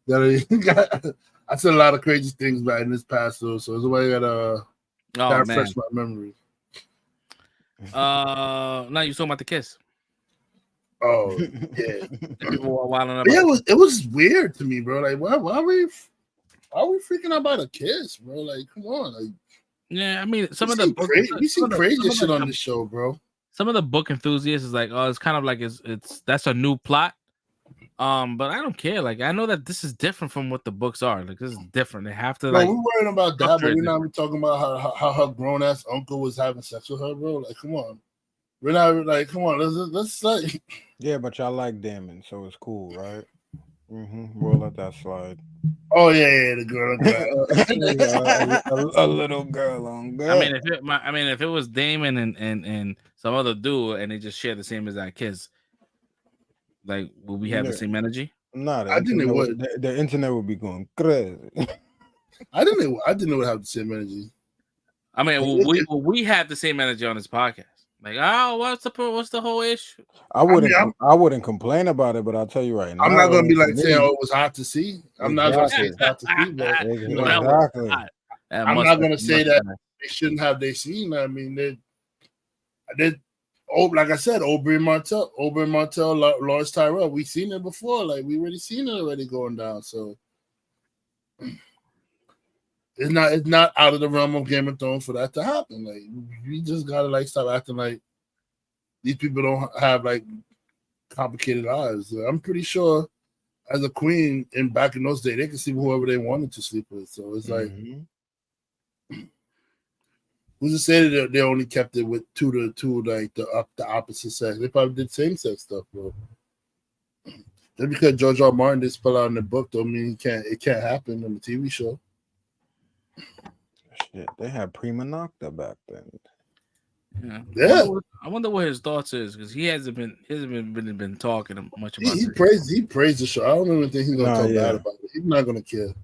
I said a lot of crazy things back in this past, so it's a way that refresh my memory. Now you talking about the kiss. Oh yeah. Yeah, it was weird to me, bro. Like, why are we freaking out about a kiss, bro? Like, come on, like. Yeah, I mean, we see crazy shit on this show, bro. Some of the book enthusiasts is like, oh, it's kind of like that's a new plot. But I don't care. Like, I know that this is different from what the books are. Like, this is different. They have to. We're worrying about that, but we're not talking about how her grown ass uncle was having sex with her, bro. Like, come on. We're not like, come on. Let's like. Yeah, but y'all like Damon, so it's cool, right? We'll let that slide. Oh yeah, the girl. a little girl on girl. I mean, if it was Damon and some other dude, and they just share the same exact kiss, like, will we have the same energy? No, I think it would. The internet would be going crazy. I didn't know it would have the same energy. I mean, will we have the same energy on this podcast? Like, oh, what's the whole issue? I wouldn't complain about it, but I'll tell you right now. I'm not gonna be like saying, "Oh, it was hot to see." I'm not gonna say it's hot to see, but I'm not gonna say that they shouldn't have they seen. I mean, they like I said, Aubrey Martell, Lawrence Tyrell. We seen it before. Like, we already seen it already going down. So it's not out of the realm of Game of Thrones for that to happen. Like, you just gotta stop acting like these people don't have complicated lives. I'm pretty sure as a queen back in those days, they could sleep with whoever they wanted to sleep with. So it's like, who's to say that they only kept it with two like the opposite sex? They probably did same sex stuff, bro. Just because George R. R. Martin did spell out in the book don't mean it can't happen on the TV show. Shit, they had Prima Nocta back then. Yeah. I wonder what his thoughts is, because he hasn't been talking much about it. He praised the show. I don't even think he's gonna talk bad about it. He's not gonna care.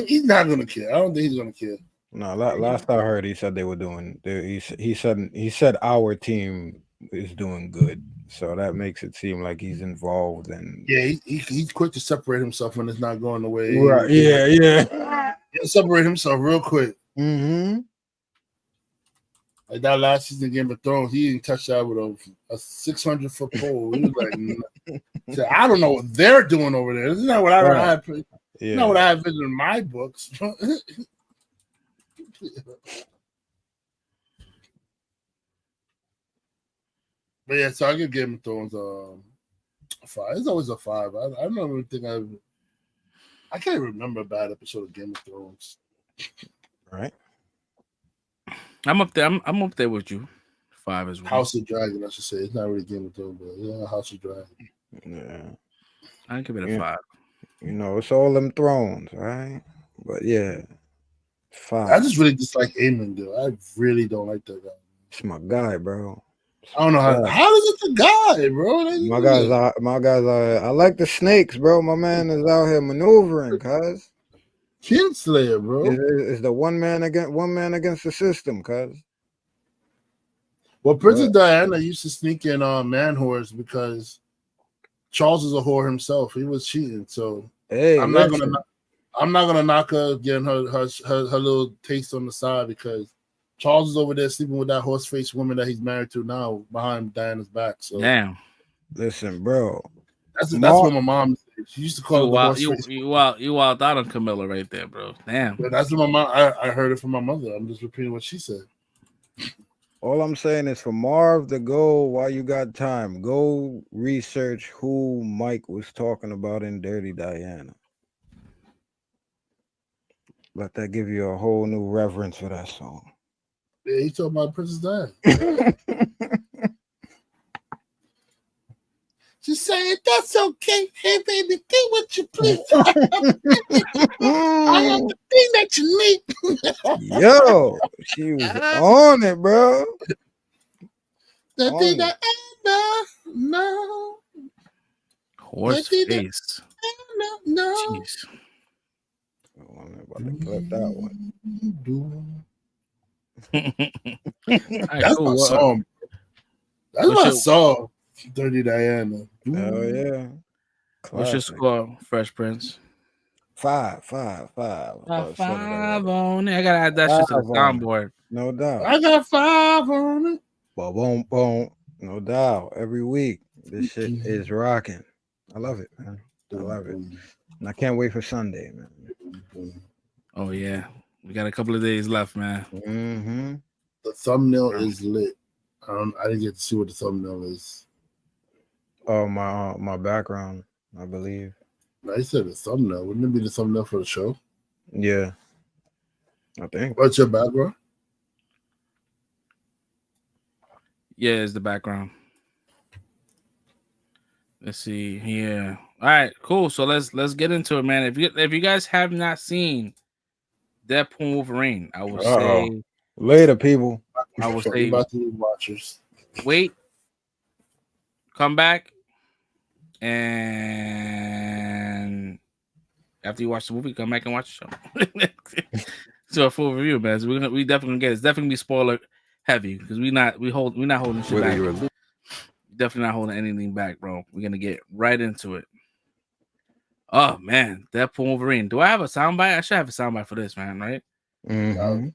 He's not gonna care. I don't think he's gonna care. No, last I heard, he said they were doing. He said our team is doing good, so that makes it seem like he's involved. And yeah, he's quick to separate himself when it's not going the way. Right? Yeah. He'll separate himself real quick. Like that last season of Game of Thrones, he didn't touch that with a 600-foot pole. He was like, I don't know what they're doing over there. This is not what I have. Yeah. Not what I have written in my books. But yeah, so I give Game of Thrones a 5. It's always a 5. I don't even think I can't remember a bad episode of Game of Thrones. Right. I'm up there. I'm up there with you. 5 as well. House of Dragon, I should say. It's not really Game of Thrones, but yeah, House of Dragon. Yeah. I give it a 5. It's all them thrones, right? But yeah. 5. I just really dislike Eamon, dude. I really don't like that guy. It's my guy, bro. I don't know how is it the guy, bro? My guys are. I like the snakes, bro. My man is out here maneuvering, cuz. Kinslayer, bro. It's the one man against the system, cuz. Well, Princess Diana used to sneak in man whores because Charles is a whore himself. He was cheating, so I'm not gonna knock her getting her little taste on the side because Charles is over there sleeping with that horse face woman that he's married to now behind Diana's back. So damn. Listen, bro. That's what my mom said. She used to call it the horse face. You wild out on Camilla right there, bro. Damn. But that's what my mom. I heard it from my mother. I'm just repeating what she said. All I'm saying is for Marv to go while you got time, go research who Mike was talking about in Dirty Diana. Let that give you a whole new reverence for that song. Yeah, he talking about Princess Diana. Just saying that's okay. Hey, baby, think what you please. I am the thing that you need. Yo, she was on it, bro. The thing that I know. Horse face. No. Jeez. I'm about to clip that one. That's my song. That's my song. Dirty Diana. Hell yeah. What's your score, Fresh Prince? 5 5 on it. I gotta add that shit to the soundboard. No doubt. I got 5 on it. Boom, boom. No doubt. Every week, this shit is rocking. I love it, man. I love it. And I can't wait for Sunday, man. Oh yeah, we got a couple of days left, man. Mm-hmm. The thumbnail is lit. I didn't get to see what the thumbnail is. Oh, my background, I believe. No, I said the thumbnail. Wouldn't it be the thumbnail for the show? Yeah, I think. What's your background? Yeah, it's the background. Let's see here. All right, cool. So let's get into it, man. If you guys have not seen Deadpool Wolverine, I would say later, people. I would say about to watchers. Wait, come back, and after you watch the movie, come back and watch the show. So a full review, man. So we definitely gonna get it. It's definitely gonna be spoiler heavy because we're not holding shit back. Definitely not holding anything back, bro. We're gonna get right into it. Oh man, Deadpool Wolverine. Do I have a soundbite? I should have a soundbite for this, man. Right? Mm-hmm.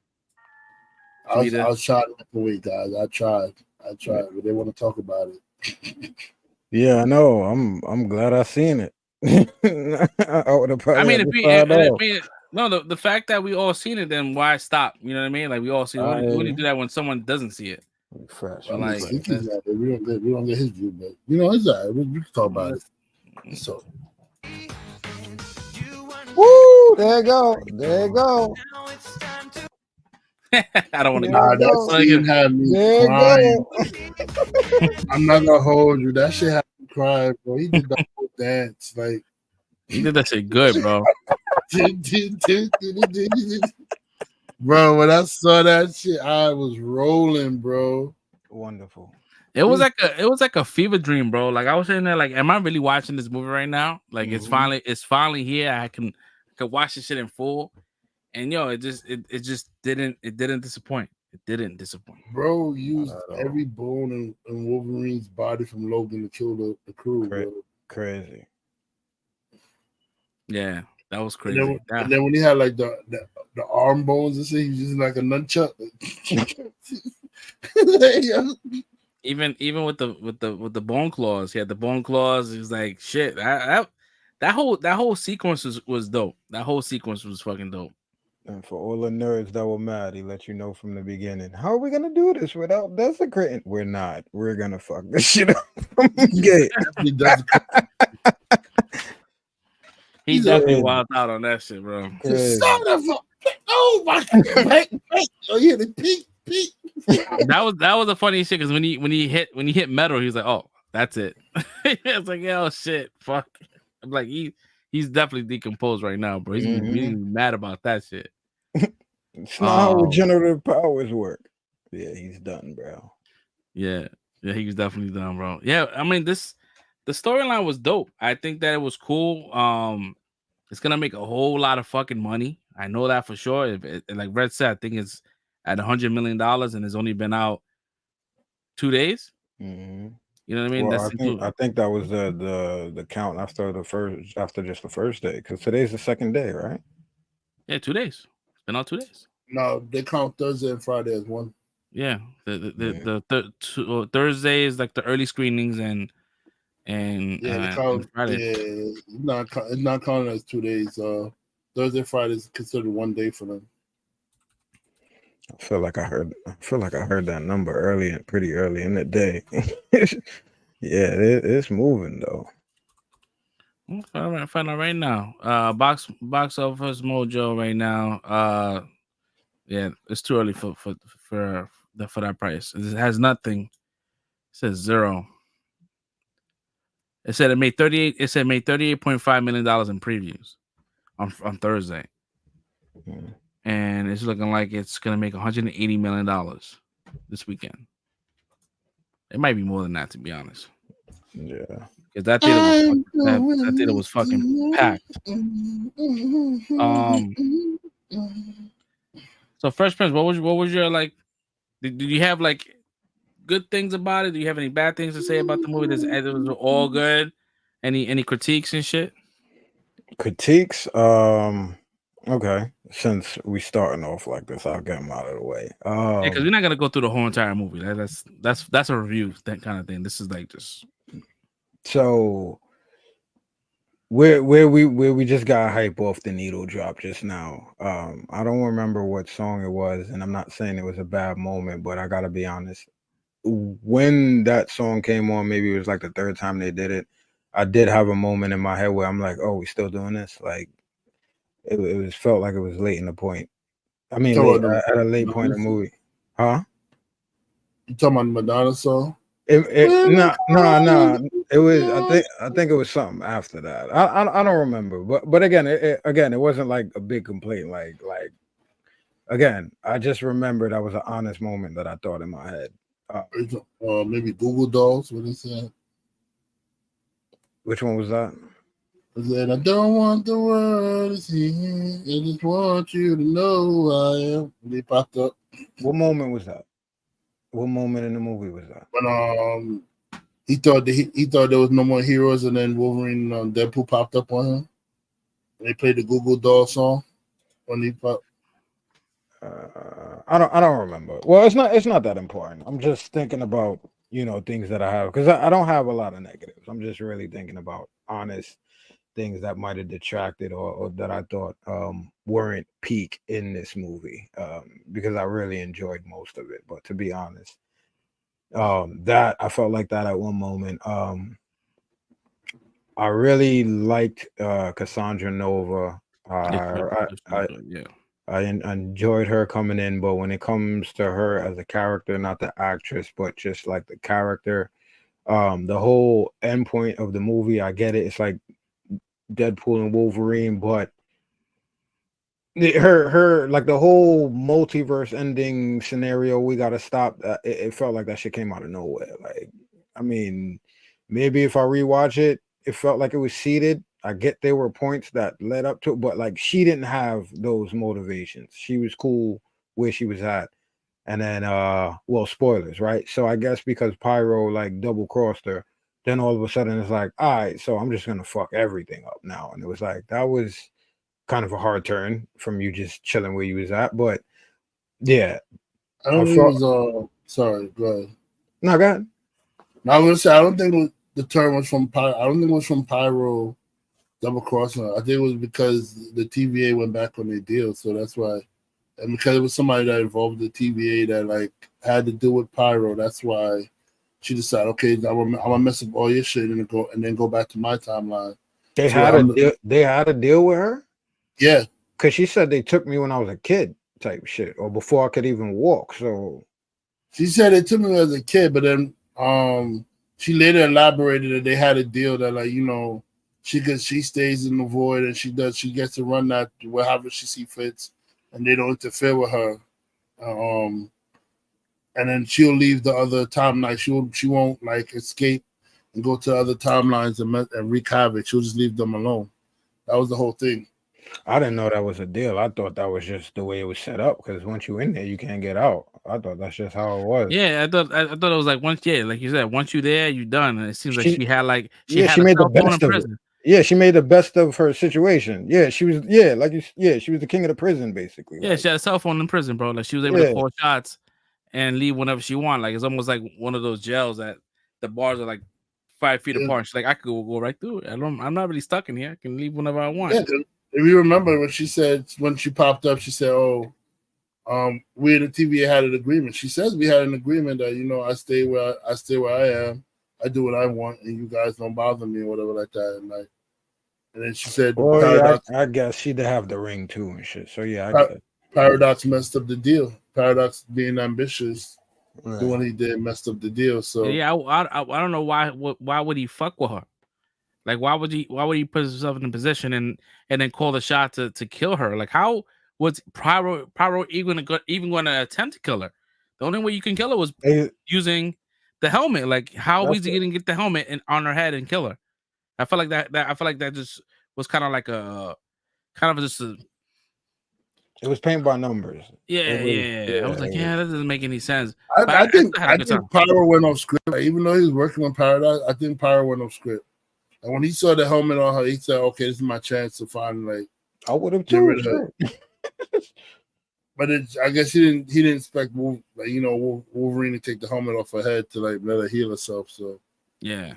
I was trying to wait, guys. I tried, but they want to talk about it. Yeah, I know. I'm glad I seen it. The fact that we all seen it, then why stop? You know what I mean? Like we all see. What do you do that when someone doesn't see it? Fresh. Well, like, we don't get his view, but it's all right. We can talk about it. So, woo! There you go. I don't want to go. That scene had me crying. I'm not gonna hold you. That shit had me crying, bro. He did the whole dance, like he did that shit good, bro. Bro, when I saw that shit, I was rolling, bro. Wonderful. It was like a fever dream, bro. Like I was sitting there, like, am I really watching this movie right now? Like it's finally here. I can watch this shit in full. And it just didn't disappoint. It didn't disappoint. Bro used every bone in Wolverine's body from Logan to kill the crew. Bro. Crazy. Yeah, that was crazy. And then when he had like the arm bones and shit, he was using like a nunchuck. Even with the bone claws, he had the bone claws. He was like, shit. That whole sequence was dope. That whole sequence was fucking dope. And for all the nerds that were mad, he let you know from the beginning. How are we gonna do this without desecrating? We're not. We're gonna fuck this shit up from the gate. He definitely wild out on that shit, bro. Son of a oh my god! Oh yeah, the peak. That was the funniest shit because when he hit metal, he was like, oh, that's it. It's like, oh shit, fuck. I'm like, he's definitely decomposed right now, bro. He's mad about that shit. It's not how regenerative powers work. Yeah, he's done, bro. Yeah, he was definitely done, bro. Yeah, I mean the storyline was dope. I think that it was cool. It's gonna make a whole lot of fucking money. I know that for sure. Like Red said, I think it's at $100 million and it's only been out 2 days. Mm-hmm. You know what I mean? Well, I think that was the count after just the first day, because today's the second day, right? Yeah, 2 days. It's been out 2 days. No, they count Thursday and Friday as one. Yeah, Thursday is like the early screenings and they count, and Friday. Yeah, it's not counted as 2 days. Thursday, Friday is considered one day for them. I feel like I heard that number pretty early in the day. Yeah, it's moving though. I'll find out right now. Box office mojo right now. Yeah, it's too early for that price. It has nothing. It says 0. It said it made 38. It said made $38.5 million in previews on Thursday, and it's looking like it's gonna make $180 million this weekend. It might be more than that, to be honest. Yeah, because that theater was fucking packed. So Fresh Prince, what was your like? Did you have like good things about it? Do you have any bad things to say about the movie? It was all good. Any critiques and shit? Critiques. Okay. Since we starting off like this, I'll get them out of the way. Yeah, because we're not gonna go through the whole entire movie. That's a review, that kind of thing. This is like just so where we just got hype off the needle drop just now. I don't remember what song it was, and I'm not saying it was a bad moment, but I gotta be honest. When that song came on, maybe it was like the third time they did it, I did have a moment in my head where I'm like, oh, we still doing this? Like it was felt like it was late in the point. I mean, at a late point in the movie. Huh? You talking about Madonna song? No. It was. I think it was something after that. I don't remember. But again, it wasn't like a big complaint. Like again, I just remember that was an honest moment that I thought in my head. Maybe Google Dolls. What is that? Which one was that? I said, I don't want the world to see. I just want you to know who I am. They popped up. What moment was that? What moment in the movie was that? When he thought there was no more heroes, and then Wolverine Deadpool popped up on him. And they played the Google Doll song when he popped. I don't remember. Well, it's not that important. I'm just thinking about things that I have, because I don't have a lot of negatives. I'm just really thinking about honest things that might have detracted or that I thought weren't peak in this movie, because I really enjoyed most of it. But to be honest, that I felt like that at one moment. I really liked Cassandra Nova. I enjoyed her coming in, but when it comes to her as a character, not the actress, but just like the character, the whole end point of the movie, I get it. It's like Deadpool and Wolverine, but her like the whole multiverse ending scenario, we gotta stop. It felt like that shit came out of nowhere. Like, I mean, maybe if I rewatch it, it felt like it was seeded. I get there were points that led up to it, but like she didn't have those motivations. She was cool where she was at. And then well, spoilers, right? So I guess because Pyro like double crossed her, then all of a sudden it's like, all right, so I'm just gonna fuck everything up now. And it was like that was kind of a hard turn from you just chilling where you was at. But yeah. I don't think it was sorry, go ahead. No, go ahead. No, I was gonna say I don't think the turn was from Pyro. I don't think it was from Pyro double crossing. I think it was because the TVA went back on their deal, so that's why. And because it was somebody that involved the TVA that like had to do with Pyro, that's why she decided, okay, I'm gonna mess up all your shit and then go back to my timeline. They had a deal with her? Yeah. Because she said they took me when I was a kid type shit, or before I could even walk. So she said they took me as a kid, but then she later elaborated that they had a deal that like, she stays in the void and she gets to run that wherever she sees fits. and they don't interfere with her. And then she'll leave the other timeline. She won't like escape and go to other timelines and wreak havoc. She'll just leave them alone. That was the whole thing. I didn't know that was a deal. I thought that was just the way it was set up. Because once you're in there, you can't get out. I thought that's just how it was. Yeah, I thought it was like once, like you said, once you're there, you're done. And it seems like she had she had made a cell the phone in best of it. prison. Yeah, she made the best of her situation. Yeah, she was. She was the king of the prison, basically. Yeah, she had a cell phone in prison, bro. Like she was able to call shots and leave whenever she wanted. Like it's almost like one of those jails that the bars are like 5 feet apart. She's like, I could go right through it. I'm not really stuck in here. I can leave whenever I want. Yeah, if you remember what she said when she popped up, she said, "Oh, we in the TV had an agreement." She says we had an agreement that I stay where I am, I do what I want, and you guys don't bother me or whatever like that. And then she said, "Well, Paradox, I guess she did have the ring too and shit." So yeah, I guess Paradox messed up the deal. Paradox being ambitious, doing what he did messed up the deal. So yeah, I don't know why would he fuck with her? Like why would he put himself in a position and then call the shot to kill her? Like how was Pyro even going to attempt to kill her? The only way you can kill her was using the helmet. Like how easy you can get the helmet on her head and kill her? I feel like that just was kind of like it was paint by numbers. Yeah. I was like, that doesn't make any sense. I think Pyro went off script. Like, even though he was working on Paradise, I think Pyro went off script. And when he saw the helmet on her, he said, "Okay, this is my chance to finally I would have too." But I guess he didn't expect Wolverine to take the helmet off her head to like let her heal herself. So yeah,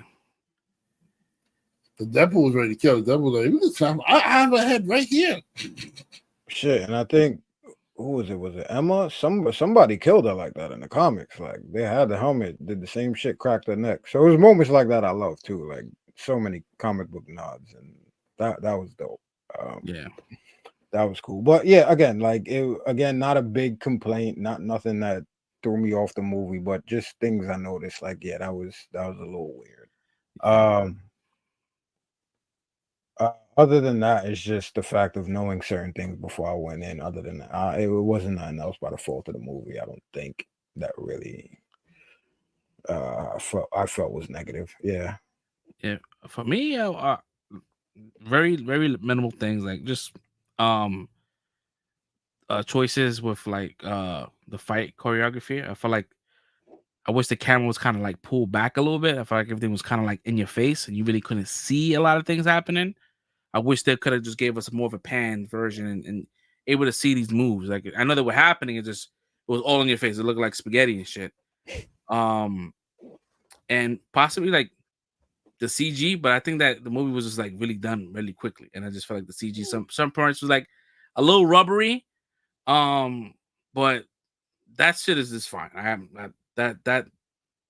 the Deadpool was ready to kill. The Deadpool was like, I have a head right here. Shit, and I think who was it? Was it Emma? Somebody killed her like that in the comics. Like they had the helmet, did the same shit, cracked her neck. So it was moments like that I love too. Like so many comic book nods, and that was dope. That was cool. But yeah, again, not a big complaint, nothing that threw me off the movie, but just things I noticed. Like that was a little weird. Other than that, it's just the fact of knowing certain things before I went in. Other than that, it wasn't nothing else by the fault of the movie. I don't think that really I felt was negative. Yeah. Yeah, for me, very very minimal things like just choices with like the fight choreography. I feel like I wish the camera was kind of like pulled back a little bit. I felt like everything was kind of like in your face and you really couldn't see a lot of things happening. I wish they could have just gave us more of a pan version and able to see these moves. Like I know they were happening, it was all in your face. It looked like spaghetti and shit. And possibly like the CG, but I think that the movie was just like really done really quickly, and I just felt like the CG some parts was like a little rubbery, but that shit is just fine. That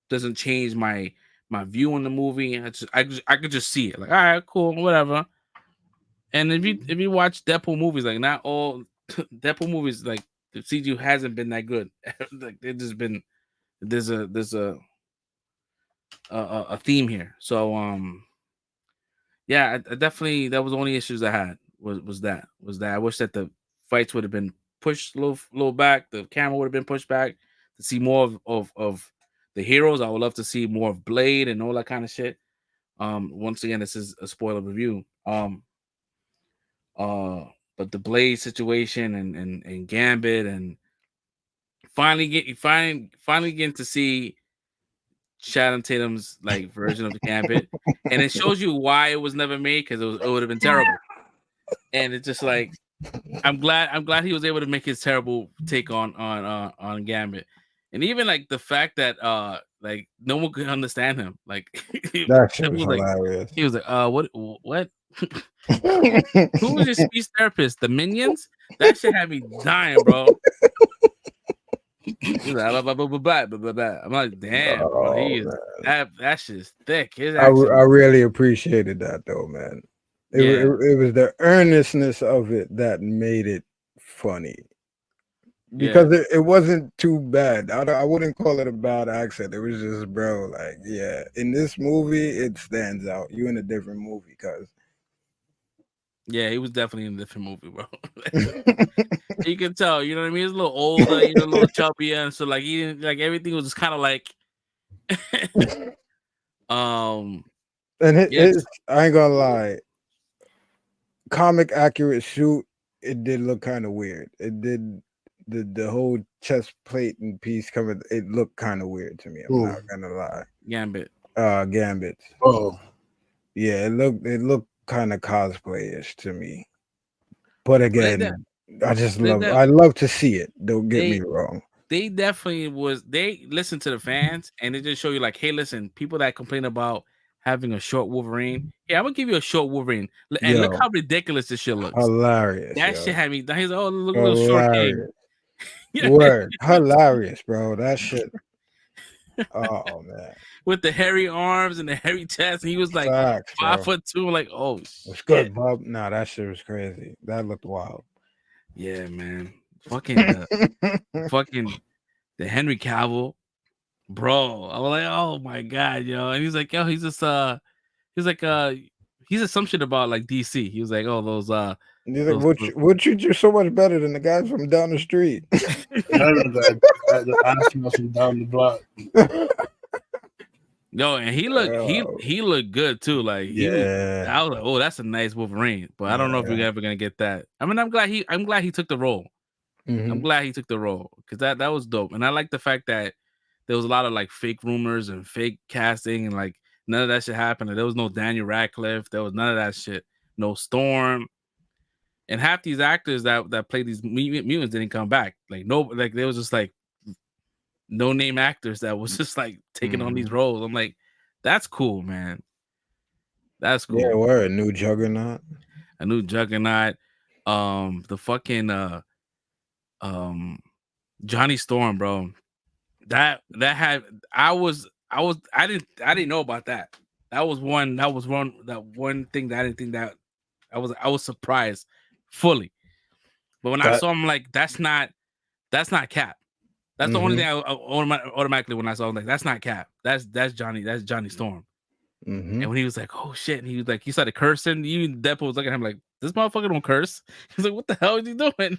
doesn't change my view on the movie. I could just see it like, all right, cool, whatever. And if you watch Deadpool movies, like not all Deadpool movies, like the CG hasn't been that good. Like it's just been there's a theme here. So I definitely, that was the only issues I had was that I wish that the fights would have been pushed a little back, the camera would have been pushed back to see more of the heroes. I would love to see more of Blade and all that kind of shit. Once again, this is a spoiler review. But the Blade situation and Gambit and finally getting to see Channing Tatum's like version of the Gambit, and it shows you why it was never made, because it would have been terrible. And it's just like I'm glad he was able to make his terrible take on Gambit, and even like the fact that like no one could understand him. Like that shit was hilarious. Like, he was like what who was your speech therapist? The Minions? That shit had me dying, bro. He's like, I'm like, damn, bro. He is, that shit is thick. I really appreciated that though, man. It was the earnestness of it that made it funny, because it wasn't too bad. I wouldn't call it a bad accent. It was just, bro, like, in this movie it stands out. You in a different movie, cuz Yeah, he was definitely in a different movie, bro. You can tell, you know what I mean? He's a little older, you know, a little chubbier, and so like he didn't like everything was just kind of like And yes, I ain't gonna lie, comic accurate suit, it did look kind of weird. It did the whole chest plate and piece coming, it looked kind of weird to me. I'm not gonna lie. Gambit. Gambit. Oh, yeah, it looked kind of cosplay-ish to me. But again, I love to see it. Don't get me wrong. They definitely they listen to the fans and they just show you like, hey, listen, people that complain about having a short Wolverine. Yeah, I'm gonna give you a short Wolverine. And look how ridiculous this shit looks. Hilarious. That shit had me. He's like, oh, look at little short king. Word. Hilarious, bro. That shit. Oh man. With the hairy arms and the hairy chest, and he was like 5'2". Like, oh, it's good, Bob. Nah, that shit was crazy. That looked wild. Yeah, man. Fucking the Henry Cavill, bro. I was like, oh my god, yo. And he's like, yo, he's just he's like he said some shit about like DC. He was like, oh, those he's like, what treat you so much better than the guys from down the street? the down the block. No, and he looked good too. Like I was like, oh, that's a nice Wolverine. But I don't know if we're ever gonna get that. I mean, I'm glad he took the role. Mm-hmm. I'm glad he took the role because that was dope. And I like the fact that there was a lot of like fake rumors and fake casting and like none of that shit happened. There was no Daniel Radcliffe. There was none of that shit. No Storm. And half these actors that played these mutants didn't come back. Like there was just like no name actors that was just like taking on these roles. I'm like, that's cool, man. That's cool. Yeah, we're a new Juggernaut. A new Juggernaut. The fucking Johnny Storm, bro. I didn't know about that. That one thing that I didn't think that I was surprised fully. But when I saw him, like, that's not Cap. That's the only thing I automatically when I saw him, like, that's not Cap. That's Johnny Storm. Mm-hmm. And when he was like, oh shit, and he was like, he started cursing. Deadpool was looking at him like, this motherfucker don't curse. He's like, what the hell is he doing?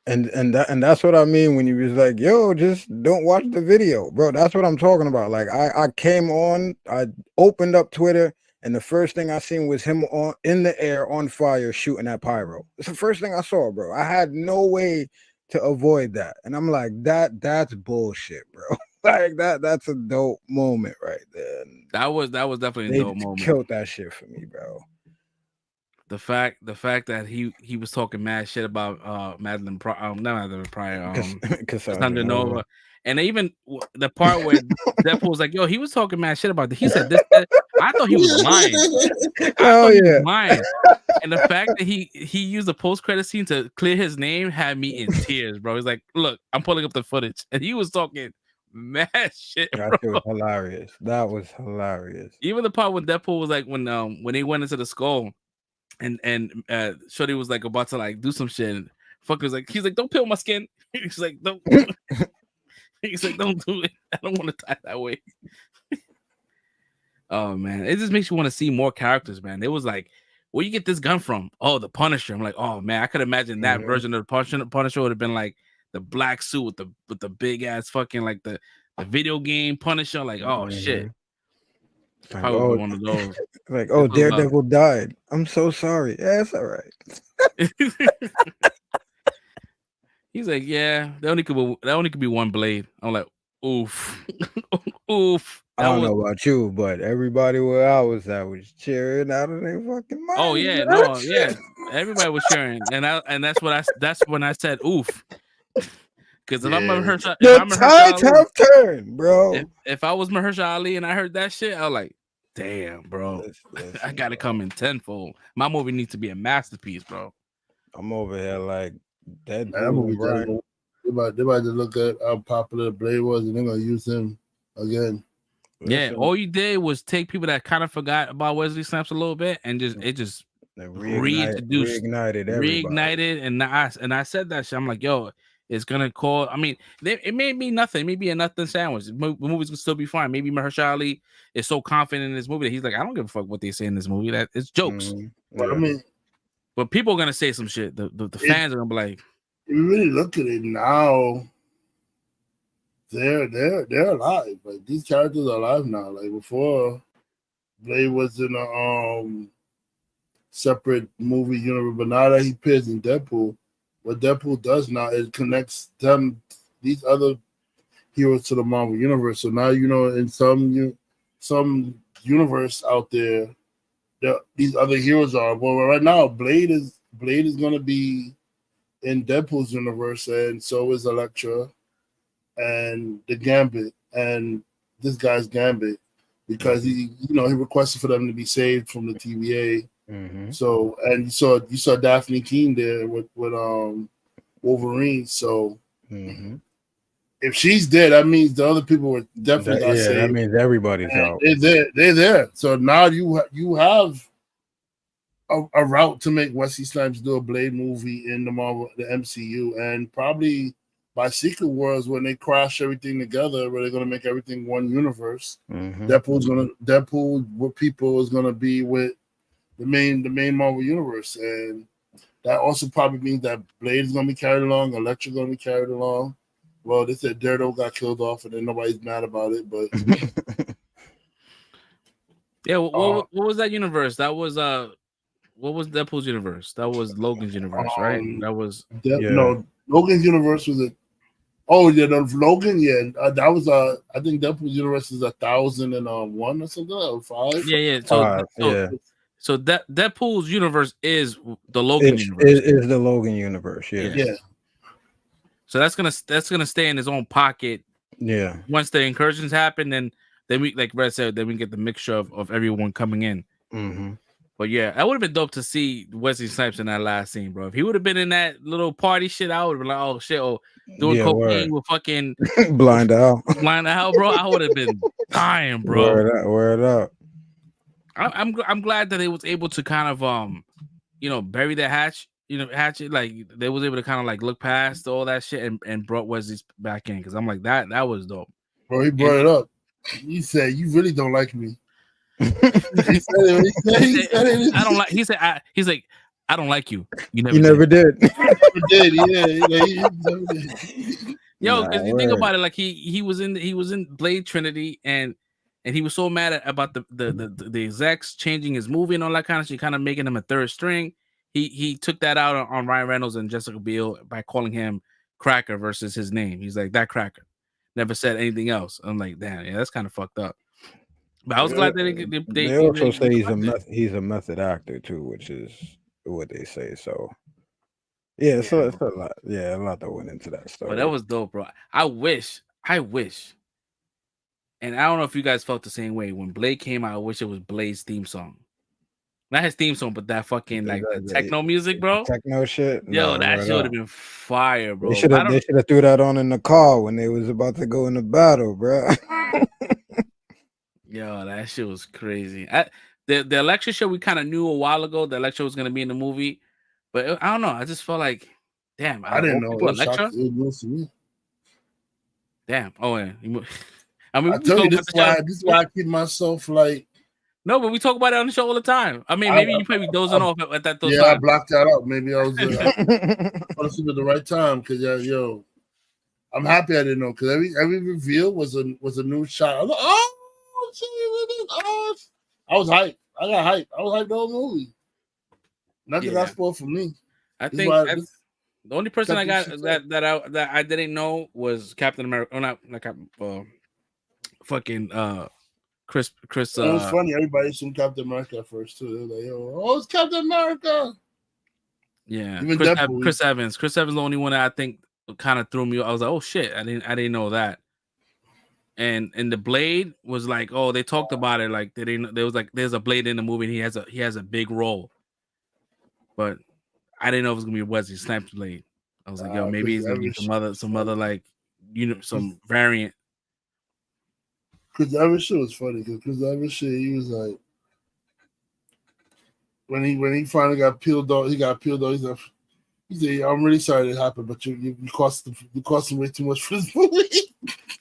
And that's what I mean when you was like, yo, just don't watch the video, bro. That's what I'm talking about. Like I came on, I opened up Twitter, and the first thing I seen was him in the air on fire shooting at pyro. It's the first thing I saw, bro. I had no way to avoid that, and I'm like, that's bullshit, bro. Like that's a dope moment right there. And that was definitely a dope moment. Killed that shit for me, bro. The fact that he was talking mad shit about Madeline Pryor, Cassandra Nova, and even the part where Deadpool was like, "Yo, he was talking mad shit about this." He said this. I thought he was lying. He was lying. And the fact that he used the post-credit scene to clear his name had me in tears, bro. He's like, "Look, I'm pulling up the footage," and he was talking mad shit. That was hilarious. That was hilarious. Even the part when Deadpool was like, when he went into the skull. And Shorty was like about to like do some shit. And fucker was like, he's like, don't peel my skin. He's like, don't. He's like, don't do it. I don't want to die that way. Oh man, it just makes you want to see more characters, man. It was like, where you get this gun from? Oh, the Punisher. I'm like, oh man, I could imagine that version of the Punisher would have been like the black suit with the big ass fucking like the video game Punisher. Like, oh shit. Probably one of those. Like, oh, Daredevil died. I'm so sorry. Yeah, it's all right. He's like, yeah, that only could be one blade. I'm like, oof, oof. I don't know about you, but everybody where I was at was cheering out of their fucking mind. Oh yeah, no, yeah, everybody was cheering, and that's when I said oof. Because if I'm Mahershala, the tides have turned, bro. If I was Mahershala Ali and I heard that shit, I was like, damn, bro, I gotta come in tenfold. My movie needs to be a masterpiece, bro. I'm over here like that. Right. They about to look at how popular Blade was, and they're gonna use him again. Yeah, all you did was take people that kind of forgot about Wesley Snipes a little bit, and just reignited, and I said that shit. I'm like, yo. It's gonna call. I mean, it may be nothing. It may be a nothing sandwich. The movie's gonna still be fine. Maybe Mahershala Ali is so confident in this movie that he's like, I don't give a fuck what they say in this movie. That it's jokes. But I mean, But people are gonna say some shit. The fans are gonna be like, if you really look at it now, they're alive. Like these characters are alive now. Like before, Blade was in a separate movie universe, but now that he appears in Deadpool, what Deadpool does now is connects these other heroes to the Marvel universe. So now in some universe out there, these other heroes are. Well, right now, Blade is going to be in Deadpool's universe, and so is Elektra, and the Gambit, and this guy's Gambit, because he requested for them to be saved from the TVA. Mm-hmm. So, and you saw Daphne Keane there with Wolverine. So, if she's dead, that means the other people were definitely got saved. That means everybody's out. They're there. So now you have a route to make Wesley Snipes do a Blade movie in the MCU, and probably by Secret Wars when they crash everything together, where they're gonna make everything one universe. Deadpool with people is gonna be with the main Marvel universe, and that also probably means that Blade is gonna be carried along, Elektra gonna be carried along. Well, they said Daredevil got killed off, and then nobody's mad about it, but yeah. What was that universe? That was what was Deadpool's universe? That was Logan's universe, right? That was no, Logan's universe was Logan. Yeah, that was I think Deadpool's universe is 1001 or something, or 5. Yeah. So Deadpool's universe is the Logan universe. Is the Logan universe? Yeah. So that's gonna stay in his own pocket. Yeah. Once the incursions happen, then we, like Red said, then we get the mixture of everyone coming in. Mm-hmm. But yeah, that would have been dope to see Wesley Snipes in that last scene, bro. If he would have been in that little party shit, I would have been like, oh shit, doing cocaine with fucking blind out, bro. I would have been dying, bro. Word up. I'm glad that they was able to kind of bury the hatchet. Like they was able to kind of like look past all that shit and brought Wesley back in, because I'm like that was dope. Bro, he brought it up. He said, "You really don't like me." He said I don't like. He's like, I don't like you. You never did. Yeah. Yo, because you think about it, like he was in Blade Trinity, and he was so mad about the execs changing his movie and all that kind of shit, kind of making him a third string. He took that out on Ryan Reynolds and Jessica Biel by calling him Cracker versus his name. He's like, that Cracker. Never said anything else. I'm like, damn, yeah, that's kind of fucked up. But I was glad that they also say he's a method actor too, which is what they say. So yeah, so it's a lot. Yeah, a lot that went into that stuff. But that was dope, bro. I wish, and I don't know if you guys felt the same way when Blade came out. I wish it was Blade's theme song. Not his theme song, but that fucking like the techno music, bro. Techno shit. Yo, that shit would have been fire, bro. They should have threw that on in the car when they was about to go into battle, bro. Yo, that shit was crazy. The Elektra show, we kind of knew a while ago the Elektra was gonna be in the movie, but I don't know. I just felt like, damn, I didn't know Elektra. Damn. Oh yeah. I mean, I tell you, this is why I keep myself like. No, but we talk about it on the show all the time. I mean, maybe you probably dozing off at that. Yeah, times. I blocked that out. Maybe I was honestly at the right time, because I'm happy I didn't know, because every reveal was a new shot. I was like, oh shit! I was hyped. I got hyped. I was hyped the whole movie. Nothing got spoiled for me. I think the only person I got that I didn't know was Captain America. Oh, not Chris. It was funny. Everybody assumed Captain America at first too. They were like, "Oh, it's Captain America." Yeah, Chris Evans. Chris Evans, the only one that I think kind of threw me. I was like, "Oh shit!" I didn't know that. And the Blade was like, "Oh, they talked about it. Like they didn't. There was like, there's a Blade in the movie. And he has a big role, but I didn't know it was gonna be Wesley Snipes Blade. I was like, yo, maybe it's gonna be some other like some variant." Chris Evans shit was funny, because Chris Evans shit, he was like, when he finally got peeled off, he said, "I'm really sorry it happened, but you cost him way too much for this movie."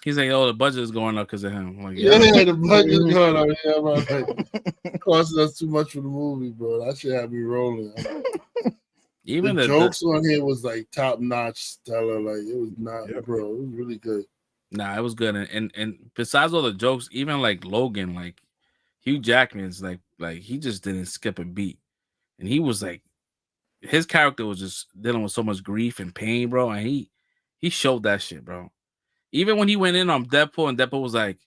He's like, "Oh, the budget is going up because of him." Like, the budget is going up. Yeah, bro. Like, costing us too much for the movie, bro. That shit had me rolling. Even the jokes on here was like top notch, stellar. Like it was not, bro. It was really good. Nah, it was good. And besides all the jokes, even like Logan, like Hugh Jackman's like he just didn't skip a beat. And he was like, his character was just dealing with so much grief and pain, bro. And he showed that shit, bro. Even when he went in on Deadpool and Deadpool was like,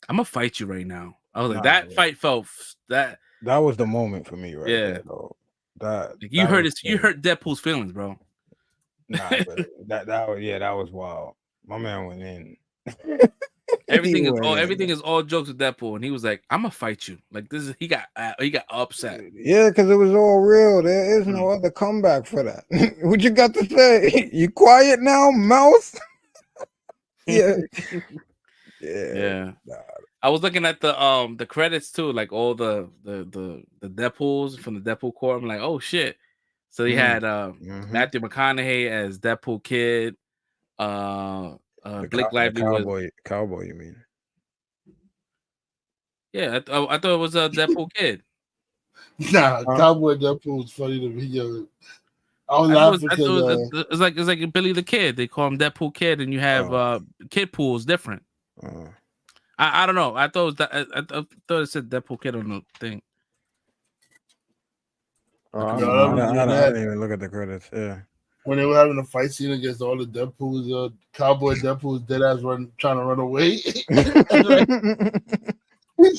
I'm gonna fight you right now. I was like, that fight felt that was the moment for me, right? Yeah. There, though. That like, you hurt Deadpool's feelings, bro. Nah, but that was wild. My man went in. Everything is all jokes with Deadpool, and he was like, "I'm gonna fight you." Like this is he got upset. Yeah, because it was all real. There is no other comeback for that. What you got to say? You quiet now, mouse? Yeah. Nah. I was looking at the credits too, like all the Deadpools from the Deadpool Corps. I'm like, oh shit. So he had Matthew McConaughey as Deadpool Kid. Blake Lively was cowboy. You mean? Yeah, I thought it was a Deadpool Kid. Nah, Cowboy Deadpool was funny to me. Yo. I was laughing because it's like Billy the Kid. They call him Deadpool Kid, and you have Kid Pool's different. I don't know. I thought it was that. I thought it said Deadpool Kid on the thing. I didn't even look at the credits. Yeah. When they were having a fight scene against all the Deadpools, Cowboy Deadpool's dead ass trying to run away. He's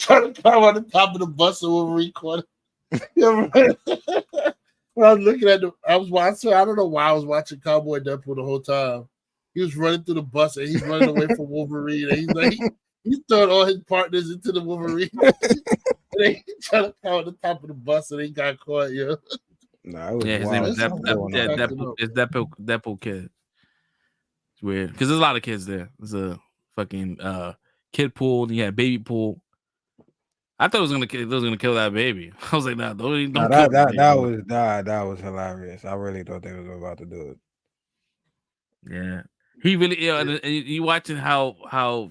trying to climb on the top of the bus and Wolverine caught him. When I was looking at I was watching. I don't know why I was watching Cowboy Deadpool the whole time. He was running through the bus and he's running away from Wolverine. And he's like, he throwing all his partners into the Wolverine. And they trying to climb on the top of the bus and he got caught. Yo. Nah, it was his name is Deadpool Kid. It's weird because there's a lot of kids there. There's a fucking kid pool. You had baby pool. I thought it was gonna kill that baby. I was like, nah, don't that was hilarious. I really thought they was about to do it. Yeah, he really. And you watching how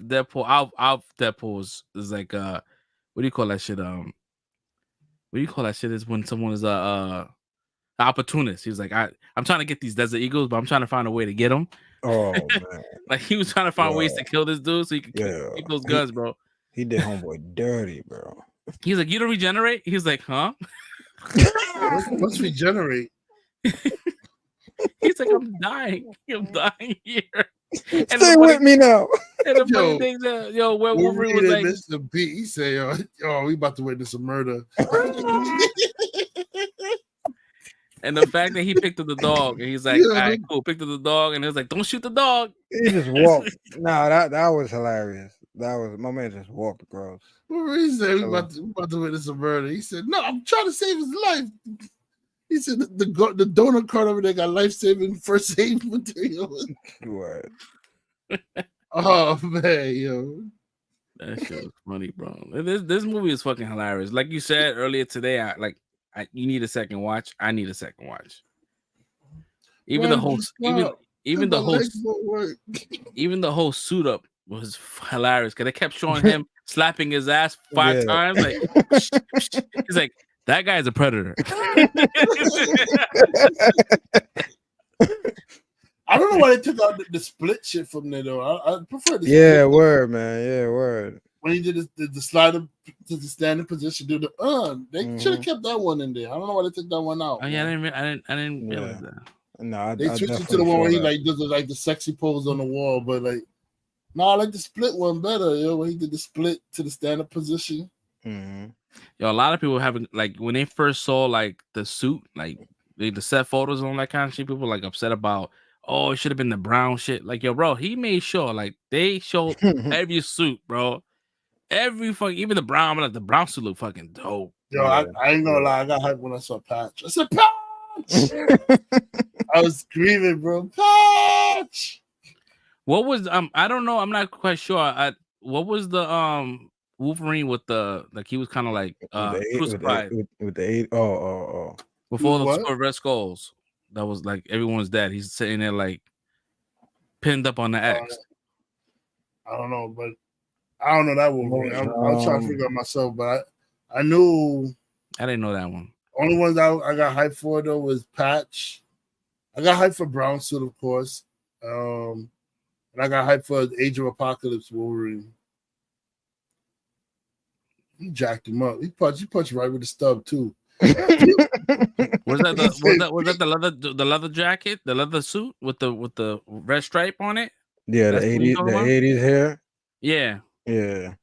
Deadpool, our Deadpool is like what do you call that shit? What do you call that shit? Is when someone is opportunist. He was like, I'm trying to get these Desert Eagles, but I'm trying to find a way to get them. Oh man, like he was trying to find ways to kill this dude so he could keep those guns, bro. He did homeboy dirty, bro. He's like, you don't regenerate? He's like, huh? What's regenerate? He's like, I'm dying here. And stay with me now. And the funny thing is, where Wolverine was like, Mr. B, he say, we about to witness a murder. And the fact that he picked up the dog, and he's like, all right, cool, picked up the dog, and it was like, don't shoot the dog. He just walked. Nah, that was hilarious. That was my man just walked across. He said, we about to witness a murder. He said, no, I'm trying to save his life. He said the donut cart over there got life-saving first aid material. What? Oh man, yo. That shit was funny, bro. This movie is fucking hilarious. Like you said earlier today, you need a second watch. I need a second watch. Even the whole suit up was hilarious because they kept showing him slapping his ass 5 times. Like he's like, that guy's a predator. I don't know why they took out the split shit from there though. I prefer the split. Word, man. Yeah, word. When he did the slider to the standing position, do the they should have kept that one in there. I don't know why they took that one out. Oh yeah, I didn't realize that. No, they switched it to the one where he does the sexy pose on the wall, but I like the split one better. When he did the split to the stand-up position. Mm-hmm. A lot of people having when they first saw the suit, the set photos and all that kind of shit. People upset about, oh, it should have been the brown shit. Bro, he made sure they showed every suit, bro. Even the brown, the brown suit look fucking dope. Yo, I ain't gonna lie, I got hyped when I saw Patch. I said Patch. I was screaming, bro. Patch. What was I don't know. I'm not quite sure. What was the Wolverine with the he was kind of crucified with the 8. Oh. Before the Red Skulls. That was everyone's dead. He's sitting there pinned up on the X. I don't know, but I don't know that Wolverine. I was trying to figure out myself, but I knew. I didn't know that one. Only ones I got hyped for though was Patch. I got hyped for Brown Suit, of course. And I got hyped for Age of Apocalypse Wolverine. He jacked him up. He punched right with the stub too. Was that the leather jacket, the leather suit with the red stripe on it? Yeah, the 80s hair. Yeah. Yeah.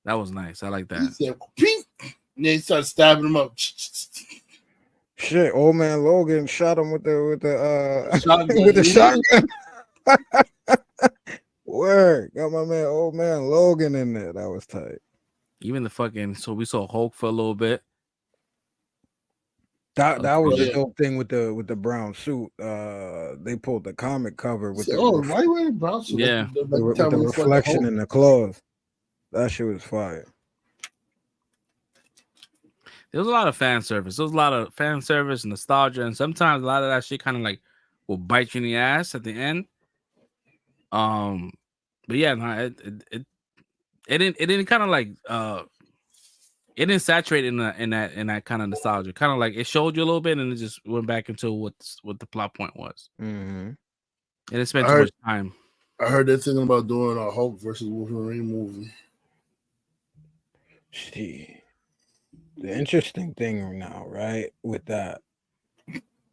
That was nice. I like that. He said, Pink! And then he started stabbing him up. Shit, old man Logan shot him with the shotgun. with the shotgun. Word, got my man, old man Logan in there. That was tight. Even the fucking we saw Hulk for a little bit. That was the dope thing with the brown suit. They pulled the comic cover with why you wearing brown suit? Yeah, with the reflection in the clothes. That shit was fire. There was a lot of fan service. There was a lot of fan service, nostalgia, and sometimes a lot of that shit kind of like will bite you in the ass at the end. But yeah, no, it didn't kind of like it didn't saturate in that kind of nostalgia. Kind of like it showed you a little bit, and it just went back into what the plot point was. Mm-hmm. And it spent too much time. I heard they're thinking about doing a Hulk versus Wolverine movie. See, the interesting thing now, right, with that,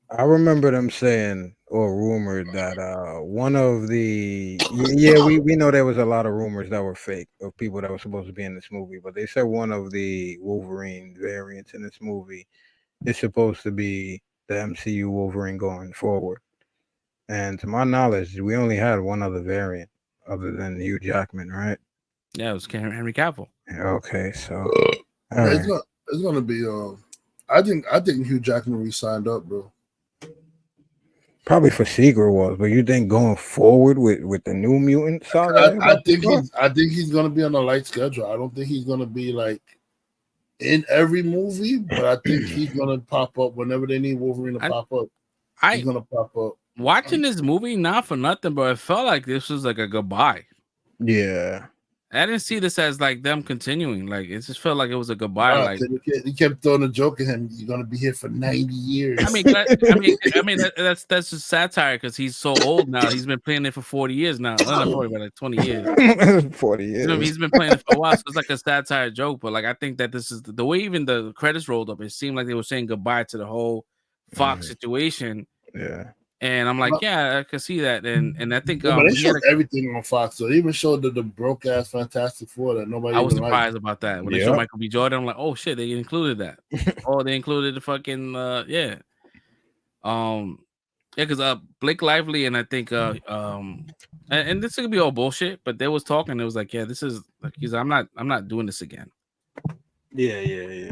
I remember them saying or rumored that one of the we know there was a lot of rumors that were fake of people that were supposed to be in this movie, but they said one of the Wolverine variants in this movie is supposed to be the MCU Wolverine going forward. And to my knowledge, we only had one other variant other than Hugh Jackman, right? Yeah, it was Henry Cavill. Okay, so it's gonna be I think Hugh Jackman re-signed up, bro. Probably for Secret Wars, but you think going forward with the New Mutant saga? I think he's gonna be on a light schedule. I don't think he's gonna be like in every movie, but I think he's gonna pop up whenever they need Wolverine to pop up. He's gonna pop up. Watching this movie, not for nothing, but it felt like this was like a goodbye. Yeah. I didn't see this as like them continuing. Like it just felt like it was a goodbye. Wow, like he kept throwing a joke at him. You're gonna be here for 90 years. I mean, that's just satire because he's so old now. He's been playing it for 40 years now. Not 40, but like 20 years. 40 years. You know, he's been playing it for a while, so it's like a satire joke. But like I think that this is the way even the credits rolled up. It seemed like they were saying goodbye to the whole Fox situation. Yeah. And I'm like, yeah, I can see that. And I think but they showed everything on Fox. So they even showed the broke ass Fantastic Four that nobody. I was surprised about that when they showed Michael B. Jordan. I'm like, oh shit, they included that. Oh, they included the fucking because Blake Lively and I think and this could be all bullshit, but they was talking. It was like, yeah, this is like I'm not doing this again. Yeah.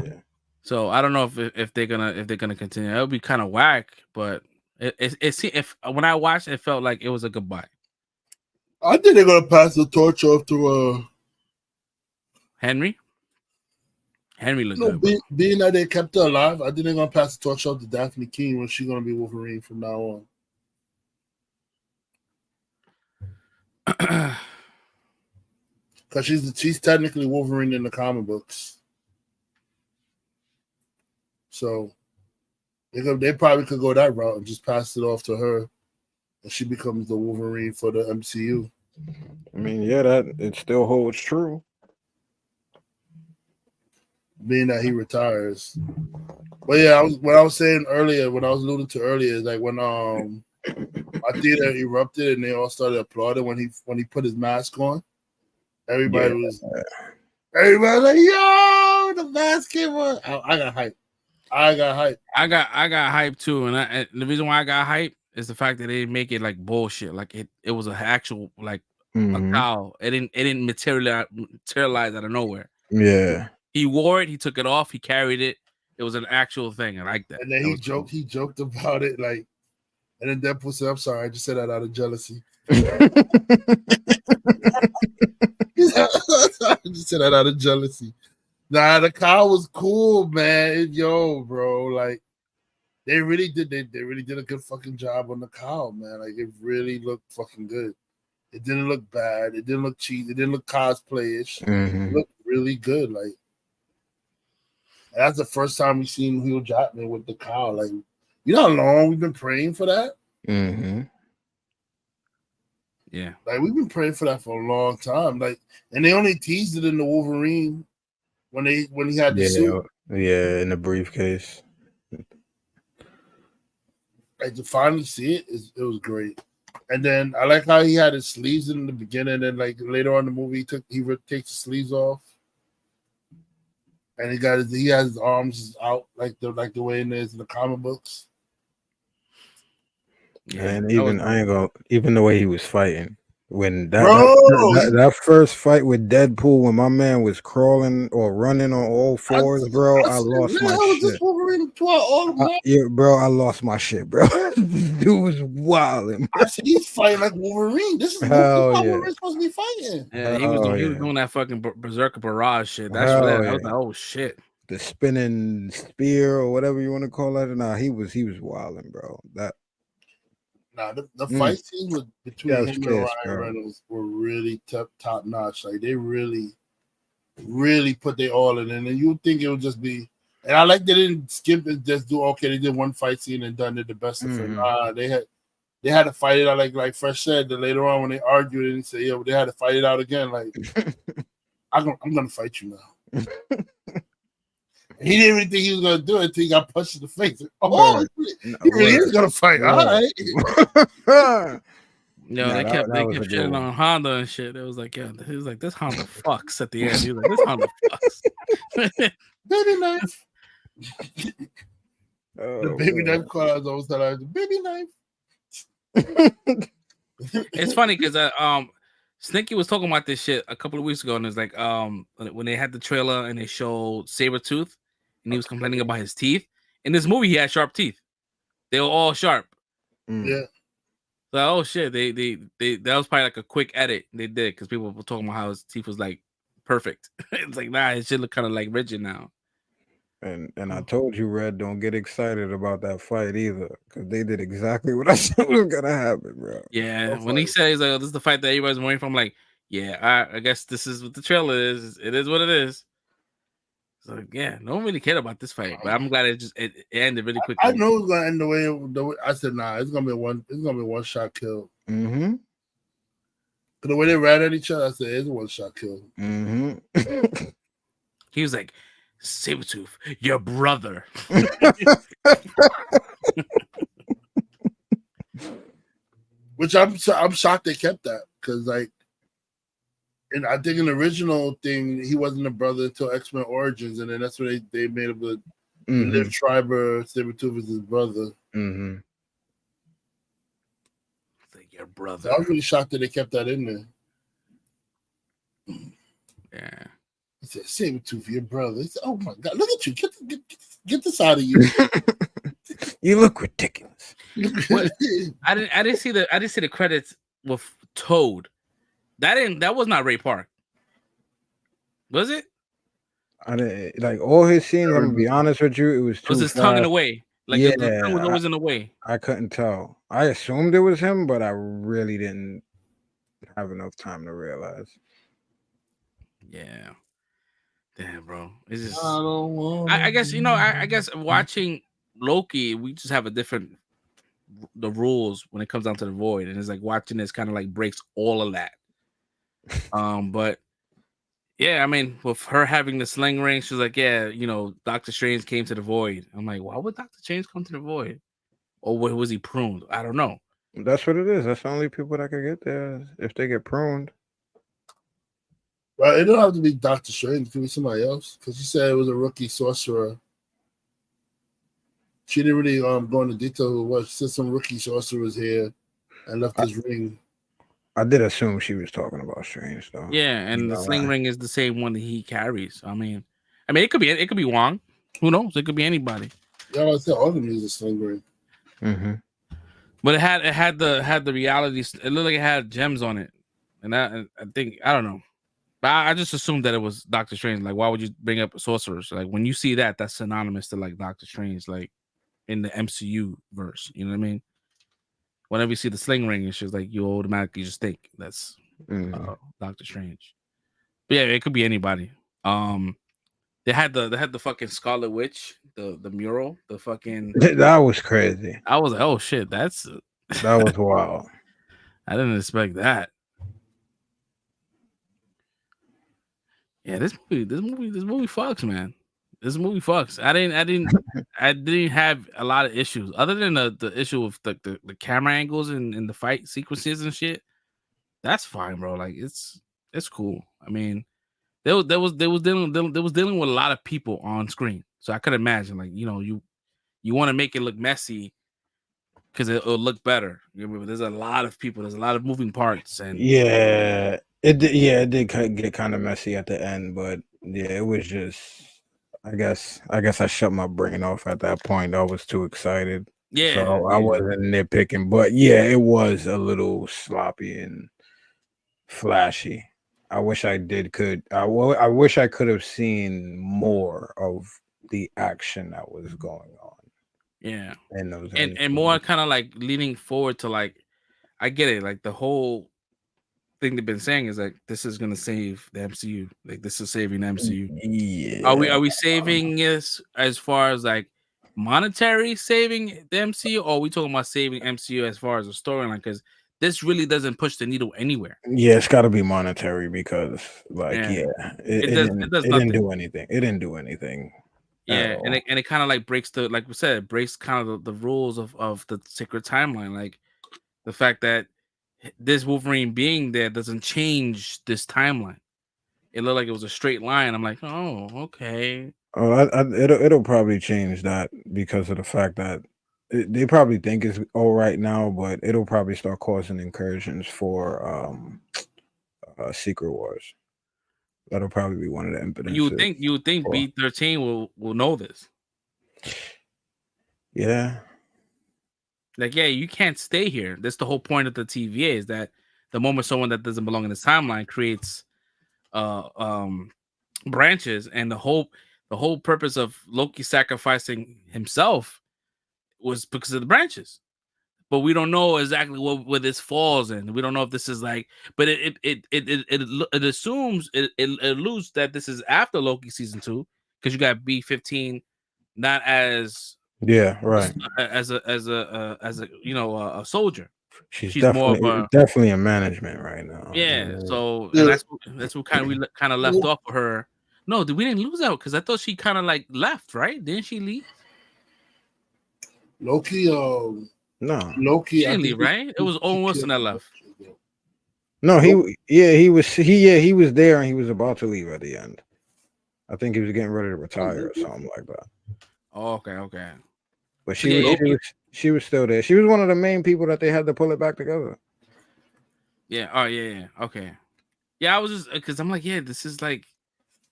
So I don't know if they're gonna continue. It would be kind of whack, but. If when I watched it felt like it was a goodbye. I think they're gonna pass the torch off to Henry. Henry looked good. Being that they kept her alive, I think they're gonna pass the torch off to Daphne King when she's gonna be Wolverine from now on. Because she's technically Wolverine in the comic books. So they probably could go that route and just pass it off to her, and she becomes the Wolverine for the MCU. I mean, yeah, that it still holds true. Being that he retires. But yeah, what I was saying earlier, what I was alluding to earlier, is like when my theater erupted and they all started applauding when he put his mask on. Everybody was like, yo, the mask came on. I got hyped. I got hyped too, and the reason why I got hyped is the fact that they didn't make it like bullshit. Like it was an actual like a cowl. It didn't materialize out of nowhere. Yeah, he wore it. He took it off. He carried it. It was an actual thing. I like that. And then he joked about it, like, and then Deadpool said, "I'm sorry, I just said that out of jealousy." I just said that out of jealousy. Nah, the cowl was cool, man. Yo, bro, like they really did a good fucking job on the cowl, man. Like it really looked fucking good. It didn't look bad. It didn't look cheap. It didn't look cosplayish. It looked really good. Like And that's the first time we seen Hugh Jackman with the cow. Like, you know how long we've been praying for that? Mm-hmm. Yeah. Like, we've been praying for that for a long time. Like, and they only teased it in the Wolverine when he had the suit. Yeah, in the briefcase. Like, to finally see it, it was great. And then I like how he had his sleeves in the beginning, and like later on in the movie, he takes the sleeves off, and he has his arms out like the way it is in the comic books. Yeah, and even the way he was fighting when that first fight with Deadpool, when my man was crawling or running on all fours, bro, I lost my shit. Yeah, bro, I lost my shit, bro. Dude was wilding. I said he's fighting like Wolverine. This is Wolverine's supposed to be fighting. Yeah, he was doing that fucking berserker barrage shit. That's what I was like, oh shit. The spinning spear or whatever you want to call it. Nah, he was wilding, bro. The fight scenes between him and Ryan Reynolds were really top notch. Like, they really, really put their all in, and then you would think it would just be. And I like they didn't skip and just do they did one fight scene and done it the best of it. They had to fight it out like Fresh said. That later on when they argued and say, they had to fight it out again. Like, I'm gonna fight you now. He didn't even think he was gonna do it until he got punched in the face. Oh, he really is gonna fight. All right. They kept shitting on Honda and shit. It was like, he was like, this Honda fucks at the end. He was like, this Honda fucks. Baby knife. The baby knife called always the baby knife. It's funny because Snicky was talking about this shit a couple of weeks ago, and it was like when they had the trailer and they showed Sabretooth, and he was complaining about his teeth. In this movie, he had sharp teeth. They were all sharp. Yeah. So, oh shit, they that was probably like a quick edit they did because people were talking about how his teeth was like perfect. It's like, nah, his shit look kind of like rigid now. And I told you, Red, don't get excited about that fight either, because they did exactly what I said was gonna happen, bro. Yeah, when he says like, this is the fight that everybody's waiting for, I'm like, yeah, I guess this is what the trailer is. It is what it is. So yeah, no one really cared about this fight, but I'm glad it ended really quickly. I know it's gonna end the way I said. Nah, it's gonna be one shot kill. Mm-hmm. The way they ran at each other, I said it's a one shot kill. Mm-hmm. He was like, Sabretooth, your brother. Which I'm shocked they kept that, because like, and I think in the original thing he wasn't a brother until X-Men Origins, and then that's when they made him the Liv Schreiber. Sabretooth is his brother. Mm-hmm. Like your brother. So I was really shocked that they kept that in there. Yeah. He said, Sabretooth, your brother. He said, oh my God, look at you. Get this out of you. You look ridiculous. I didn't see the credits with Toad. That was not Ray Park. Was it? I didn't like all his scenes. I'm gonna be honest with you. It was his tongue in the way. Like, yeah, the tongue was always in the way. I couldn't tell. I assumed it was him, but I really didn't have enough time to realize. Yeah. Damn, bro. It's just I guess I guess watching Loki, we just have the rules when it comes down to the Void, and it's like watching this kind of like breaks all of that. But yeah, I mean, with her having the sling ring, she's like, yeah, Doctor Strange came to the Void. I'm like, why would Doctor Strange come to the Void? Or was he pruned? I don't know. That's what it is. That's the only people that can get there if they get pruned. Well, it don't have to be Doctor Strange. It could be somebody else, because she said it was a rookie sorcerer. She didn't really go into detail of what. She said some rookie sorcerer was here and left his ring. I did assume she was talking about Strange, though. Yeah, and the sling ring is the same one that he carries. I mean, it could be Wong. Who knows? It could be anybody. Yeah, I said all of them use a sling ring. Mm-hmm. But it had the reality. It looked like it had gems on it, and I think I don't know. But I just assumed that it was Doctor Strange. Like, why would you bring up sorcerers? Like, when you see that, that's synonymous to like Doctor Strange, like in the MCU verse. You know what I mean? Whenever you see the sling ring, it's just like you automatically just think that's Doctor Strange. But yeah, it could be anybody. They had the fucking Scarlet Witch, the mural, the fucking. That was crazy. I was like, oh shit, that's That was wild. I didn't expect that. Yeah, this movie fucks, man. This movie fucks. I didn't have a lot of issues other than the issue of the camera angles and the fight sequences and shit. That's fine, bro. Like it's cool. I mean, they was dealing with a lot of people on screen, so I could imagine, like, you know, you want to make it look messy because it'll look better. You know, there's a lot of people, there's a lot of moving parts, and it did get kind of messy at the end, but yeah, it was just. I guess I shut my brain off at that point. I was too excited. Yeah, so I wasn't nitpicking, but yeah, it was a little sloppy and flashy. I wish I could have seen more of the action that was going on. Yeah, and those and more kind of like leaning forward to, like, I get it, like the whole thing they've been saying is like this is gonna save the MCU, like this is saving the MCU. Yeah, are we saving this as far as like monetary saving the MCU, or are we talking about saving MCU as far as a storyline? Because this really doesn't push the needle anywhere. Yeah, it's got to be monetary because, like, it didn't do anything. It didn't do anything. Yeah, and it kind of like breaks like we said, it breaks kind of the rules of the sacred timeline. Like the fact that this Wolverine being there doesn't change this timeline. It looked like it was a straight line. I'm like, oh, okay. Oh, it'll probably change that because of the fact that they probably think it's all right now, but it'll probably start causing incursions for Secret Wars. That'll probably be one of the impetuses. You would think B13 will know this. Yeah. Like, yeah, you can't stay here. That's the whole point of the TVA, is that the moment someone that doesn't belong in this timeline creates branches, and the whole purpose of Loki sacrificing himself was because of the branches. But we don't know exactly where this falls in. We don't know if this is like, but it assumes it alludes that this is after Loki season 2, because you got B15 not as right as a you know a soldier. She's definitely in management right now. Yeah, so and that's what we kind of left off for her. No, we didn't lose out because I thought she kind of like left, right? Didn't she leave? Loki, no, Loki she didn't leave, right? It was Owen Wilson that left. No, he was there and he was about to leave at the end. I think he was getting ready to retire or something like that. Oh, okay. But she was still there. She was one of the main people that they had to pull it back together. Yeah. Oh, yeah. Okay. Yeah, I was just because I'm like, yeah, this is like,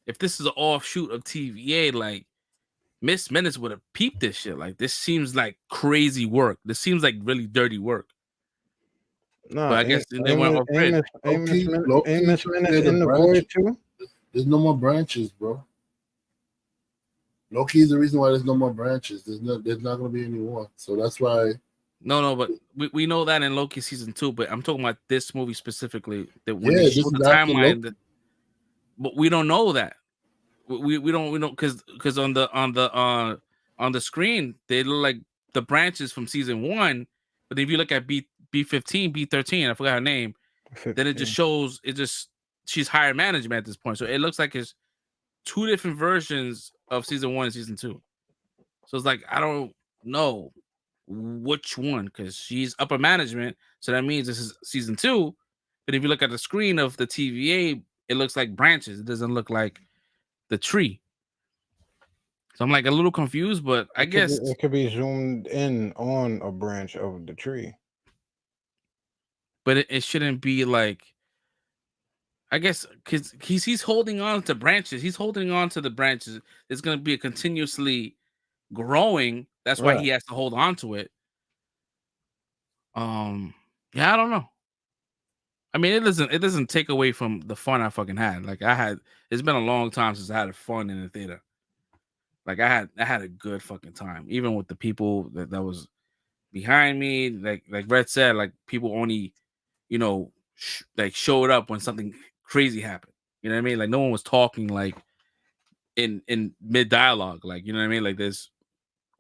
if this is an offshoot of TVA, like Miss Minutes would have peeped this shit. Like, this seems like crazy work. This seems like really dirty work. No, but I guess they weren't afraid. Miss Minutes in the void too. There's no more branches, bro. Loki is the reason why there's no more branches. There's not going to be any more. So that's why. No, but we know that in Loki season 2. But I'm talking about this movie specifically. That when they show the timeline, but we don't know that. We don't because on the screen they look like the branches from season 1. But if you look at B15, B13, I forgot her name. 15. Then it just shows she's higher management at this point. So it looks like it's 2 different versions of season 1 and season 2. So it's like, I don't know which one, because she's upper management. So that means this is season 2. But if you look at the screen of the TVA, it looks like branches. It doesn't look like the tree. So I'm like a little confused, but I guess it could be zoomed in on a branch of the tree. But it shouldn't be like, I guess, because he's holding on to branches. He's holding on to the branches. It's going to be a continuously growing. That's why he has to hold on to it. Yeah, I don't know. I mean, it doesn't take away from the fun I fucking had. Like it's been a long time since I had fun in the theater. Like I had a good fucking time, even with the people that was behind me. Like Red said, like people only, you know, like showed up when something crazy happened. You know what I mean? Like no one was talking like in mid dialogue, like, you know what I mean? Like, there's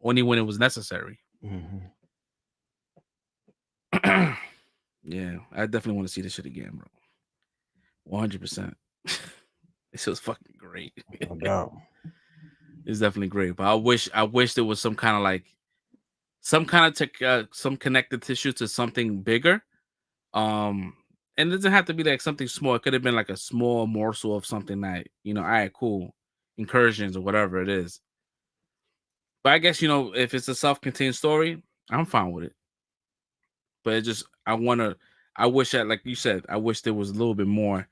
only when it was necessary. Mm-hmm. Yeah, I definitely want to see this shit again, bro. 100%. This was fucking great. No doubt. It's definitely great, but I wish there was some kind of like some connective tissue to something bigger. And it doesn't have to be like something small. It could have been like a small morsel of something that, you know, all right, cool, incursions or whatever it is. But I guess, you know, if it's a self-contained story, I'm fine with it. But it just, I wish that, like you said, I wish there was a little bit more.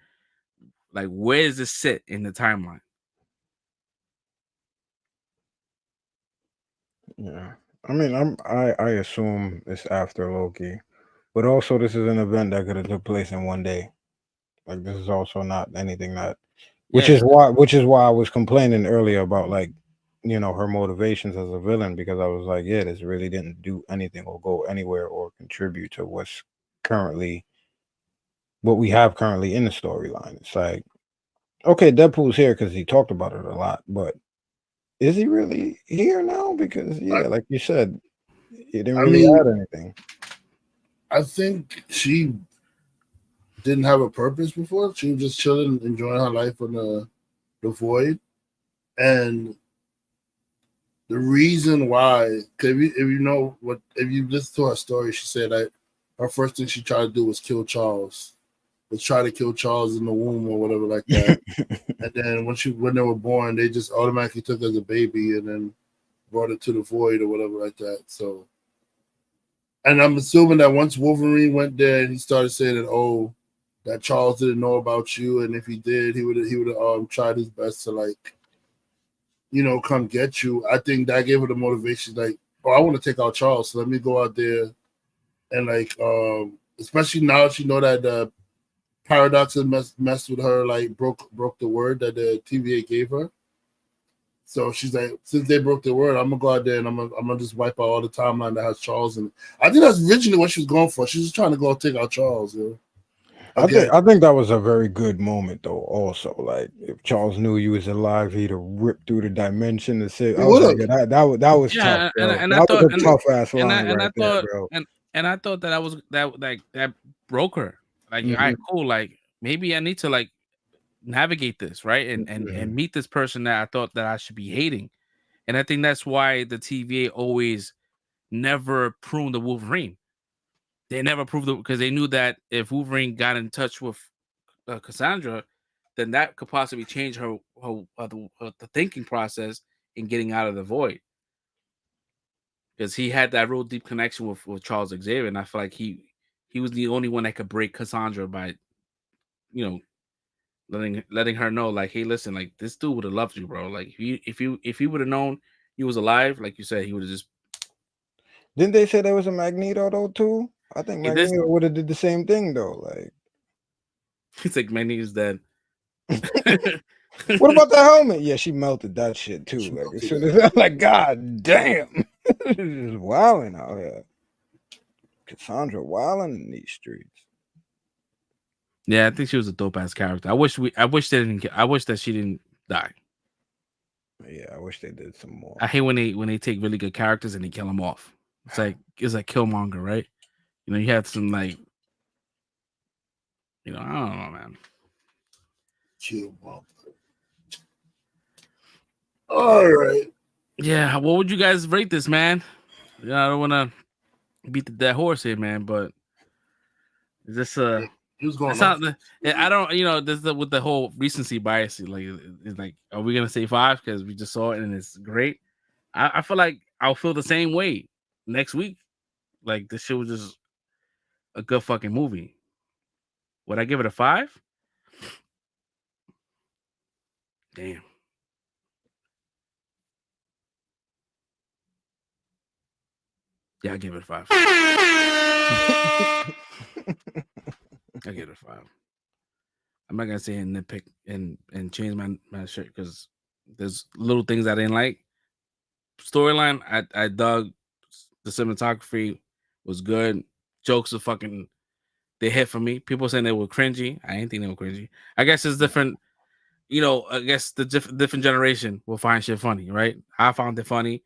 Like, where does this sit in the timeline? Yeah. I mean, I assume it's after Loki, but also this is an event that could have took place in one day. Like, this is also not anything that, which is why I was complaining earlier about, like, you know, her motivations as a villain, because I was like, yeah, this really didn't do anything or go anywhere or contribute to what we have currently in the storyline. It's like, okay, Deadpool's here because he talked about it a lot, but is he really here now? Because like you said, he didn't really add anything. I think she didn't have a purpose before. She was just chilling, enjoying her life on the void. And the reason why, because if you listen to her story, she said that her first thing she tried to do was kill Charles. Was try to kill Charles in the womb or whatever like that. And then when they were born, they just automatically took her as a baby and then brought it to the void or whatever like that. So, and I'm assuming that once Wolverine went there and he started saying that, that Charles didn't know about you, and if he did, he would have tried his best to, like, you know, come get you. I think that gave her the motivation, like, I want to take out Charles, so let me go out there and, like, especially now she know that Paradox has messed with her, like broke the word that the TVA gave her. So she's like, since they broke the word, I'm gonna go out there and I'm gonna just wipe out all the timeline that has Charles in it. I think that's originally what she was going for. She was trying to go take out Charles. You know? I think that was a very good moment, though. Also, like, if Charles knew you was alive, he'd have ripped through the dimension and say, "Oh, that was tough, bro. That was a tough ass line right there, bro." And I thought that broke her. Like, all right, cool. Like, maybe I need to, like, navigate this, right? And meet this person that I thought that I should be hating. And I think that's why the TVA always never pruned the Wolverine. They never proved it because they knew that if Wolverine got in touch with Cassandra, then that could possibly change her the thinking process in getting out of the void. Because he had that real deep connection with Charles Xavier, and I feel like he was the only one that could break Cassandra by, you know, letting her know, like, hey, listen, like, this dude would have loved you, bro. Like, if he would have known you was alive, like you said, he would have just. Didn't they say there was a Magneto though too? I think Magneto would have did the same thing though. Like, he's like, Magneto's dead. What about the helmet? Yeah, she melted that shit too. Like, as soon as like, God damn, just wilding out here. Cassandra wilding in these streets. Yeah, I think she was a dope ass character. I wish that she didn't die. Yeah, I wish they did some more. I hate when they take really good characters and they kill them off. It's like Killmonger, right? You know, you had some, like, you know, I don't know, man. Killmonger. All right. Yeah, what would you guys rate this, man? Yeah, I don't want to beat the dead horse here, man, but is this I don't, you know, this with the whole recency bias, like, it's like, are we gonna say 5 because we just saw it and it's great? I feel like I'll feel the same way next week. Like, this shit was just a good fucking movie. Would I give it a 5? Damn. Yeah, I give it a 5. I give it a 5. I'm not gonna say and nitpick and change my shirt because there's little things I didn't like. Storyline, I dug. The cinematography was good. Jokes are fucking, they hit for me. People saying they were cringy. I didn't think they were cringy. I guess it's different. you know, I guess the different generation will find shit funny, right? I found it funny.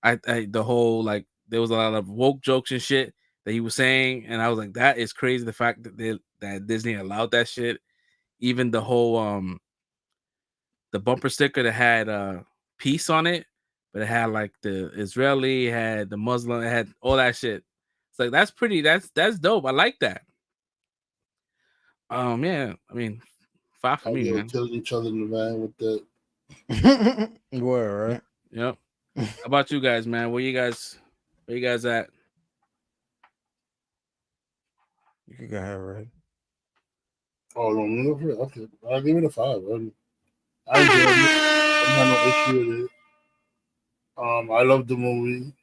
I the whole like there was a lot of woke jokes and shit that he was saying, and I was like, that is crazy. The fact that Disney allowed that shit. Even the whole the bumper sticker that had peace on it, but it had like the Israeli, it had the Muslim, it had all that shit. It's like that's pretty. That's dope. I like that. Yeah, I mean, 5 for How me, they man. killing each other in the van with that. Where, right? Yep. How about you guys, man? Where you guys at? You could go ahead, right? Oh no, okay. I'll give it a 5. I enjoyed it. I had no issue with it. I love the movie.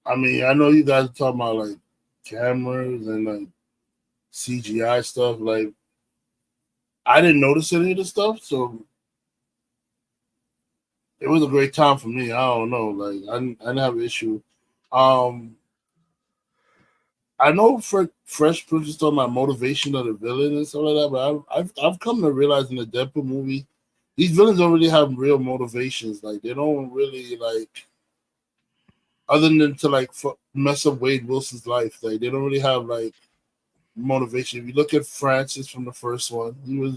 I mean, I know you guys are talking about like cameras and like CGI stuff. Like, I didn't notice any of the stuff, so it was a great time for me. I don't know, like I didn't have an issue. I know for Fresh Prince is talking about motivation of the villain and stuff like that, but I've come to realize in the Deadpool movie, these villains don't really have real motivations. Like they don't really like, other than to like mess up Wade Wilson's life. Like they don't really have like motivation. If you look at Francis from the first one, he was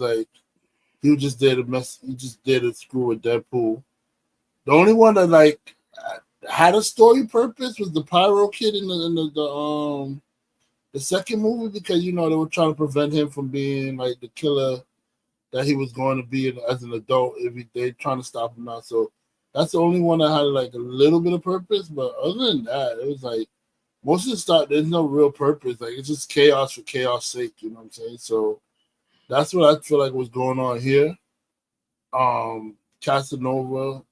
just there to mess. He just there to screw with Deadpool. The only one that like had a story purpose was the Pyro Kid in the second movie, because you know they were trying to prevent him from being like the killer that he was going to be as an adult. They're trying to stop him now, so that's the only one that had like a little bit of purpose. But other than that, it was like most of the stuff there's no real purpose. Like it's just chaos for chaos sake. You know what I'm saying? So that's what I feel like was going on here. Casanova.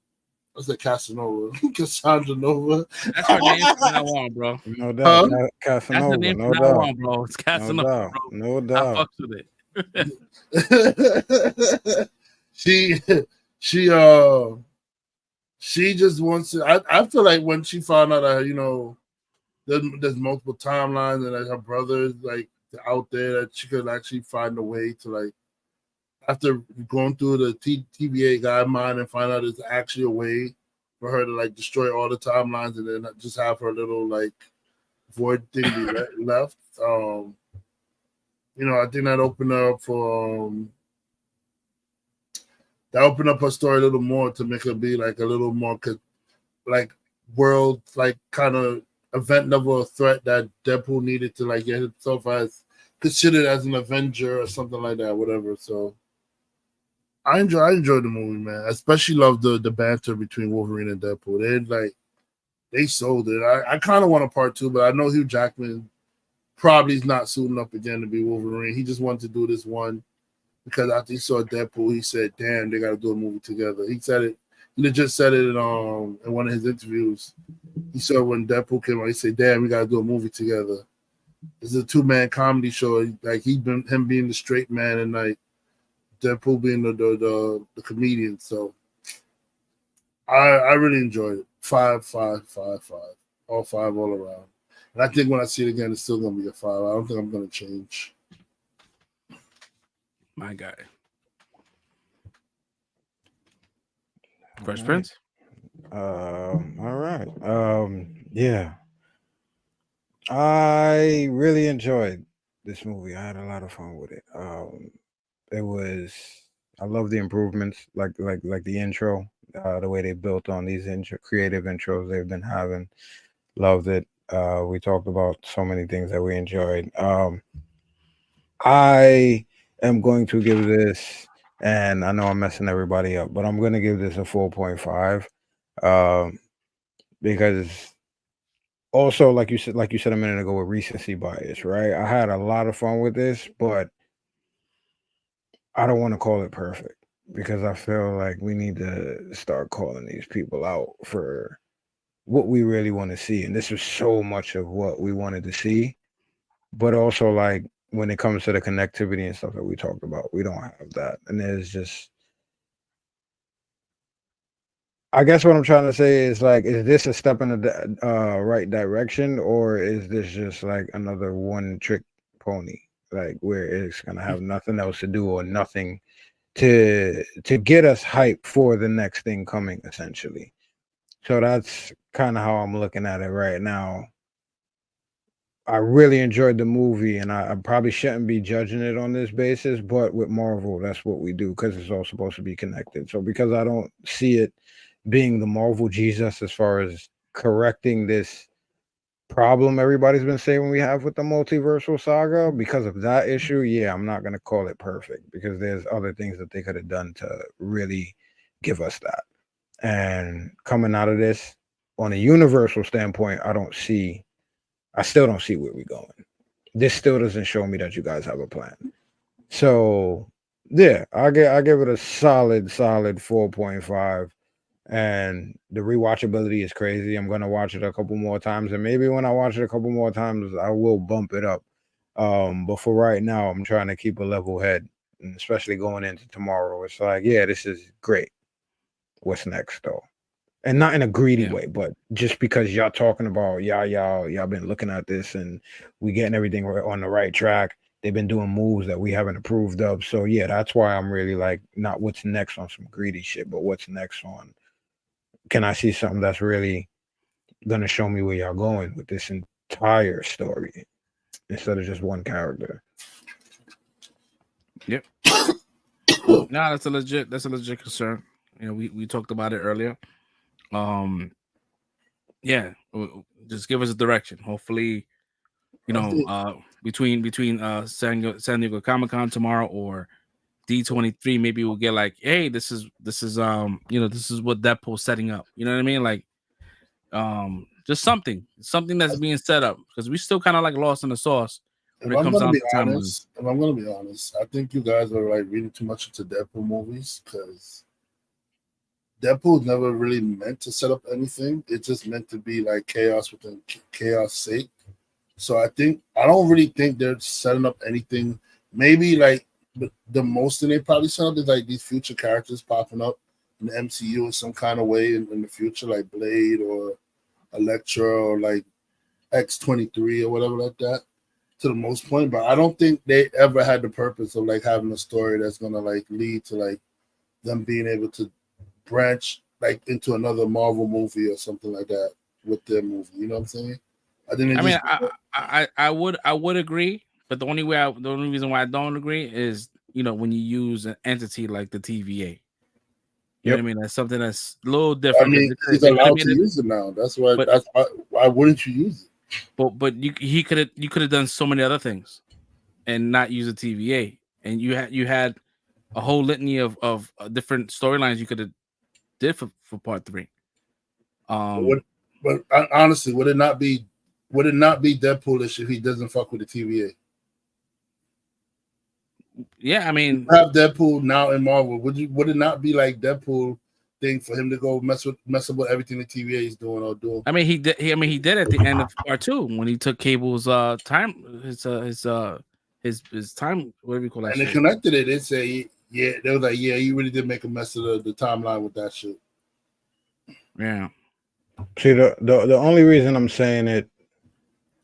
I said Casanova. Cassandra Nova. That's her name from now on, bro. No doubt. That's the name no from now doubt. on, bro. It's Casanova, bro. No doubt. I fucks with it. She just wants to. I feel like when she found out that, you know, there's multiple timelines and that her brother's like out there, that she could actually find a way to, like, after going through the TVA guide mind and find out there's actually a way for her to like destroy all the timelines and then just have her little like void thing be left. You know, I think that opened up for that opened up her story a little more to make her be like a little more like world, like kind of event level threat that Deadpool needed to like get himself as considered as an Avenger or something like that, whatever. So I enjoyed the movie, man. I especially love the banter between Wolverine and Deadpool. They sold it. I kind of want a part 2, but I know Hugh Jackman probably is not suiting up again to be Wolverine. He just wanted to do this one because after he saw Deadpool, he said, "Damn, they got to do a movie together." He said it. He just said it in one of his interviews. He said when Deadpool came out, he said, "Damn, we got to do a movie together." This is a 2-man comedy show. Like him being the straight man and like Deadpool being the comedian. So I really enjoyed it. 5, 5, 5, 5. All 5 all around. And I think when I see it again, it's still gonna be a 5. I don't think I'm gonna change. My guy. Fresh Prince. All right. Yeah. I really enjoyed this movie. I had a lot of fun with it. I love the improvements, like the intro, the way they built on these creative intros they've been having. Loved it. We talked about so many things that we enjoyed. I am going to give this, and I know I'm messing everybody up, but I'm going to give this a 4.5, because also, like you said a minute ago, with recency bias, right? I had a lot of fun with this, but I don't want to call it perfect, because I feel like we need to start calling these people out for what we really want to see. And this was so much of what we wanted to see, but also like when it comes to the connectivity and stuff that we talked about, we don't have that. And there's just, I guess what I'm trying to say is like, is this a step in the right direction, or is this just like another one trick pony? like where it's gonna have nothing else to do or nothing to get us hyped for the next thing coming, essentially. So that's kind of how I'm looking at it right now. I really enjoyed the movie, and I probably shouldn't be judging it on this basis, but with Marvel, that's what we do because it's all supposed to be connected. So because I don't see it being the Marvel Jesus as far as correcting this problem everybody's been saying we have with the multiversal saga, because of that issue, yeah, I'm not going to call it perfect because there's other things that they could have done to really give us that. And coming out of this, on a universal standpoint, I still don't see where we're going. This still doesn't show me that you guys have a plan. So yeah, I give it a solid 4.5. And the rewatchability is crazy. I'm gonna watch it a couple more times, and maybe when I watch it a couple more times, I will bump it up. But for right now, I'm trying to keep a level head, and especially going into tomorrow. It's like, yeah, this is great. What's next, though? And not in a greedy way, but just because y'all talking about y'all been looking at this and we getting everything on the right track. They've been doing moves that we haven't approved of. So yeah, that's why I'm really like not what's next on some greedy shit, but what's next on. Can I see something that's really gonna show me where y'all going with this entire story instead of just one character? Yep. No, that's a legit concern. You know, we talked about it earlier. Yeah, just give us a direction. Hopefully, you know, between San Diego Comic-Con tomorrow or D23, maybe we'll get like, hey, this is you know, this is what Deadpool's setting up. You know what I mean? Like, just something that's being set up, because we still kind of like lost in the sauce when it comes down to time. If I'm gonna be honest, I think you guys are like reading too much into Deadpool movies, because Deadpool's never really meant to set up anything. It's just meant to be like chaos within chaos sake. So I don't really think they're setting up anything. Maybe like the most thing they probably set up is like these future characters popping up in the MCU in some kind of way in the future, like Blade or Elektra or like X-23 or whatever like that, to the most point. But I don't think they ever had the purpose of like having a story that's gonna like lead to like them being able to branch like into another Marvel movie or something like that with their movie. You know what I'm saying? I would agree, but the only reason why I don't agree is, you know, when you use an entity like the TVA. You know what I mean? That's something that's a little different. I mean, he's allowed to use it now. That's why. Why wouldn't you use it? But you could have done so many other things, and not use a TVA. And you had a whole litany of different storylines you could have did for part 3. But honestly, would it not be Deadpoolish if he doesn't fuck with the TVA? Yeah, I mean, you have Deadpool now in Marvel. Would it not be like Deadpool thing for him to go mess up with everything the TVA is doing or doing? I mean, he did at the end of part 2 when he took Cable's time, his time, whatever you call that. And they connected it. They say, yeah, they was like, yeah, you really did make a mess of the timeline with that shit. Yeah. See, the only reason I'm saying it,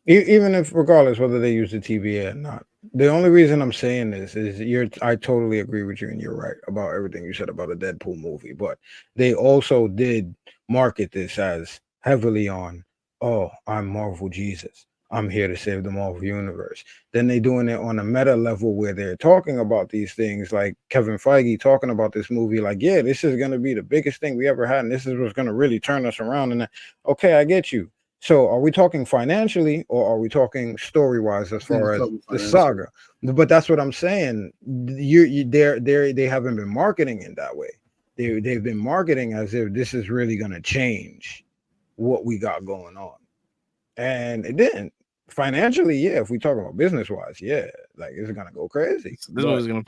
even if regardless whether they use the TVA or not, the only reason I'm saying this is I totally agree with you, and you're right about everything you said about a Deadpool movie, but they also did market this as heavily on, oh, I'm Marvel Jesus. I'm here to save the Marvel universe. Then they doing it on a meta level where they're talking about these things, like Kevin Feige talking about this movie, like, yeah, this is going to be the biggest thing we ever had, and this is what's going to really turn us around. And okay, I get you. So are we talking financially, or are we talking story-wise as far as the saga? But that's what I'm saying. They haven't been marketing in that way. They've been marketing as if this is really going to change what we got going on. And it didn't. Financially, yeah. If we talk about business wise, yeah, like it's gonna go crazy. This movie's gonna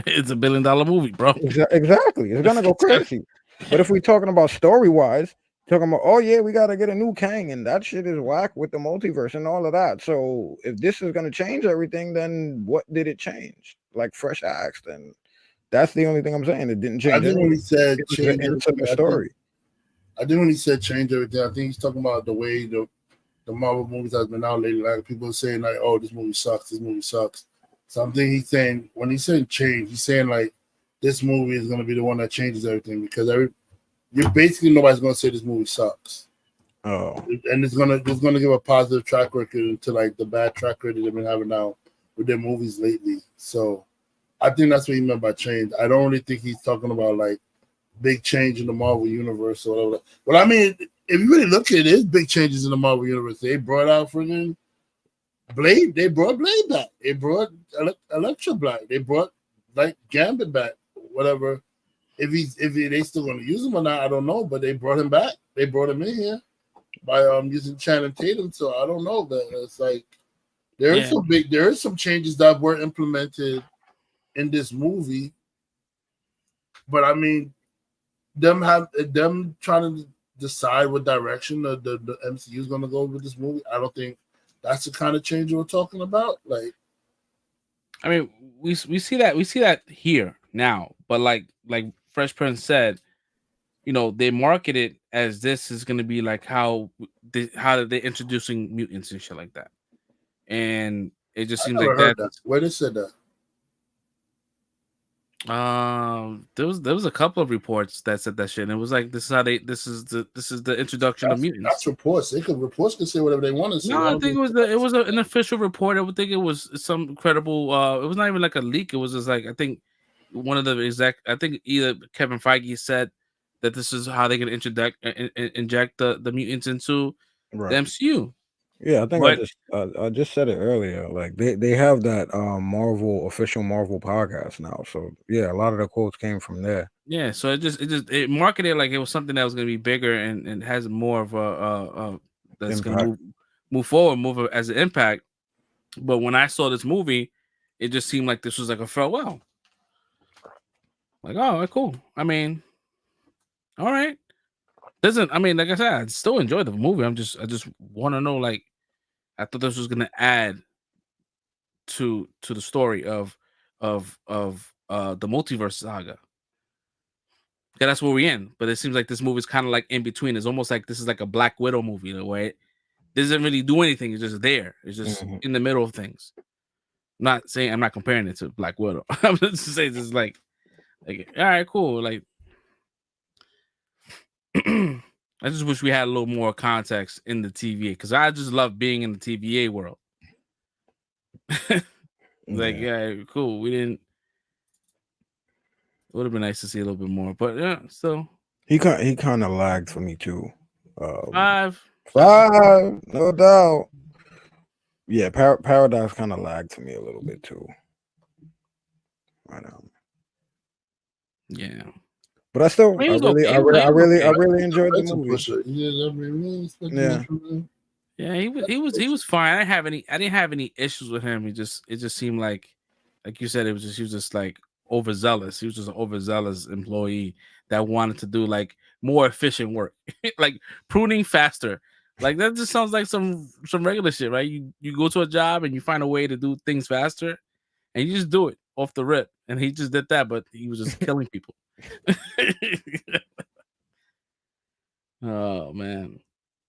it's $1 billion movie, bro. Exactly, it's gonna go crazy. But if we're talking about story wise, talking about, oh yeah, we gotta get a new Kang, and that shit is whack with the multiverse and all of that. So if this is gonna change everything, then what did it change? Like fresh axe, then that's the only thing I'm saying. It didn't change. I think when he said change the story. I think when he said change everything, I think he's talking about the way the Marvel movies has been out lately. Like people are saying like, oh, this movie sucks. something he's saying when he's saying change, he's saying like this movie is gonna be the one that changes everything because you're basically nobody's gonna say this movie sucks. Oh, And it's gonna give a positive track record into like the bad track record they've been having now with their movies lately. So I think that's what he meant by change. I don't really think he's talking about like big change in the Marvel universe or whatever. Well, I mean, if you really look at it, there's big changes in the Marvel universe. They brought out friggin' Blade. They brought Blade back. They brought Elektra back. They brought like Gambit back. Whatever. If they still gonna use him or not, I don't know. But they brought him back. They brought him in here by using Channing Tatum. So I don't know. But it's like there is some changes that were implemented in this movie. But I mean, them trying to decide what direction the MCU is going to go with this movie. I don't think that's the kind of change we're talking about. Like, I mean, we see that here now, but like Fresh Prince said, you know, they market it as this is going to be like how they're introducing mutants and shit like that, and it just seems like that. Where they said that. There was a couple of reports that said that shit, and it was like this is the introduction of mutants. That's reports. Reports can say whatever they want to say. No, I think it was an official report. I would think it was some credible. It was not even like a leak. It was just like I think one of the I think either Kevin Feige said that this is how they can inject the mutants into the MCU. Yeah, I think I just said it earlier. Like they have that official Marvel podcast now. So yeah, a lot of the quotes came from there. Yeah, so it marketed like it was something that was going to be bigger and has more of a that's going to move forward, as an impact. But when I saw this movie, it just seemed like this was like a farewell. Like, oh, cool. I mean, all right. I mean, like I said, I still enjoyed the movie. I just want to know, like, I thought this was gonna add to the story of the multiverse saga. Yeah, that's where we're in. But it seems like this movie is kind of like in between. It's almost like this is like a Black Widow movie in a way. It doesn't really do anything. It's just there. It's just in the middle of things. I'm not comparing it to Black Widow. I'm just saying this is like all right, cool. Like I just wish we had a little more context in the TVA because I just love being in the TVA world. Like, yeah, cool. We didn't. It would have been nice to see a little bit more, but yeah, so he kind of lagged for me too. 5, no doubt. Yeah, Paradox kind of lagged for me a little bit too. I know. Yeah. But I really enjoyed the movie. Yeah, he was fine. I didn't have any issues with him. It just seemed like you said, he was just like overzealous. He was just an overzealous employee that wanted to do like more efficient work, like pruning faster. Like that just sounds like some regular shit, right? You go to a job and you find a way to do things faster, and you just do it off the rip. And he just did that, but he was just killing people. Oh man,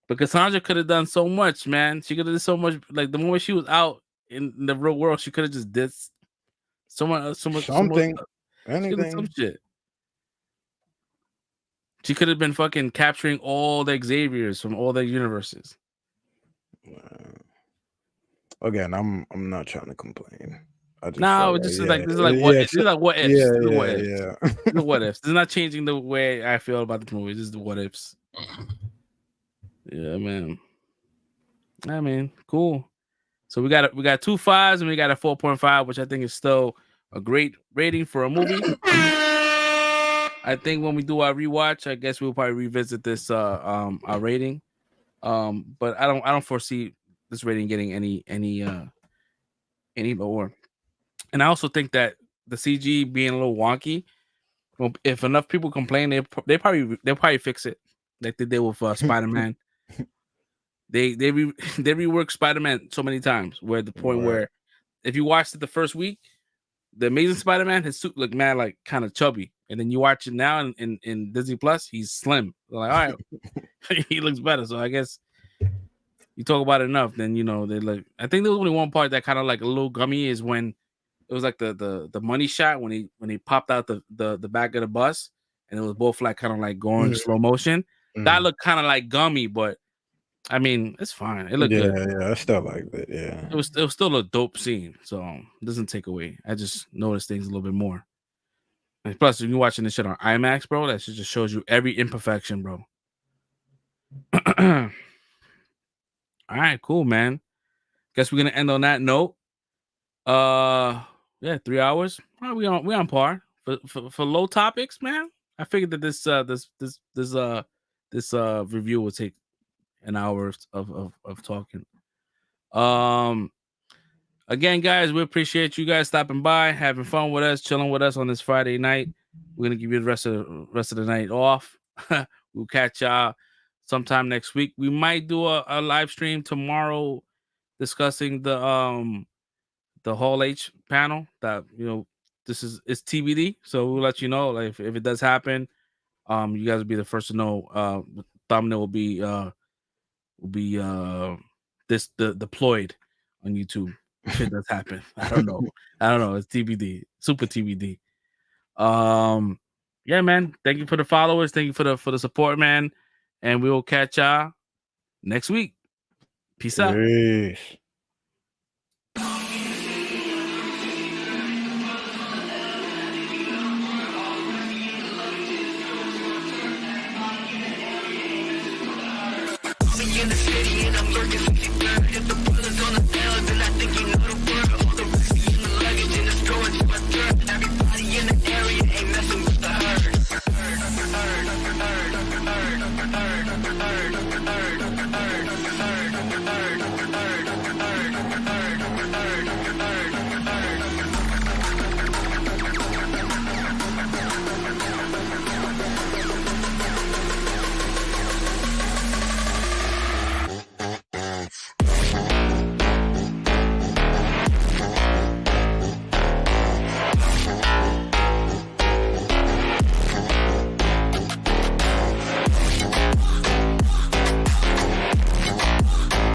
but Cassandra could have done so much, man. She could have done so much. Like the moment she was out in the real world, she could have just did something, anything, some shit. She could have been fucking capturing all the Xaviers from all the universes. Again, I'm not trying to complain. No, this is like what ifs. This is like what ifs. This is what ifs. This is what ifs. This is not changing the way I feel about the movie. This is the what ifs. Yeah, man. I mean, cool. So we got 2 5s and we got a 4.5, which I think is still a great rating for a movie. I think when we do our rewatch, I guess we'll probably revisit this our rating. But I don't foresee this rating getting any lower. And I also think that the CG being a little wonky, well, if enough people complain, they'll probably fix it like they did with Spider-Man. They reworked Spider-Man so many times where the point where if you watched it the first week, the Amazing Spider-Man, his suit looked mad like kind of chubby, and then you watch it now in Disney Plus, he's slim. They're like, all right, he looks better. So I guess you talk about it enough, then you know they look. I think there was only one part that kind of like a little gummy is when it was like the money shot when he popped out the back of the bus, and it was both like kind of like going slow motion. That looked kind of like gummy, but I mean, it's fine. It looked good. Yeah, I still like that. Yeah, it was still a dope scene, so it doesn't take away. I just noticed things a little bit more. And plus, if you're watching this shit on IMAX, bro, that shit just shows you every imperfection, bro. All right, cool, man. Guess we're gonna end on that note. Yeah, 3 hours. Right, we on par for low topics, man. I figured that this review will take an hour of talking. Again, guys, we appreciate you guys stopping by, having fun with us, chilling with us on this Friday night. We're gonna give you the rest of the night off. We'll catch y'all sometime next week. We might do a live stream tomorrow discussing the Hall H panel. That, you know, it's TBD, so we'll let you know, like, if it does happen. You guys will be the first to know. The thumbnail will be deployed on YouTube if it does happen. I don't know. It's TBD, super TBD. Yeah, man. Thank you for the followers. Thank you for the support, man. And we will catch y'all next week. Peace out. Peace. In the city and I'm lurking 53rd. If the brother's on the field, then I think you know the word. All the whiskey in the luggage and it's going to my throat. Everybody in the area ain't messing with the herd.